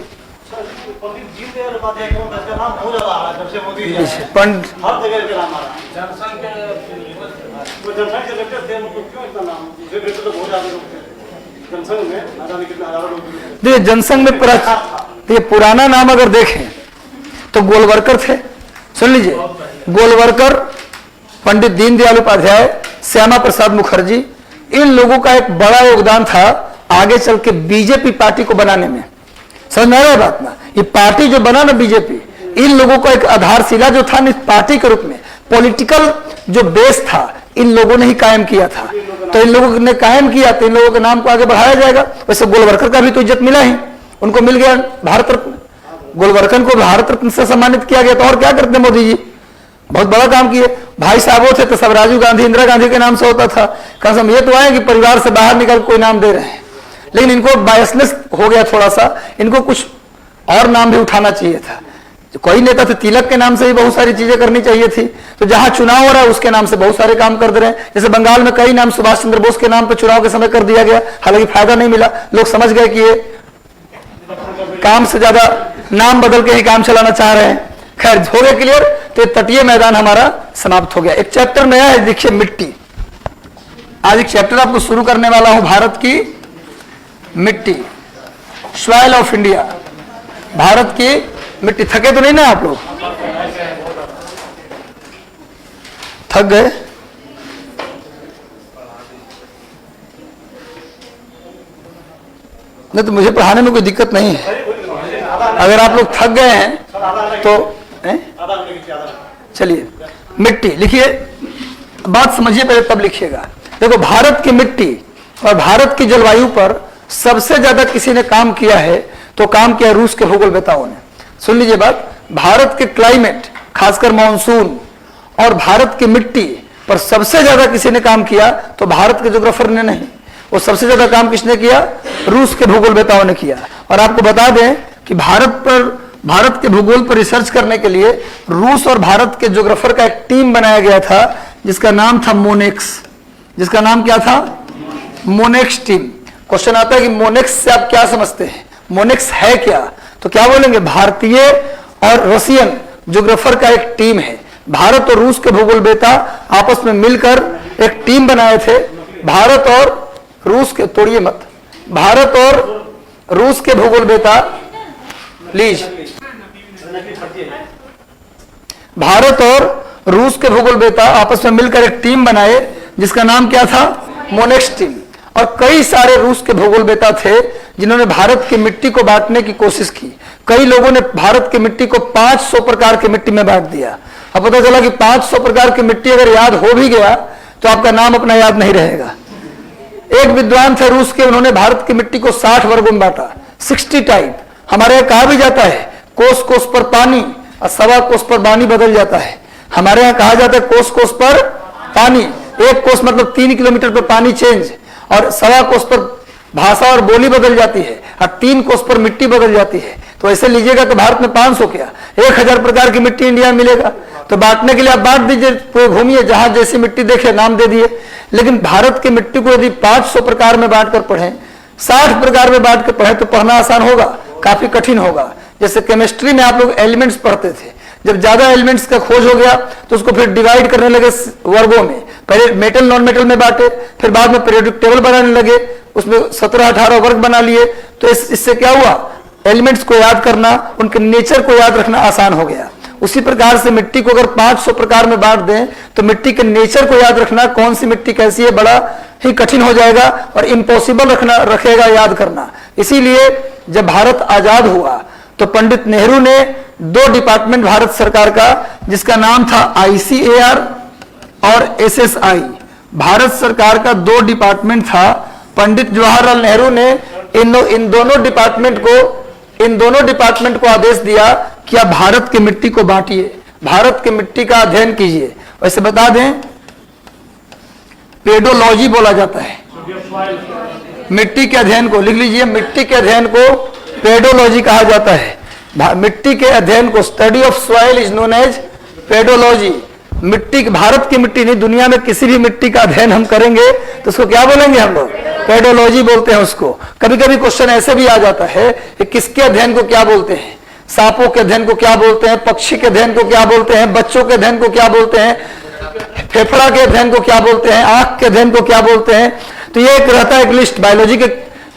Speaker 1: देखिए जनसंघ में पुराना नाम अगर देखें तो गोलवरकर थे। सुन लीजिए गोलवरकर, पंडित दीनदयाल उपाध्याय, श्यामा प्रसाद मुखर्जी, इन लोगों का एक बड़ा योगदान था आगे चल के बीजेपी पार्टी को बनाने में। समझ में आ रहा है बात ना? ये पार्टी जो बना ना बीजेपी, इन लोगों का एक आधारशिला जो था इस पार्टी के रूप में, पॉलिटिकल जो बेस था, इन लोगों ने ही कायम किया था। तो इन लोगों ने कायम किया तो इन लोगों के नाम को आगे बढ़ाया जाएगा। वैसे गोलवरकर का भी तो इज्जत मिला ही, उनको मिल गया भारत रत्न। गोलवरकर को भारत रत्न से सम्मानित किया गया। तो और क्या करते मोदी जी, बहुत बड़ा काम किए। भाई साहब थे तो सब राजीव गांधी, इंदिरा गांधी के नाम से होता था। कम से कम ये तो आए कि परिवार से बाहर निकल कोई नाम दे रहे हैं, लेकिन इनको बायसनेस हो गया थोड़ा सा, इनको कुछ और नाम भी उठाना चाहिए था। जो कोई नेता थे तिलक के नाम से ही बहुत सारी चीजें करनी चाहिए थी। तो जहां चुनाव हो रहा है उसके नाम से बहुत सारे काम कर दे रहे हैं। जैसे बंगाल में कई नाम सुभाष चंद्र बोस के नाम पर चुनाव के समय कर दिया गया, हालांकि फायदा नहीं मिला। लोग समझ गए कि ये काम से ज्यादा नाम बदल के ही काम चलाना चाह रहे हैं। खैर हो गया क्लियर। तो तटीय मैदान हमारा समाप्त हो गया। एक चैप्टर नया है, देखिए मिट्टी। आज एक चैप्टर आपको शुरू करने वाला हूं, भारत की मिट्टी, सॉइल ऑफ इंडिया, भारत की मिट्टी। थके तो नहीं ना आप लोग? थक गए? नहीं तो मुझे पढ़ाने में कोई दिक्कत नहीं है। अगर आप लोग थक गए हैं तो चलिए मिट्टी लिखिए, बात समझिए पहले तब लिखिएगा। देखो भारत की मिट्टी और भारत की जलवायु पर सबसे ज्यादा किसी ने काम किया है तो काम किया रूस के भूगोलवेताओं ने। सुन लीजिए बात, भारत के क्लाइमेट खासकर मानसून और भारत की मिट्टी पर सबसे ज्यादा किसी ने काम किया तो भारत के ज्योग्राफर ने नहीं, वो सबसे ज्यादा काम किसने किया? रूस के भूगोलवेताओं ने किया। और आपको बता दें कि भारत के भूगोल पर रिसर्च करने के लिए रूस और भारत के ज्योग्राफर का एक टीम बनाया गया था जिसका नाम था मोनेक्स। जिसका नाम क्या था? मोनेक्स टीम। क्वेश्चन आता है कि मोनेक्स से आप क्या समझते हैं, मोनेक्स है क्या? तो क्या बोलेंगे? भारतीय और रशियन ज्योग्राफर का एक टीम है। भारत और रूस के भूगोलवेता आपस में मिलकर एक टीम बनाए थे। भारत और रूस के, तोड़िए मत, भारत और रूस के भूगोलवेता, प्लीज, भारत और रूस के भूगोलवेता आपस में मिलकर एक टीम बनाए जिसका नाम क्या था? मोनेक्स टीम। और कई सारे रूस के भूगोलवेता थे जिन्होंने भारत की मिट्टी को बांटने की कोशिश की। कई लोगों ने भारत की मिट्टी को 500 प्रकार की मिट्टी में बांट दिया। अब पता चला कि 500 प्रकार की मिट्टी अगर याद हो भी गया तो आपका नाम अपना याद नहीं रहेगा। एक विद्वान थे रूस के, उन्होंने भारत की मिट्टी को 60 वर्गों में बांटा, 60 टाइप। हमारे यहाँ कहा भी जाता है कोस कोस पर पानी और सवा कोस पर बानी बदल जाता है। हमारे यहाँ कहा जाता है कोस कोस पर पानी, एक कोस मतलब 3 किलोमीटर पर पानी चेंज, और सवा कोस पर भाषा और बोली बदल जाती है, और 3 कोस पर मिट्टी बदल जाती है। तो ऐसे लीजिएगा तो भारत में 500 क्या 1000 प्रकार की मिट्टी इंडिया में मिलेगा। तो बांटने के लिए आप बांट दीजिए, पूरे घूमिए, जहां जैसी मिट्टी देखे नाम दे दिए। लेकिन भारत की मिट्टी को यदि 500 प्रकार में बांट कर पढ़ें, 60 प्रकार में बांट कर पढ़ें तो पढ़ना आसान होगा, काफी कठिन होगा। जैसे केमिस्ट्री में आप लोग एलिमेंट्स पढ़ते थे, जब ज्यादा एलिमेंट्स का खोज हो गया तो उसको फिर डिवाइड करने लगे वर्गों में। पहले मेटल नॉन मेटल में बांटे, फिर बाद में पीरियोडिक टेबल बनाने लगे, उसमें 17-18 वर्ग बना लिए। तो इससे क्या हुआ? एलिमेंट्स को याद करना, उनके नेचर को याद रखना आसान हो गया। उसी प्रकार से मिट्टी को अगर 500 प्रकार में बांट दें तो मिट्टी के नेचर को याद रखना, कौन सी मिट्टी कैसी है, बड़ा ही कठिन हो जाएगा और इम्पॉसिबल रखेगा याद करना। इसीलिए जब भारत आजाद हुआ तो पंडित नेहरू ने 2 डिपार्टमेंट भारत सरकार का, जिसका नाम था ICAR और SSI, भारत सरकार का 2 डिपार्टमेंट था। पंडित जवाहरलाल नेहरू ने इन दोनों डिपार्टमेंट को आदेश दिया कि आप भारत की मिट्टी को बांटिए, भारत की मिट्टी का अध्ययन कीजिए। वैसे बता दें पेडोलॉजी बोला जाता है मिट्टी के अध्ययन को, लिख लीजिए, मिट्टी के अध्ययन को पेडोलॉजी कहा जाता है। मिट्टी के अध्ययन को, study of soil is known as pedology. मिट्टी, भारत की मिट्टी नहीं, दुनिया में किसी भी मिट्टी का अध्ययन हम करेंगे तो उसको क्या बोलेंगे हम लोग? पेडोलॉजी बोलते हैं उसको। कभी कभी क्वेश्चन ऐसे भी आ जाता है कि किसके अध्ययन को क्या बोलते हैं, सांपों के अध्ययन को क्या बोलते हैं, पक्षी के अध्ययन को क्या बोलते हैं, बच्चों के अध्ययन को क्या बोलते हैं, फेफड़ा के अध्ययन को क्या बोलते हैं, आंख के अध्ययन को क्या बोलते हैं। तो ये एक रहता है एक लिस्ट बायोलॉजी के,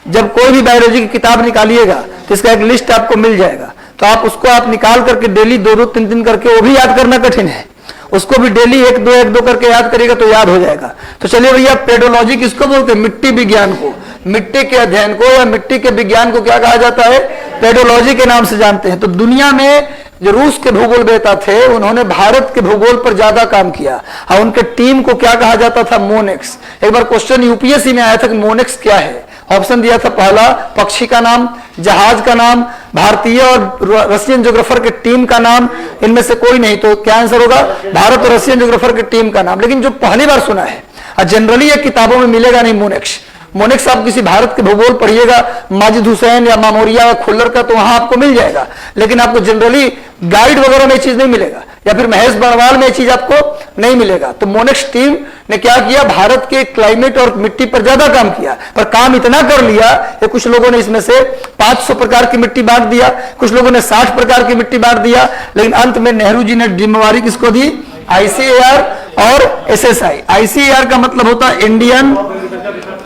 Speaker 1: जब कोई भी बायोलॉजी की किताब निकालिएगा तो इसका एक लिस्ट आपको मिल जाएगा। तो आप उसको निकाल करके डेली 2-2, 3-3 करके, वो भी याद करना कठिन है, उसको भी डेली एक दो करके याद करेगा तो याद हो जाएगा। तो चलिए भैया, पेडोलॉजी किसको बोलते हैं? मिट्टी विज्ञान को, मिट्टी के अध्ययन को या मिट्टी के विज्ञान को क्या कहा जाता है? पेडोलॉजी के नाम से जानते हैं। तो दुनिया में जो रूस के भूगोल वेता थे, उन्होंने भारत के भूगोल पर ज्यादा काम किया और उनके टीम को क्या कहा जाता था? मोनेक्स। एक बार क्वेश्चन यूपीएससी में आया था कि मोनेक्स क्या है। ऑप्शन दिया था, पहला पक्षी का नाम, जहाज का नाम, भारतीय और रशियन ज्योग्राफर के टीम का नाम, इनमें से कोई नहीं। तो क्या आंसर होगा? भारत और रशियन ज्योग्राफर के टीम का नाम। लेकिन जो पहली बार सुना है, जनरली ये किताबों में मिलेगा नहीं मोनेक्स। मोनेक्स आप किसी भारत के भूगोल पढ़िएगा, माजिद हुसैन या मामोरिया या खुल्लर का, तो वहां आपको मिल जाएगा। लेकिन आपको जनरली गाइड वगैरह में चीज नहीं मिलेगा, या फिर महेश बड़वाल में चीज आपको नहीं मिलेगा। तो मोनेक्स टीम ने क्या किया? भारत के क्लाइमेट और मिट्टी पर ज्यादा काम किया, पर काम इतना कर लिया कि कुछ लोगों ने इसमें से 500 प्रकार की मिट्टी बांट दिया, कुछ लोगों ने 60 प्रकार की मिट्टी बांट दिया। लेकिन अंत में नेहरू जी ने जिम्मेवारी किसको दी? ICAR और SSI। ICAR का मतलब होता है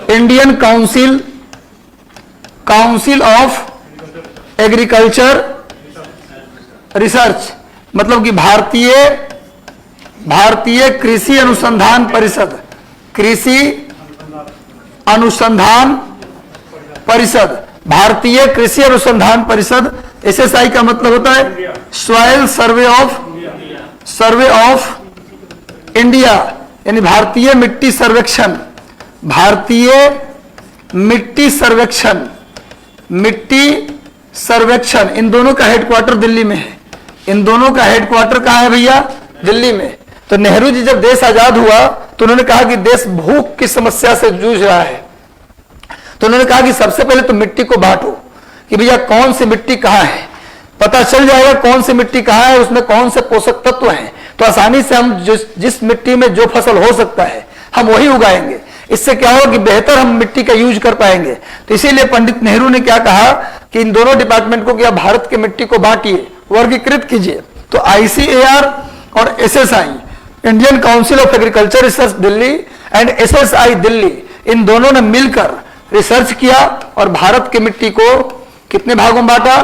Speaker 1: Indian council of agriculture research, मतलब कि भारतीय कृषि अनुसंधान परिषद, कृषि अनुसंधान परिषद, भारतीय कृषि अनुसंधान परिषद। SSI का मतलब होता है सॉइल सर्वे ऑफ इंडिया, यानी भारतीय मिट्टी सर्वेक्षण। भारतीय मिट्टी सर्वेक्षण, इन दोनों का हेडक्वार्टर दिल्ली में है। इन दोनों का हेडक्वार्टर कहां है भैया? दिल्ली में। तो नेहरू जी जब देश आजाद हुआ तो उन्होंने कहा कि देश भूख की समस्या से जूझ रहा है, तो उन्होंने कहा कि सबसे पहले तो मिट्टी को बांटो कि भैया कौन सी मिट्टी कहां है, पता चल जाएगा कौन सी मिट्टी कहां है, उसमें कौन से पोषक तत्व हैं, तो आसानी से हम जिस मिट्टी में जो फसल हो सकता है हम वही उगाएंगे। इससे क्या होगा कि बेहतर हम मिट्टी का यूज कर पाएंगे। तो इसीलिए पंडित नेहरू ने क्या कहा कि इन दोनों डिपार्टमेंट को क्या, भारत की मिट्टी को बांटिए, वर्गीकृत कीजिए। तो ICAR और SSI, Indian council of agriculture research Delhi and SSI Delhi, इन दोनों ने मिलकर रिसर्च किया और भारत की मिट्टी को कितने भागों में बांटा?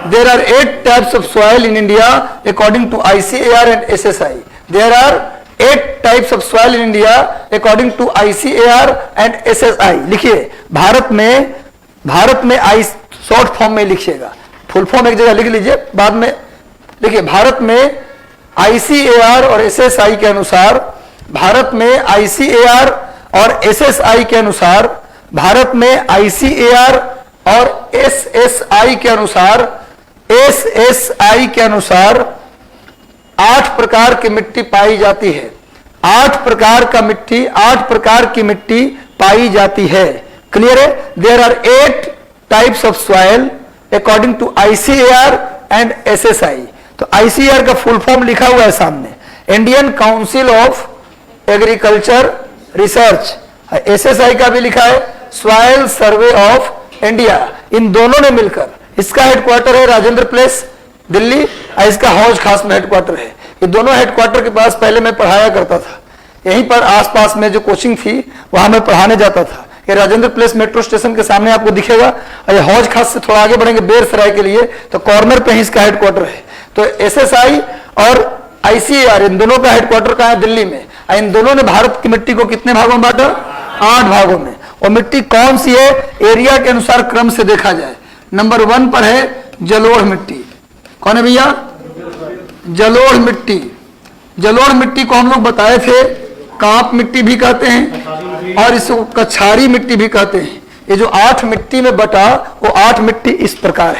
Speaker 1: There are 8 types of soil in India according to ICAR and SSI. There are 8 types of soil in India according to ICAR and SSI. लिखिए, भारत में आई शॉर्ट फॉर्म में लिखिएगा, फुल फॉर्म एक जगह लिख लीजिए, बाद में देखिए। भारत में ICAR और SSI के अनुसार, भारत में ICAR और SSI के अनुसार, भारत में ICAR और SSI के अनुसार 8 प्रकार की मिट्टी पाई जाती है। 8 प्रकार की मिट्टी पाई जाती है। क्लियर है? There are 8 types of soil according to ICAR and SSI। तो ICAR का फुल फॉर्म लिखा हुआ है सामने, Indian council of agriculture Research. SSI का भी लिखा है सॉइल सर्वे ऑफ इंडिया। इन दोनों ने मिलकर, इसका हेडक्वार्टर है राजेंद्र प्लेस दिल्ली और इसका हौज खास में हेडक्वार्टर है। ये दोनों हेडक्वार्टर के पास पहले मैं पढ़ाया करता था, यहीं पर आसपास में जो कोचिंग थी वहां मैं पढ़ाने जाता था। ये राजेंद्र प्लेस मेट्रो स्टेशन के सामने आपको दिखेगा, और ये हौज खास से थोड़ा आगे बढ़ेंगे बेरसराय के लिए तो कॉर्नर पे ही इसका हेडक्वार्टर है। तो SSI और ICAR, इन दोनों का हेडक्वार्टर कहाँ है? दिल्ली में। इन दोनों ने भारत की मिट्टी को कितने भागों में बांटा? 8 भागों में। और मिट्टी कौन सी है? एरिया के अनुसार क्रम से देखा जाए, नंबर 1 पर है जलोढ़ मिट्टी। कौन है भैया? जलोढ़ मिट्टी। जलोढ़ मिट्टी को हम लोग बताए थे कांप मिट्टी भी कहते हैं और इसको कछारी मिट्टी भी कहते हैं। ये जो 8 मिट्टी में बटा, वो 8 मिट्टी इस प्रकार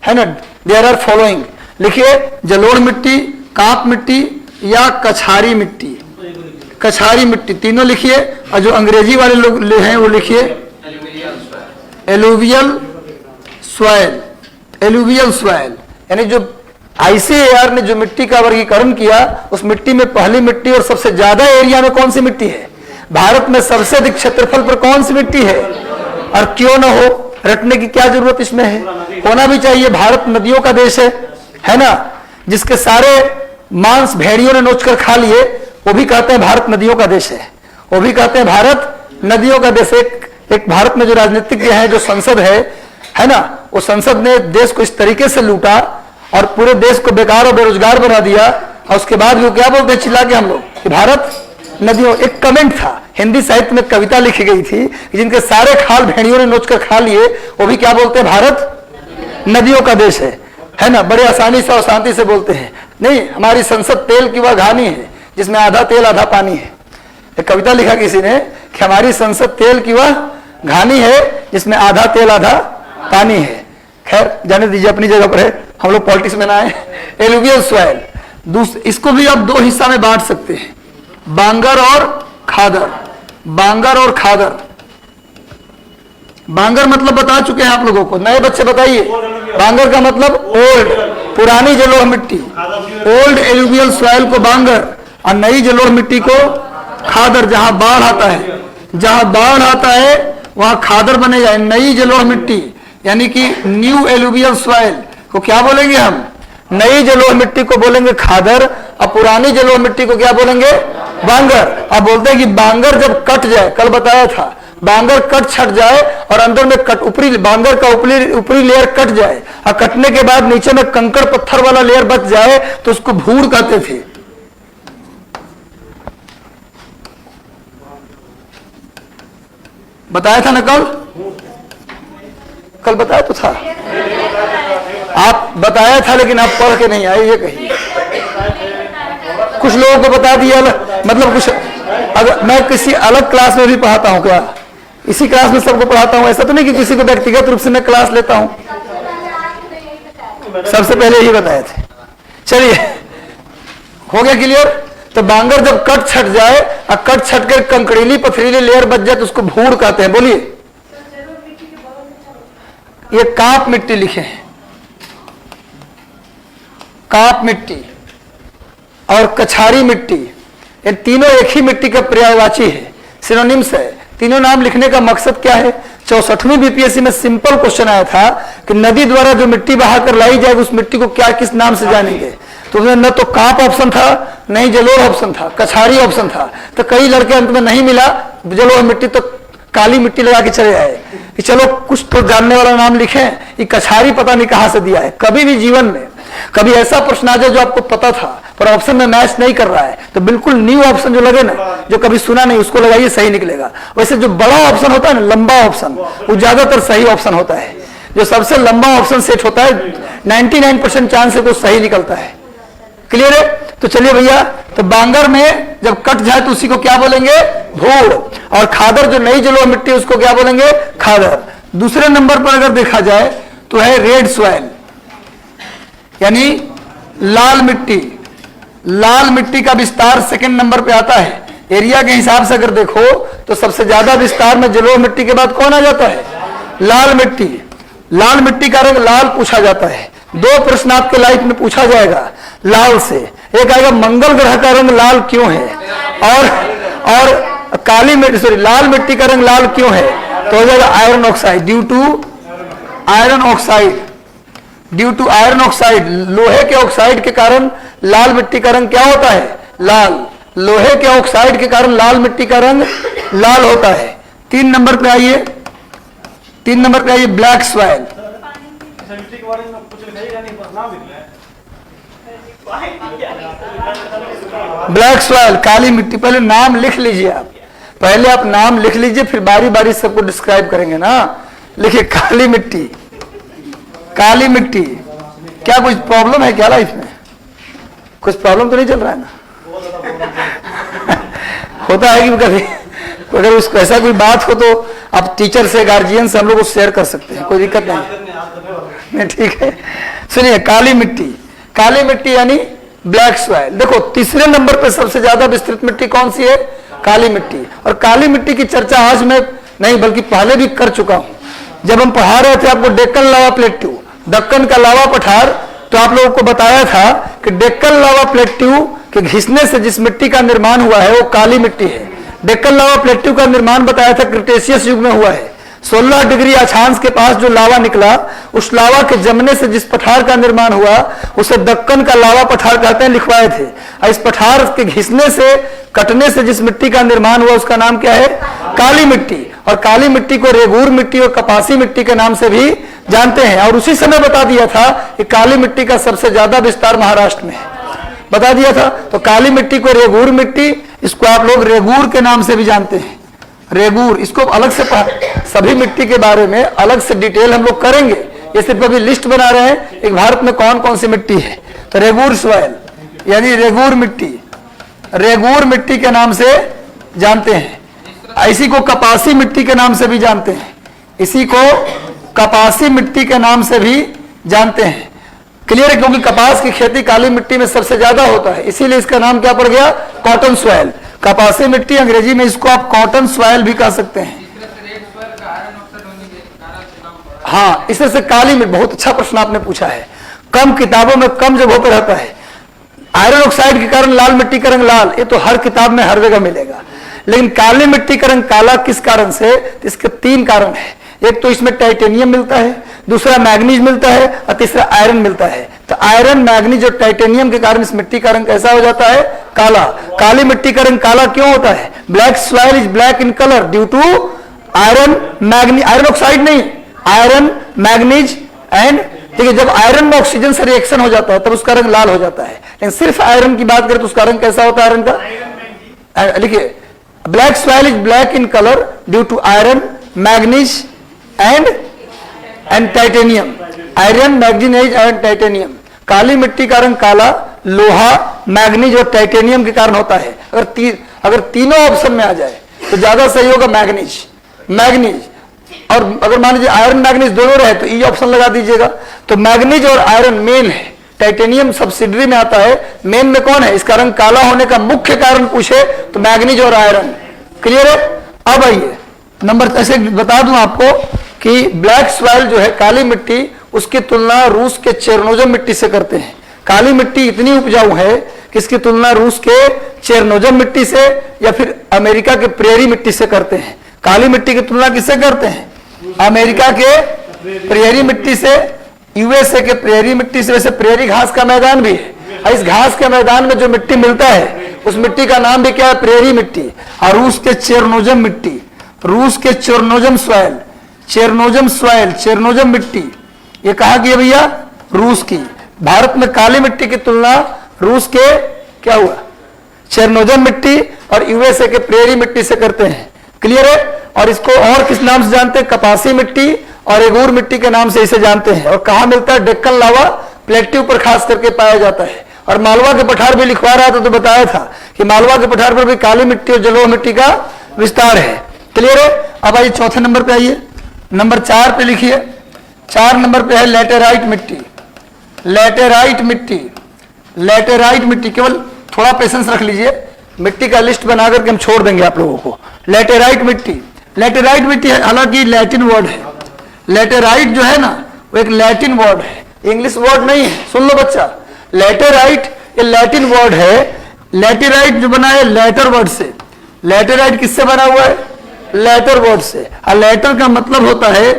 Speaker 1: है ना? देयर आर फॉलोइंग, लिखिए, जलोढ़ मिट्टी, कांप मिट्टी या कछारी मिट्टी। कछारी मिट्टी तीनों लिखिए, और जो अंग्रेजी वाले लोग हैं वो लिखिए एलुवियल सॉइल। यानी जो ICAR ने जो मिट्टी का वर्गीकरण किया, उस मिट्टी में पहली मिट्टी और सबसे ज्यादा एरिया में कौन सी मिट्टी है? भारत में सबसे अधिक क्षेत्रफल पर कौन सी मिट्टी है? और क्यों ना हो, रटने की क्या जरूरत इसमें है? होना भी चाहिए। भारत नदियों का देश है ना? जिसके सारे मांस भेड़ियों ने नोच कर खा लिए, वो भी कहते हैं भारत नदियों का देश है। वो भी कहते हैं भारत नदियों का देश। एक भारत में जो राजनीतिज्ञ है, जो संसद है ना, वो संसद ने देश को इस तरीके से लूटा और पूरे देश को बेकार और बेरोजगार बना दिया और उसके बाद वो क्या बोलते हैं चिल्ला के हम लोग कि भारत नदियों। एक कमेंट था, हिंदी साहित्य में कविता लिखी गई थी कि जिनके सारे खाल भेड़ियों ने नोच कर खा लिए, वो भी क्या बोलते हैं, भारत नदियों का देश है ना। बड़े आसानी से और शांति से बोलते हैं। नहीं, हमारी संसद तेल की वह घानी है जिसमें आधा तेल आधा पानी है। एक कविता लिखा किसी ने कि हमारी संसद तेल की वह घानी है जिसमें आधा तेल आधा पानी है। खैर जाने दीजिए, अपनी जगह पर है, हम लोग पॉलिटिक्स में ना आए। एलुवियल सॉइल, इसको भी आप दो हिस्सा में बांट सकते हैं, बांगर और खादर। बांगर और खादर, बांगर मतलब बता चुके हैं आप लोगों को, नए बच्चे बताइए। बांगर का मतलब ओल्ड, पुरानी जलोढ़ मिट्टी, ओल्ड एलुवियल सॉइल को बांगर, और नई जलोढ़ मिट्टी को खादर। जहां बाढ़ आता है, जहां बाढ़ आता है वहां खादर बनेगा। नई जलोढ़ मिट्टी यानी कि न्यू एलुवियल सॉइल को क्या बोलेंगे हम, नई जलोढ़ मिट्टी को बोलेंगे खादर, और पुरानी जलोढ़ मिट्टी को क्या बोलेंगे, बांगर। अब बोलते हैं कि बांगर जब कट जाए, कल बताया था, बांगर कट छट जाए और अंदर में कट ऊपरी बांगर का ऊपरी लेयर कट जाए, और कटने के बाद नीचे में कंकड़ पत्थर वाला लेयर बच जाए तो उसको भूर कहते थे। बताया था ना कल बताया तो था, आप बताया था लेकिन आप पढ़ के नहीं आए, ये कही। कुछ लोगों को बता दिया, मतलब कुछ, अगर मैं किसी अलग क्लास में भी पढ़ाता हूं क्या, इसी क्लास में सबको पढ़ाता हूं, ऐसा तो नहीं कि किसी को व्यक्तिगत रूप से मैं क्लास लेता हूं। सबसे पहले यही बताए थे। चलिए, हो गया क्लियर। तो बांगर जब कट छट जाए और कट छट कर कंकड़ीली पथरीली लेयर बच जाए तो उसको भूर कहते हैं। बोलिए, ये काप मिट्टी लिखे हैं, काप मिट्टी और कछारी मिट्टी, ये तीनों एक ही मिट्टी का पर्यायवाची है, सिनोनिम्स है। तीनों नाम लिखने का मकसद क्या है, 64वीं बीपीएससी में सिंपल क्वेश्चन आया था कि नदी द्वारा जो मिट्टी बहाकर लाई जाए उस मिट्टी को क्या किस नाम से जानेंगे। तो न तो काप ऑप्शन था, नहीं जलोढ़ ऑप्शन था, कछारी ऑप्शन था। तो कई लड़के अंत में नहीं मिला जलोढ़ मिट्टी, तो काली मिट्टी लगा के चले आए कि चलो कुछ तो जानने वाला नाम लिखें। ये कछारी पता नहीं कहां से दिया है। कभी भी जीवन में कभी ऐसा प्रश्न आ जाए जो आपको पता था पर ऑप्शन में मैच नहीं कर रहा है, तो बिल्कुल न्यू ऑप्शन जो लगे ना, जो कभी सुना नहीं, उसको लगाइए, सही निकलेगा। वैसे जो बड़ा ऑप्शन होता है ना, लंबा ऑप्शन, वो ज्यादातर सही ऑप्शन होता है। जो सबसे लंबा ऑप्शन सेट होता है 99% चांस है वो सही निकलता है। क्लियर है। तो चलिए भैया, तो बांगर में जब कट जाए तो उसी को क्या बोलेंगे, भूड़। और खादर जो नई जलोढ़ मिट्टी उसको क्या बोलेंगे, खादर। दूसरे नंबर पर अगर देखा जाए तो है रेड सॉइल, यानी लाल मिट्टी। लाल मिट्टी का विस्तार सेकंड नंबर पे आता है। एरिया के हिसाब से अगर देखो तो सबसे ज्यादा विस्तार में जलोढ़ मिट्टी के बाद कौन आ जाता है, लाल मिट्टी। लाल मिट्टी का रंग लाल पूछा जाता है। दो प्रश्न आपके लाइफ में पूछा जाएगा लाल से। एक आएगा मंगल ग्रह का रंग लाल क्यों है, और काली मिट्टी सॉरी लाल मिट्टी का रंग लाल क्यों है, तो हो जाएगा iron oxide, due to iron oxide. Due to iron oxide, लोहे के ऑक्साइड के कारण लाल मिट्टी का रंग क्या होता है, लाल। लोहे के ऑक्साइड के कारण लाल मिट्टी का रंग लाल होता है। 3 नंबर पे आइए, 3 नंबर पे आइए ब्लैक सॉइल। ब्लैक सॉइल, काली मिट्टी। पहले नाम लिख लीजिए आप, पहले आप नाम लिख लीजिए, फिर बारी बारी सबको डिस्क्राइब करेंगे ना। लिखिए काली मिट्टी। काली मिट्टी, क्या कुछ प्रॉब्लम है क्या लाइफ में, कुछ प्रॉब्लम तो नहीं चल रहा है ना? होता है कि कभी अगर उसको ऐसा कोई बात हो तो आप टीचर से, गार्जियन से हम लोग शेयर कर सकते हैं, कोई दिक्कत नहीं। ठीक है, सुनिए काली मिट्टी। काली मिट्टी यानी ब्लैक सॉइल। देखो तीसरे नंबर पे सबसे ज्यादा विस्तृत मिट्टी कौन सी है, काली मिट्टी। और काली मिट्टी की चर्चा आज मैं नहीं बल्कि पहले भी कर चुका हूं। जब हम पढ़ा रहे थे आपको डेक्कन लावा प्लेट्यू, दक्कन का लावा पठार, तो आप लोगों को बताया था कि डेक्कन लावा प्लेट्यू के घिसने से जिस मिट्टी का निर्माण हुआ है वो काली मिट्टी है। डेक्कन लावा प्लेट्यू का निर्माण बताया था क्रिटेशियस युग में हुआ है। 16 डिग्री अक्षांश के पास जो लावा निकला, उस लावा के जमने से जिस पठार का निर्माण हुआ उसे दक्कन का लावा पठार कहते हैं, लिखवाए थे। और इस पठार के घिसने से, कटने से जिस मिट्टी का निर्माण हुआ उसका नाम क्या है, काली मिट्टी। और काली मिट्टी को रेगूर मिट्टी और कपासी मिट्टी के नाम से भी जानते हैं। और उसी समय बता दिया था कि काली मिट्टी का सबसे ज्यादा विस्तार महाराष्ट्र में है। बता दिया था। तो काली मिट्टी को रेगूर मिट्टी, इसको आप लोग रेगूर के नाम से भी जानते हैं। रेगूर, इसको अलग से सभी मिट्टी के बारे में अलग से डिटेल हम लोग करेंगे। ये सिर्फ अभी लिस्ट बना रहे हैं एक भारत में कौन कौन सी मिट्टी है। तो रेगूर सॉइल यानी रेगूर मिट्टी, रेगूर मिट्टी के नाम से जानते हैं। इसी को कपासी मिट्टी के नाम से भी जानते हैं, इसी को कपासी मिट्टी के नाम से भी जानते हैं। क्लियर है, क्योंकि कपास की खेती काली मिट्टी में सबसे ज्यादा होता है, इसीलिए इसका नाम क्या पड़ गया, कॉटन सॉइल। कपासी मिट्टी, अंग्रेजी में इसको आप कॉटन सॉइल भी कह सकते हैं। हाँ, इससे से काली मिट्टी, बहुत अच्छा प्रश्न आपने पूछा है। कम किताबों में कम जगहों पर रहता है। आयरन ऑक्साइड के कारण लाल मिट्टी का रंग लाल, ये तो हर किताब में हर जगह मिलेगा। लेकिन काली मिट्टी का रंग काला किस कारण से, इसके 3 कारण है। एक तो इसमें टाइटेनियम मिलता है, दूसरा मैग्नीज मिलता है और तीसरा आयरन मिलता है। तो आयरन, मैग्नीज और टाइटेनियम के कारण इस मिट्टी का रंग कैसा हो जाता है, काला। काली मिट्टी का रंग काला क्यों होता है? Black soil is black in colour due to iron manganese, iron oxide नहीं, आयरन मैग्नीज एंड, देखिए जब आयरन में ऑक्सीजन से रिएक्शन हो जाता है तब उसका रंग लाल हो जाता है। लेकिन सिर्फ आयरन की बात करें तो उसका रंग कैसा होता है आयरन का? लिखिए, black soil is black in colour due to iron manganese and titanium, iron manganese and titanium. काली मिट्टी का रंग काला लोहा, मैग्नीज और टाइटेनियम के कारण होता है। अगर तीनों ऑप्शन में आ जाए तो ज्यादा सही होगा मैग्नीज। और अगर मान लीजिए आयरन मैग्नीज दोनों रहे तो ई ऑप्शन लगा दीजिएगा। तो मैग्नीज और आयरन मेन है, टाइटेनियम सब्सिडरी में आता है, मेन में कौन है? इसका रंग काला होने का मुख्य कारण पूछे तो मैग्नीज और आयरन। क्लियर है? अब आइए नंबर, ऐसे बता दूं आपको कि ब्लैक सॉइल जो है काली मिट्टी, उसकी तुलना रूस के चेरनोजम मिट्टी से करते हैं। काली मिट्टी इतनी उपजाऊ है कि इसकी तुलना रूस के चेरनोजम मिट्टी से या फिर अमेरिका के प्रेरी मिट्टी से करते हैं। काली मिट्टी की तुलना किससे करते हैं? अमेरिका के प्रेरी मिट्टी से, यूएसए के प्रेरी मिट्टी से। वैसे प्रेरी घास का मैदान भी है, इस घास के मैदान में जो मिट्टी मिलता है उस मिट्टी का नाम भी क्या है? प्रेरी मिट्टी। और रूस के चेरनोजम मिट्टी, रूस के चेरनोजम सॉइल, चेरनोजम मिट्टी, ये कहा गया भैया रूस की। भारत में काली मिट्टी की तुलना रूस के क्या हुआ, चेरनोजम मिट्टी और यूएसए के प्रेरी मिट्टी से करते हैं। क्लियर है? और इसको और किस नाम से जानते हैं? कपासी मिट्टी और रेगूर मिट्टी के नाम से इसे जानते हैं। और कहाँ मिलता है? डेक्कन लावा प्लेट्यू पर खास करके पाया जाता है। और मालवा के पठार भी लिखवा रहा था तो बताया था कि मालवा के पठार पर भी काली मिट्टी और जलोढ़ मिट्टी का विस्तार है। क्लियर है? अब आइए चौथे नंबर पे आइए, नंबर 4 पे लिखिए। 4 नंबर पे है लेटेराइट मिट्टी। लेटेराइट मिट्टी, केवल थोड़ा पेशेंस रख लीजिए, मिट्टी का लिस्ट बना करके हम छोड़ देंगे आप लोगों को। लेटेराइट मिट्टी हालांकि लैटिन वर्ड है। लेटेराइट जो है ना वो एक लैटिन वर्ड है, इंग्लिश वर्ड नहीं है। सुन लो बच्चा, लेटेराइट ये लैटिन वर्ड है। लेटेराइट जो बना है लेटर वर्ड से। लेटेराइट किससे बना हुआ है? लेटर वर्ड से। और लेटर का मतलब होता है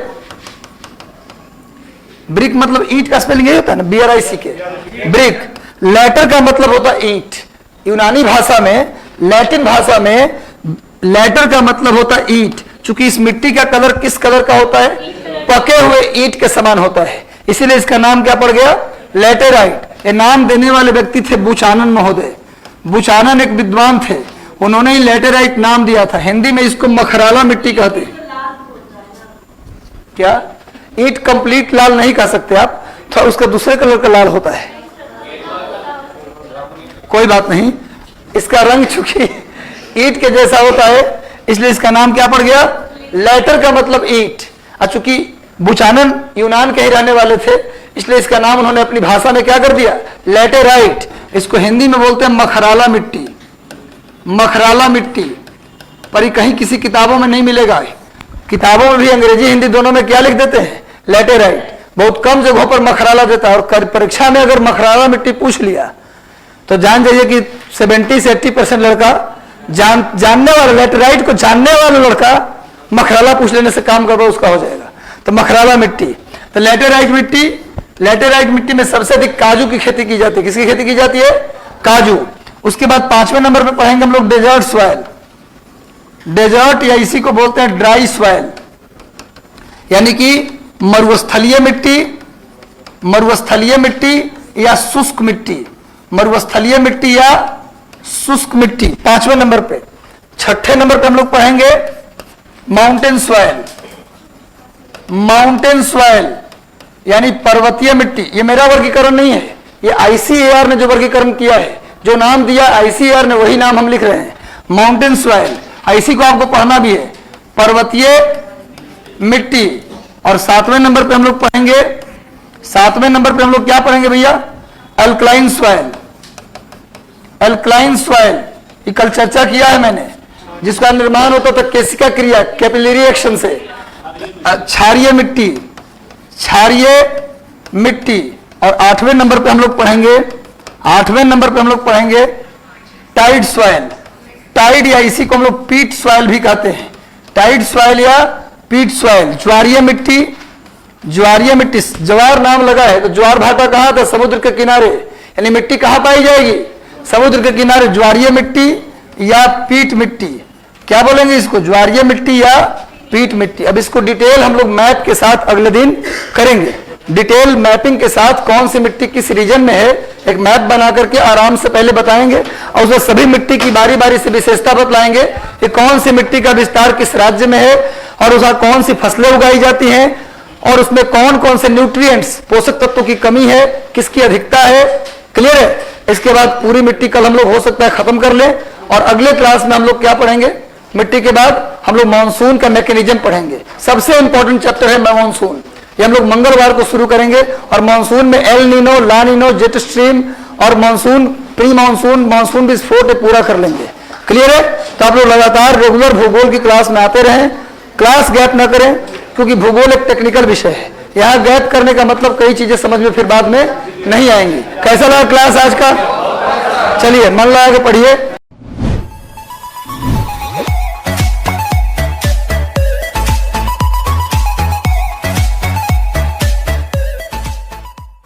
Speaker 1: ब्रिक, मतलब ईंट का स्पेलिंग यही होता है ना, BRIC के, ब्रिक। लेटर का मतलब होता है ईंट। यूनानी भाषा में, लैटिन भाषा में लेटर का मतलब होता है ईंट। चूंकि इस मिट्टी का कलर किस कलर का होता है? पके हुए ईंट के समान होता है, इसीलिए इसका नाम क्या पड़ गया? लेटेराइट। ये नाम देने वाले व्यक्ति थे बुचानन महोदय। बुचानन एक विद्वान थे, उन्होंने ही लेटेराइट नाम दिया था। हिंदी में इसको मखराला मिट्टी कहते हैं। क्या? ईंट कंप्लीट लाल नहीं कह सकते आप, तो उसका दूसरे कलर का लाल होता है। कोई बात नहीं, इसका रंग चूंकि ईंट के जैसा होता है इसलिए इसका नाम क्या पड़ गया? लेटर का मतलब ईंट। और चूंकि बुचानन यूनान के ही रहने वाले थे इसलिए इसका नाम उन्होंने अपनी भाषा में क्या कर दिया? लेटेराइट। इसको हिंदी में बोलते हैं मखराला मिट्टी। मखराला मिट्टी पर कहीं किसी किताबों में नहीं मिलेगा। किताबों में भी अंग्रेजी हिंदी दोनों में क्या लिख देते हैं? लेटेराइट। बहुत कम जगहों पर मखराला देता है। और परीक्षा में अगर मखराला मिट्टी पूछ लिया तो जान जाइए कि 70 से 80% लड़का जानने वाला, लेटेराइट को जानने वाला लड़का मखराला पूछ लेने से काम करवा उसका हो जाएगा। तो मखराला मिट्टी, तो लेटेराइट मिट्टी में सबसे अधिक काजू की खेती की जाती है। किसकी खेती की जाती है? काजू। उसके बाद 5वें नंबर पे पढ़ेंगे हम लोग डेजर्ट सॉइल। डेजर्ट या इसी को बोलते हैं ड्राई सॉइल, यानी कि मरुस्थलीय मिट्टी या शुष्क मिट्टी। मरुस्थलीय मिट्टी या शुष्क मिट्टी 5वें नंबर पे। 6ठे नंबर पे हम लोग पढ़ेंगे माउंटेन सॉइल। माउंटेन सॉइल यानी पर्वतीय मिट्टी। ये मेरा वर्गीकरण नहीं है, ये ICAR ने जो वर्गीकरण किया है, जो नाम दिया ICAR ने, वही नाम हम लिख रहे हैं, माउंटेन सॉइल। IC को आपको पढ़ना भी है, पर्वतीय मिट्टी। और 7वें नंबर पे हम लोग पढ़ेंगे, 7वें नंबर पे हम लोग क्या पढ़ेंगे भैया? Alkaline soil. अल्कलाइन सॉइल ये कल चर्चा किया है मैंने, जिसका निर्माण होता था केशिका क्रिया, कैपिलरी एक्शन से। क्षारीय मिट्टी, क्षारीय मिट्टी। और 8वें नंबर पे हम लोग पढ़ेंगे, 8वें नंबर पे हम लोग पढ़ेंगे टाइड सॉइल। टाइड या इसी को हम लोग पीट सॉइल भी कहते हैं, टाइड सॉइल या पीट सॉइल। ज्वारीय मिट्टी, ज्वारीय मिट्टी, ज्वार नाम लगा है तो ज्वार भाटा कहां था? समुद्र के किनारे। यानी मिट्टी कहां पाई जाएगी? समुद्र के किनारे। ज्वारीय मिट्टी या पीट मिट्टी, क्या बोलेंगे इसको? ज्वारीय मिट्टी या पीट मिट्टी। अब इसको डिटेल हम लोग मैप के साथ अगले दिन करेंगे, डिटेल मैपिंग के साथ कौन सी मिट्टी किस रीजन में है, एक मैप बना करके आराम से पहले बताएंगे। और उसमें सभी मिट्टी की बारी बारी से विशेषता बतलाएंगे कि कौन सी मिट्टी का विस्तार किस राज्य में है, और उसमें कौन सी फसलें उगाई जाती हैं, और उसमें कौन कौन से न्यूट्रिएंट्स, पोषक तत्वों की कमी है, किसकी अधिकता है। क्लियर है? इसके बाद पूरी मिट्टी कल हम लोग हो सकता है खत्म कर लें, और अगले क्लास में हम लोग क्या पढ़ेंगे? मिट्टी के बाद हम लोग मानसून का मैकेनिज्म पढ़ेंगे। सबसे इंपॉर्टेंट चैप्टर है मानसून। ये हम लोग मंगलवार को शुरू करेंगे, और मानसून में एल नीनो, ला नीनो, जेट स्ट्रीम और मानसून, प्री मानसून, मानसून विस्फोट पूरा कर लेंगे। क्लियर है? तो आप लोग लगातार रेगुलर भूगोल की क्लास में आते रहें, क्लास गैप ना करें, क्योंकि भूगोल एक टेक्निकल विषय है। यहाँ गैप करने का मतलब कई चीजें समझ में फिर बाद में नहीं आएंगी। कैसा लगा क्लास आज का? चलिए मन लगा के पढ़िए।